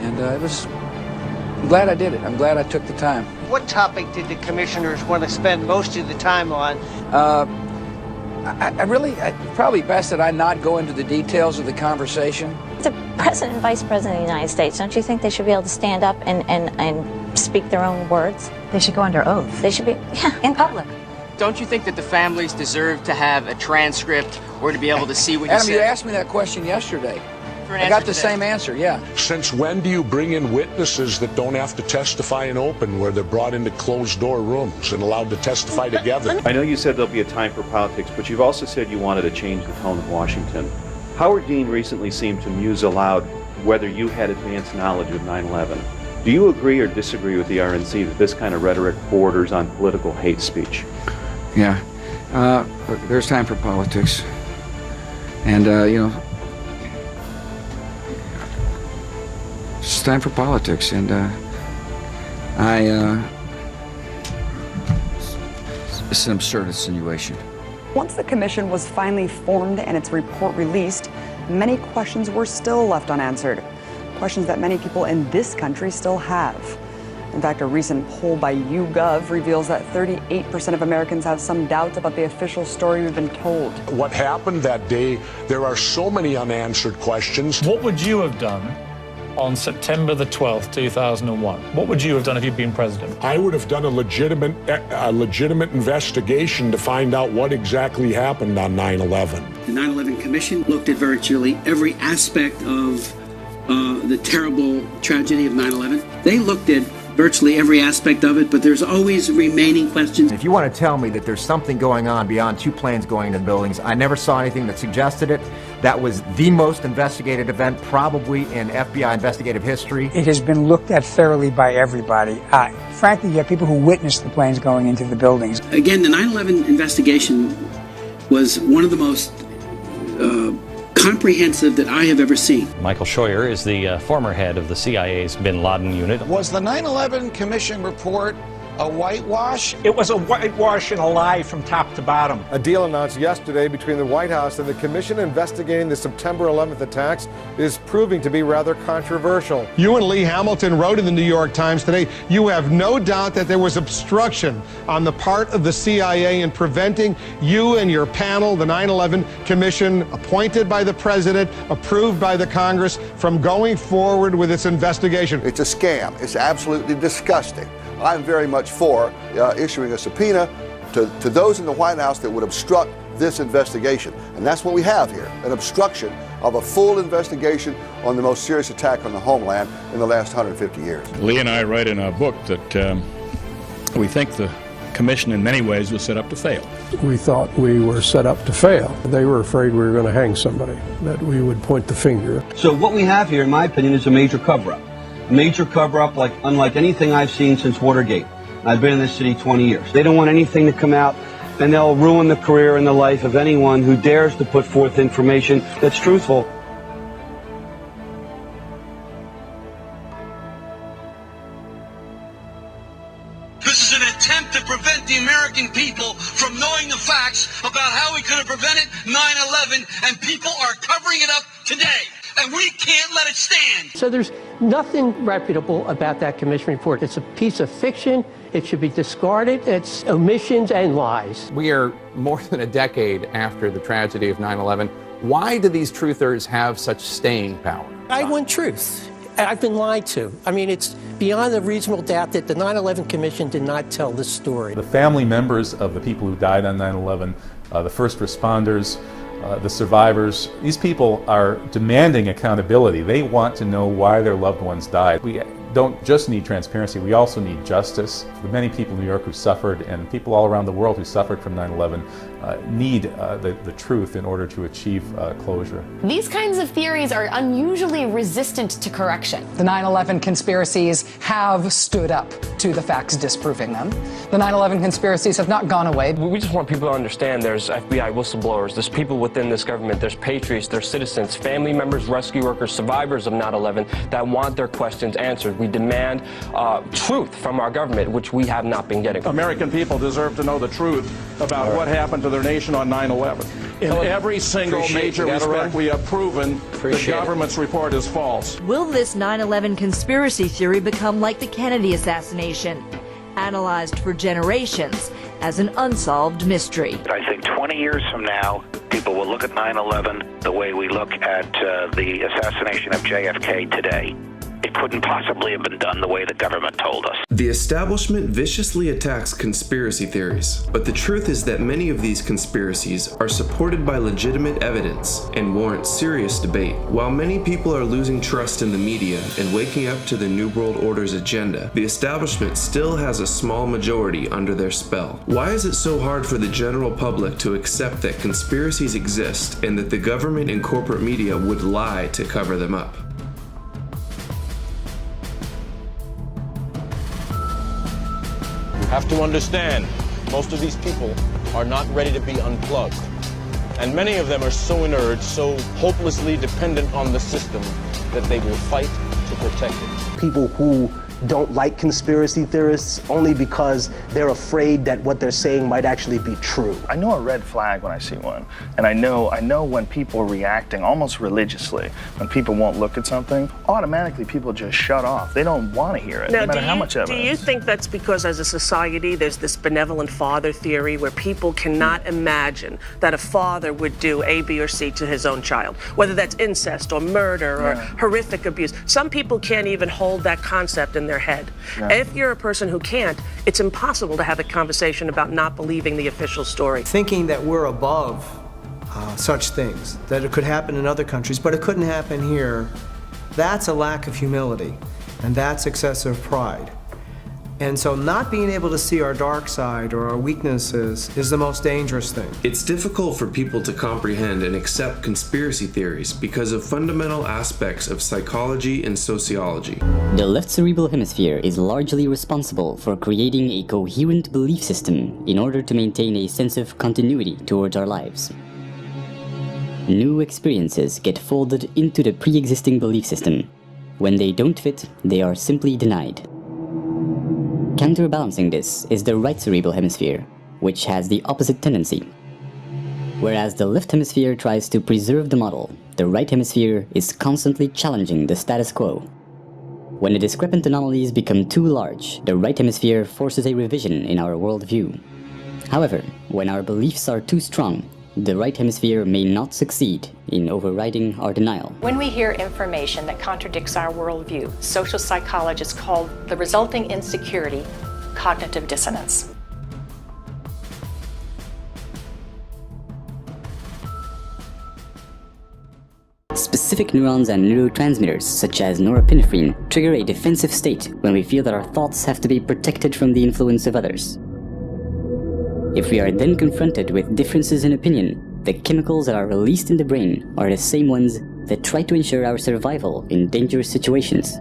And I'm glad I did it. I'm glad I took the time. What topic did the commissioners want to spend most of the time on? Probably best that I not go into the details of the conversation. The president and vice president of the United States, don't you think they should be able to stand up and speak their own words? They should go under oath. They should be, in public. Don't you think that the families deserve to have a transcript or to be able to see what you Adam, said? you asked me that question yesterday. I got the same answer, yeah. Since when do you bring in witnesses that don't have to testify in open, where they're brought into closed-door rooms and allowed to testify together? I know you said there'll be a time for politics, but you've also said you wanted to change the tone of Washington. Howard Dean recently seemed to muse aloud whether you had advanced knowledge of 9/11. Do you agree or disagree with the RNC that this kind of rhetoric borders on political hate speech? Yeah. Look, there's time for politics. And, it's time for politics, and it's an absurd insinuation. Once the commission was finally formed and its report released, many questions were still left unanswered. Questions that many people in this country still have. In fact, a recent poll by YouGov reveals that 38% of Americans have some doubts about the official story we've been told. What happened that day, there are so many unanswered questions. What would you have done on September the 12th, 2001? What would you have done if you'd been president? I would have done a legitimate investigation to find out what exactly happened on 9/11. The 9/11 Commission looked at virtually every aspect of the terrible tragedy of 9/11. They looked at virtually every aspect of it, but there's always remaining questions. If you want to tell me that there's something going on beyond two planes going into buildings, I never saw anything that suggested it. That was the most investigated event probably in FBI investigative history. It has been looked at thoroughly by everybody. Frankly, you have people who witnessed the planes going into the buildings. Again, the 9/11 investigation was one of the most comprehensive that I have ever seen. Michael Scheuer is the former head of the CIA's Bin Laden unit. Was the 9/11 Commission report a whitewash? It was a whitewash and a lie from top to bottom. A deal announced yesterday between the White House and the commission investigating the September 11th attacks is proving to be rather controversial. You and Lee Hamilton wrote in the New York Times today, you have no doubt that there was obstruction on the part of the CIA in preventing you and your panel, the 9/11 Commission, appointed by the President, approved by the Congress, from going forward with its investigation. It's a scam. It's absolutely disgusting. I'm very much for issuing a subpoena to those in the White House that would obstruct this investigation. And that's what we have here, an obstruction of a full investigation on the most serious attack on the homeland in the last 150 years. Lee and I write in our book that we think the commission in many ways was set up to fail. We thought we were set up to fail. They were afraid we were going to hang somebody, that we would point the finger. So what we have here, in my opinion, is a major cover-up. A major cover-up unlike anything I've seen since Watergate. I've been in this city 20 years. They don't want anything to come out, and they'll ruin the career and the life of anyone who dares to put forth information that's truthful. This is an attempt to prevent the American people from knowing the facts about how we could have prevented 9/11, and people are covering it up today. And we can't let it stand. So there's nothing reputable about that commission report. It's a piece of fiction. It should be discarded. It's omissions and lies. We are more than a decade after the tragedy of 9/11. Why do these truthers have such staying power? I want truth. I've been lied to. I mean, it's beyond a reasonable doubt that the 9/11 Commission did not tell this story. The family members of the people who died on 9/11, the first responders, the survivors, these people are demanding accountability. They want to know why their loved ones died. We don't just need transparency, we also need justice. For the many people in New York who suffered and people all around the world who suffered from 9/11, need the truth in order to achieve closure. These kinds of theories are unusually resistant to correction. The 9/11 conspiracies have stood up to the facts disproving them. The 9/11 conspiracies have not gone away. We just want people to understand there's FBI whistleblowers, there's people within this government, there's patriots, there's citizens, family members, rescue workers, survivors of 9/11 that want their questions answered. We demand truth from our government, which we have not been getting. American people deserve to know the truth about what happened to their nation on 9/11. In every single major respect, we have proven the government's report is false. Will this 9/11 conspiracy theory become like the Kennedy assassination, analyzed for generations as an unsolved mystery? I think 20 years from now, people will look at 9/11 the way we look at the assassination of JFK today. It couldn't possibly have been done the way the government told us. The establishment viciously attacks conspiracy theories, but the truth is that many of these conspiracies are supported by legitimate evidence and warrant serious debate. While many people are losing trust in the media and waking up to the New World Order's agenda, the establishment still has a small majority under their spell. Why is it so hard for the general public to accept that conspiracies exist and that the government and corporate media would lie to cover them up? Have to understand, most of these people are not ready to be unplugged. And many of them are so inert, so hopelessly dependent on the system that they will fight to protect it. People who don't like conspiracy theorists only because they're afraid that what they're saying might actually be true. I know a red flag when I see one, and I know when people are reacting almost religiously. When people won't look at something, automatically people just shut off. They don't want to hear it, no matter how much evidence. Do you think that's because as a society there's this benevolent father theory where people cannot imagine that a father would do A, B, or C to his own child, whether that's incest or murder or horrific abuse? Some people can't even hold that concept in their head. If you're a person who can't, it's impossible to have a conversation about not believing the official story. Thinking that we're above such things, that it could happen in other countries, but it couldn't happen here, that's a lack of humility, and that's excessive pride. And so not being able to see our dark side or our weaknesses is the most dangerous thing. It's difficult for people to comprehend and accept conspiracy theories because of fundamental aspects of psychology and sociology. The left cerebral hemisphere is largely responsible for creating a coherent belief system in order to maintain a sense of continuity towards our lives. New experiences get folded into the pre-existing belief system. When they don't fit, they are simply denied. Counterbalancing this is the right cerebral hemisphere, which has the opposite tendency. Whereas the left hemisphere tries to preserve the model, the right hemisphere is constantly challenging the status quo. When the discrepant anomalies become too large, the right hemisphere forces a revision in our worldview. However, when our beliefs are too strong, the right hemisphere may not succeed in overriding our denial. When we hear information that contradicts our worldview, social psychologists call the resulting insecurity cognitive dissonance. Specific neurons and neurotransmitters, such as norepinephrine, trigger a defensive state when we feel that our thoughts have to be protected from the influence of others. If we are then confronted with differences in opinion, the chemicals that are released in the brain are the same ones that try to ensure our survival in dangerous situations.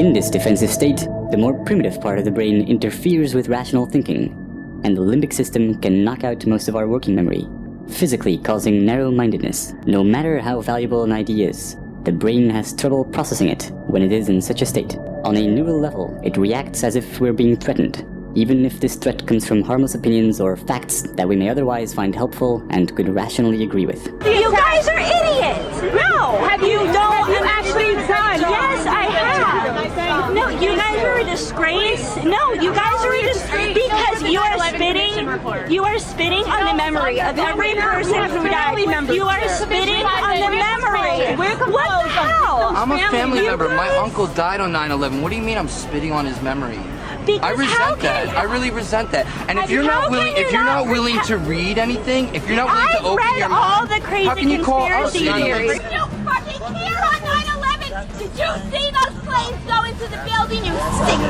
In this defensive state, the more primitive part of the brain interferes with rational thinking, and the limbic system can knock out most of our working memory, physically causing narrow-mindedness. No matter how valuable an idea is, the brain has trouble processing it when it is in such a state. On a neural level, it reacts as if we're being threatened, even if this threat comes from harmless opinions or facts that we may otherwise find helpful and could rationally agree with. You guys are idiots! No! Have you actually done? Yes, I have! No, you guys are a disgrace. No, you guys are a disgrace because you are spitting on the memory of every person who died. You are spitting on the memory. What the hell? I'm a family member. My uncle died on 9/11. What do you mean I'm spitting on his memory? Because I resent that. I really resent that. And if you're not willing to read anything, if you're not willing to open your mouth, all the crazy how can you call us conspiracy theories? idiots? You fucking care on 9/11. Did you see those planes go into the building, you sick?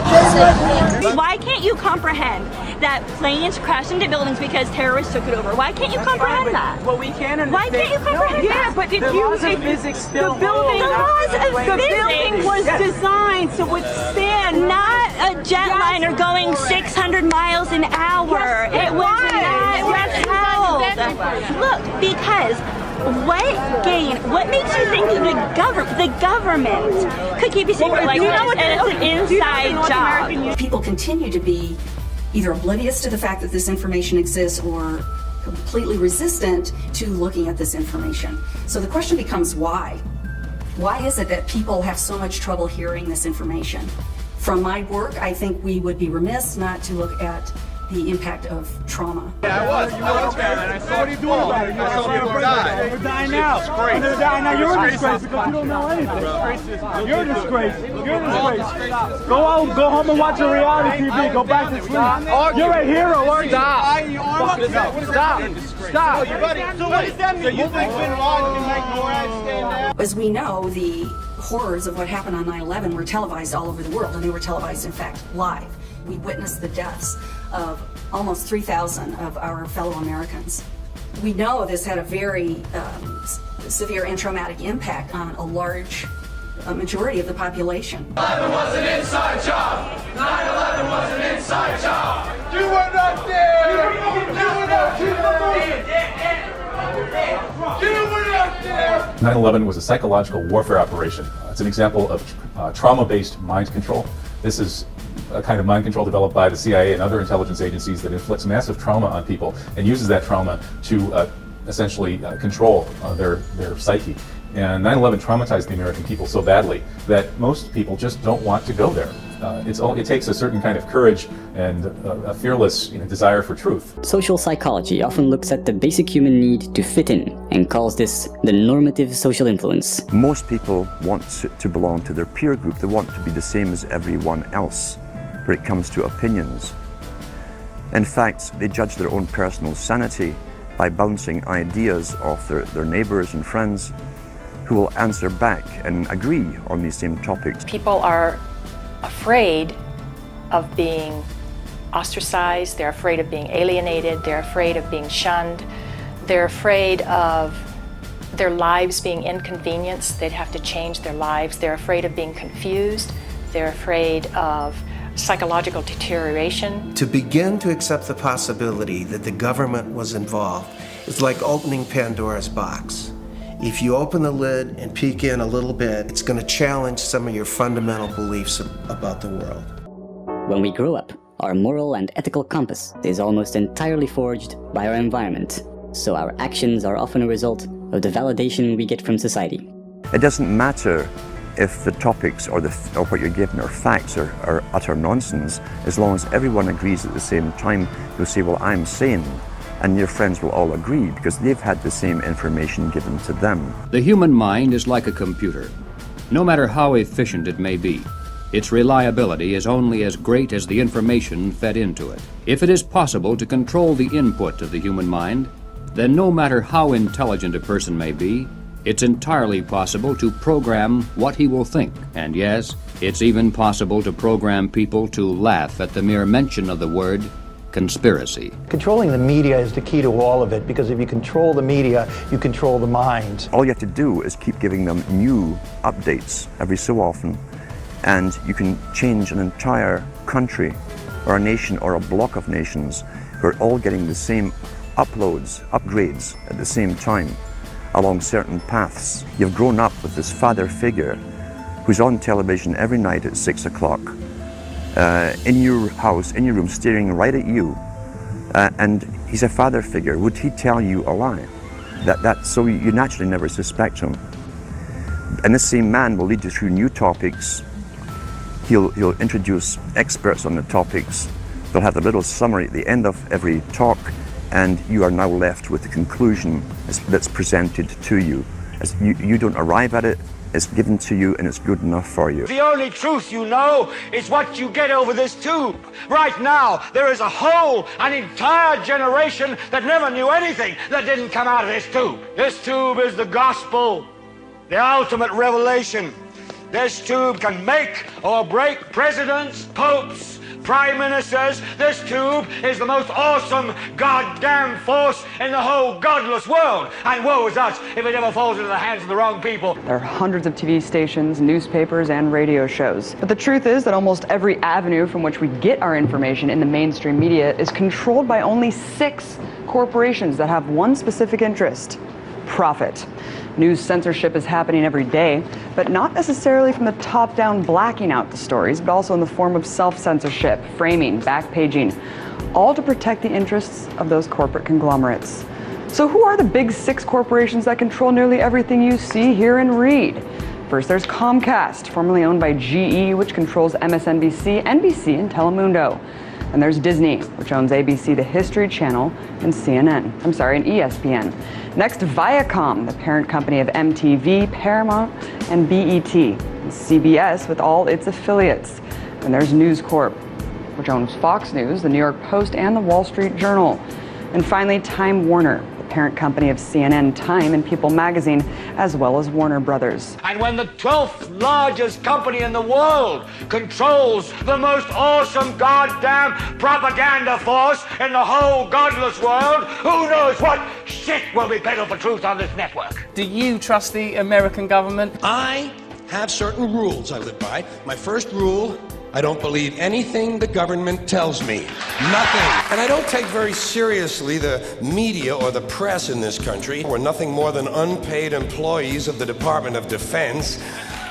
Why can't you comprehend that planes crash into buildings because terrorists took it over? Why can't you comprehend that? Well, we can understand. Why can't you comprehend that? Yeah, but the laws of physics still the building was designed to withstand, not a jetliner going 600 miles an hour. It was not held. Look, because what makes you think the government could keep you secret like this, and it's an inside job? People continue to be either oblivious to the fact that this information exists or completely resistant to looking at this information. So the question becomes why? Why is it that people have so much trouble hearing this information? From my work, I think we would be remiss not to look at the impact of trauma. Yeah, I was there, and I saw what are you doing about it? I saw people die. They're dying now. They're dying now. You're a disgrace because you don't know anything. You're a disgrace. You're a disgrace. Go home and watch a reality TV. Go back to sleep. You're a hero, aren't you? Stop. So what does that mean? So you think Bin Laden can make Morad stand down? As we know, the horrors of what happened on 9/11 were televised all over the world, and they were televised, in fact, live. We witnessed the deaths of almost 3,000 of our fellow Americans. We know this had a very severe and traumatic impact on a large majority of the population. 9/11 was an inside job. 9/11 was an inside job. You were not there. You were not there. You were not there. 9/11 was a psychological warfare operation. It's an example of trauma-based mind control. This is a kind of mind control developed by the CIA and other intelligence agencies that inflicts massive trauma on people and uses that trauma to essentially control their psyche. And 9/11 traumatized the American people so badly that most people just don't want to go there. It takes a certain kind of courage and a fearless desire for truth. Social psychology often looks at the basic human need to fit in and calls this the normative social influence. Most people want to belong to their peer group. They want to be the same as everyone else when it comes to opinions. In fact, they judge their own personal sanity by bouncing ideas off their neighbors and friends who will answer back and agree on these same topics. People are afraid of being ostracized, they're afraid of being alienated, they're afraid of being shunned, they're afraid of their lives being inconvenienced, they'd have to change their lives, they're afraid of being confused, they're afraid of psychological deterioration. To begin to accept the possibility that the government was involved is like opening Pandora's box. If you open the lid and peek in a little bit, it's going to challenge some of your fundamental beliefs about the world. When we grow up, our moral and ethical compass is almost entirely forged by our environment, so our actions are often a result of the validation we get from society. It doesn't matter if the topics or what you're given are facts or utter nonsense, as long as everyone agrees at the same time. You'll say, well, I'm sane, and your friends will all agree because they've had the same information given to them. The human mind is like a computer. No matter how efficient it may be, its reliability is only as great as the information fed into it. If it is possible to control the input of the human mind, then no matter how intelligent a person may be, it's entirely possible to program what he will think. And yes, it's even possible to program people to laugh at the mere mention of the word conspiracy. Controlling the media is the key to all of it, because if you control the media, you control the mind. All you have to do is keep giving them new updates every so often, and you can change an entire country or a nation or a block of nations who are all getting the same upgrades at the same time along certain paths. You've grown up with this father figure who's on television every night at 6 o'clock, in your house, in your room, staring right at you, and he's a father figure. Would he tell you a lie? So you naturally never suspect him. And this same man will lead you through new topics. He'll introduce experts on the topics. They'll have a little summary at the end of every talk, and you are now left with the conclusion that's presented to you. You don't arrive at it, it's given to you, and it's good enough for you. The only truth you know is what you get over this tube. Right now, there is an entire generation that never knew anything that didn't come out of this tube. This tube is the gospel, the ultimate revelation. This tube can make or break presidents, popes, prime ministers. This tube is the most awesome goddamn force in the whole godless world. And woe is us if it ever falls into the hands of the wrong people. There are hundreds of TV stations, newspapers, and radio shows. But the truth is that almost every avenue from which we get our information in the mainstream media is controlled by only 6 corporations that have one specific interest: profit. News censorship is happening every day, but not necessarily from the top down blacking out the stories, but also in the form of self-censorship, framing, backpaging, all to protect the interests of those corporate conglomerates. So who are the big 6 corporations that control nearly everything you see, hear, and read? First, there's Comcast, formerly owned by GE, which controls MSNBC, NBC, and Telemundo. And there's Disney, which owns ABC, the History Channel, and and ESPN. Next, Viacom, the parent company of MTV, Paramount, and BET. And CBS with all its affiliates. And there's News Corp, which owns Fox News, the New York Post, and the Wall Street Journal. And finally, Time Warner, the parent company of CNN, Time, and People magazine, as well as Warner Brothers. And when the 12th largest company in the world controls the most awesome goddamn propaganda force in the whole godless world, who knows what shit will be peddled for truth on this network? Do you trust the American government? I have certain rules I live by. My first rule: I don't believe anything the government tells me. Nothing. And I don't take very seriously the media or the press in this country. We're nothing more than unpaid employees of the Department of Defense,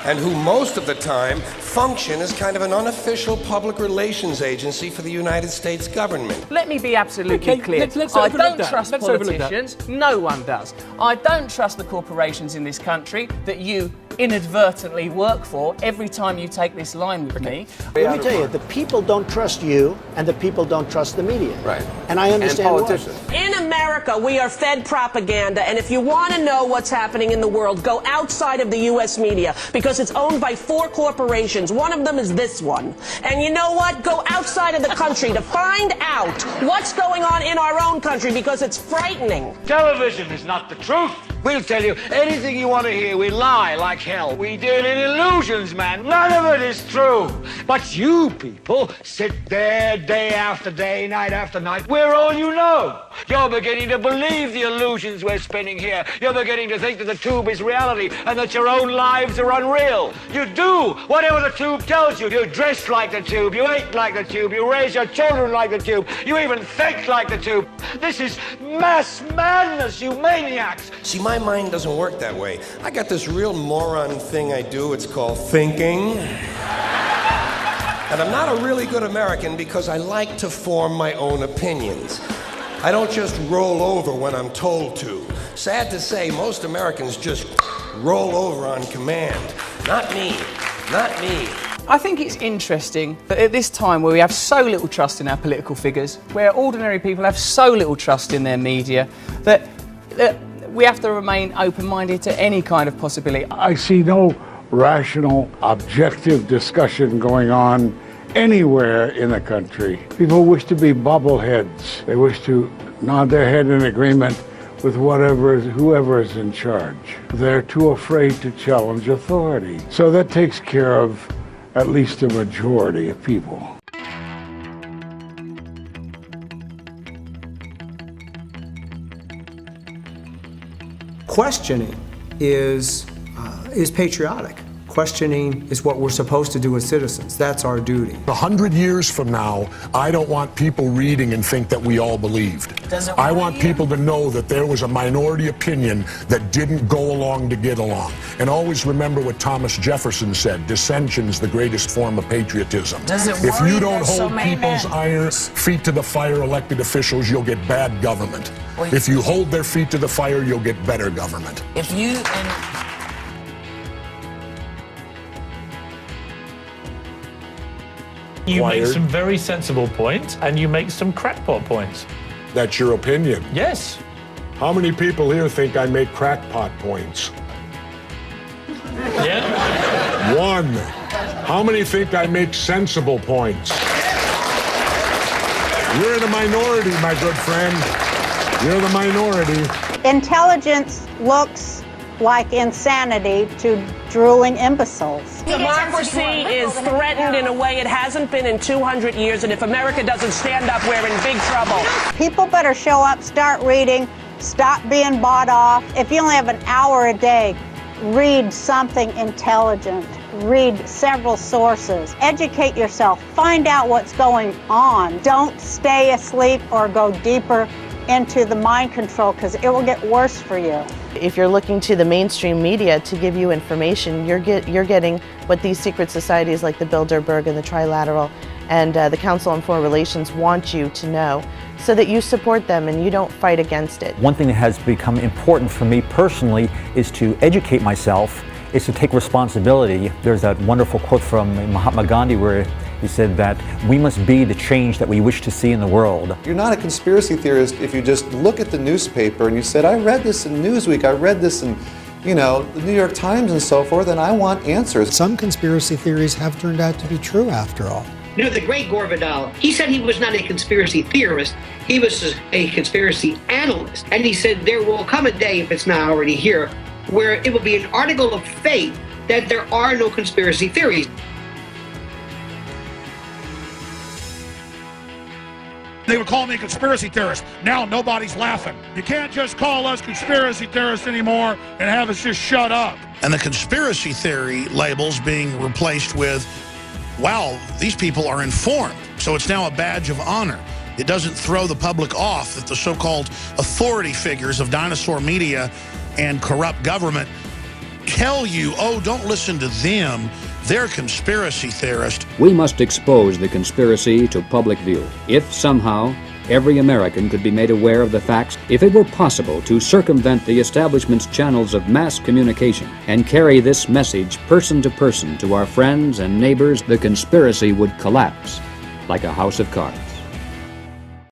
and who most of the time function as kind of an unofficial public relations agency for the United States government. Let me be absolutely clear. I don't trust politicians. No one does. I don't trust the corporations in this country that you inadvertently work for every time you take this line with me. Let me tell you, the people don't trust you, and the people don't trust the media. Right. And I understand and politicians. In America, we are fed propaganda, and if you want to know what's happening in the world, go outside of the U.S. media, because it's owned by 4 corporations. One of them is this one. And you know what? Go outside of the country to find out what's going on in our own country, because it's frightening. Television is not the truth. We'll tell you anything you want to hear. We lie like hell. We deal in illusions, man. None of it is true. But you people sit there day after day, night after night. We're all you know. You're beginning to believe the illusions we're spinning here. You're beginning to think that the tube is reality and that your own lives are unreal. You do whatever the tube tells you. You dress like the tube. You eat like the tube. You raise your children like the tube. You even think like the tube. This is mass madness, you maniacs. See, my mind doesn't work that way. I got this real moron thing I do. It's called thinking. And I'm not a really good American because I like to form my own opinions. I don't just roll over when I'm told to. Sad to say, most Americans just roll over on command. Not me. Not me. I think it's interesting that at this time where we have so little trust in our political figures, where ordinary people have so little trust in their media, that we have to remain open-minded to any kind of possibility. I see no rational, objective discussion going on anywhere in the country. People wish to be bubbleheads. They wish to nod their head in agreement with whoever is in charge. They're too afraid to challenge authority. So that takes care of at least a majority of people. Questioning is patriotic. Questioning is what we're supposed to do as citizens. That's our duty. 100 years from now, I don't want people reading and think that we all believed. I want people to know that there was a minority opinion that didn't go along to get along. And always remember what Thomas Jefferson said: dissension's the greatest form of patriotism. If you don't hold people's feet to the fire, elected officials, you'll get bad government. If you hold their feet to the fire, you'll get better government. If you You make some very sensible points, and you make some crackpot points. That's your opinion? Yes. How many people here think I make crackpot points? Yeah. 1. How many think I make sensible points? You're in a minority, my good friend. You're the minority. Intelligence looks like insanity to drooling imbeciles. Democracy is threatened in a way it hasn't been in 200 years, and if America doesn't stand up, we're in big trouble. People better show up, start reading, stop being bought off. If you only have an hour a day, read something intelligent. Read several sources. Educate yourself. Find out what's going on. Don't stay asleep or go deeper into the mind control, because it will get worse for you. If you're looking to the mainstream media to give you information, you're getting what these secret societies like the Bilderberg and the Trilateral and the Council on Foreign Relations want you to know, so that you support them and you don't fight against it. One thing that has become important for me personally is to educate myself, is to take responsibility. There's that wonderful quote from Mahatma Gandhi where he said that we must be the change that we wish to see in the world. You're not a conspiracy theorist if you just look at the newspaper and you said, I read this in Newsweek, I read this in, the New York Times and so forth, and I want answers. Some conspiracy theories have turned out to be true after all. The great Gore Vidal, he said he was not a conspiracy theorist, he was a conspiracy analyst. And he said there will come a day, if it's not already here, where it will be an article of faith that there are no conspiracy theories. They would call me a conspiracy theorist. Now nobody's laughing. You can't just call us conspiracy theorists anymore and have us just shut up. And the conspiracy theory labels being replaced with, wow, these people are informed. So it's now a badge of honor. It doesn't throw the public off that the so-called authority figures of dinosaur media and corrupt government tell you, oh, don't listen to them. They're conspiracy theorists. We must expose the conspiracy to public view. If somehow every American could be made aware of the facts, if it were possible to circumvent the establishment's channels of mass communication and carry this message person to our friends and neighbors, the conspiracy would collapse like a house of cards.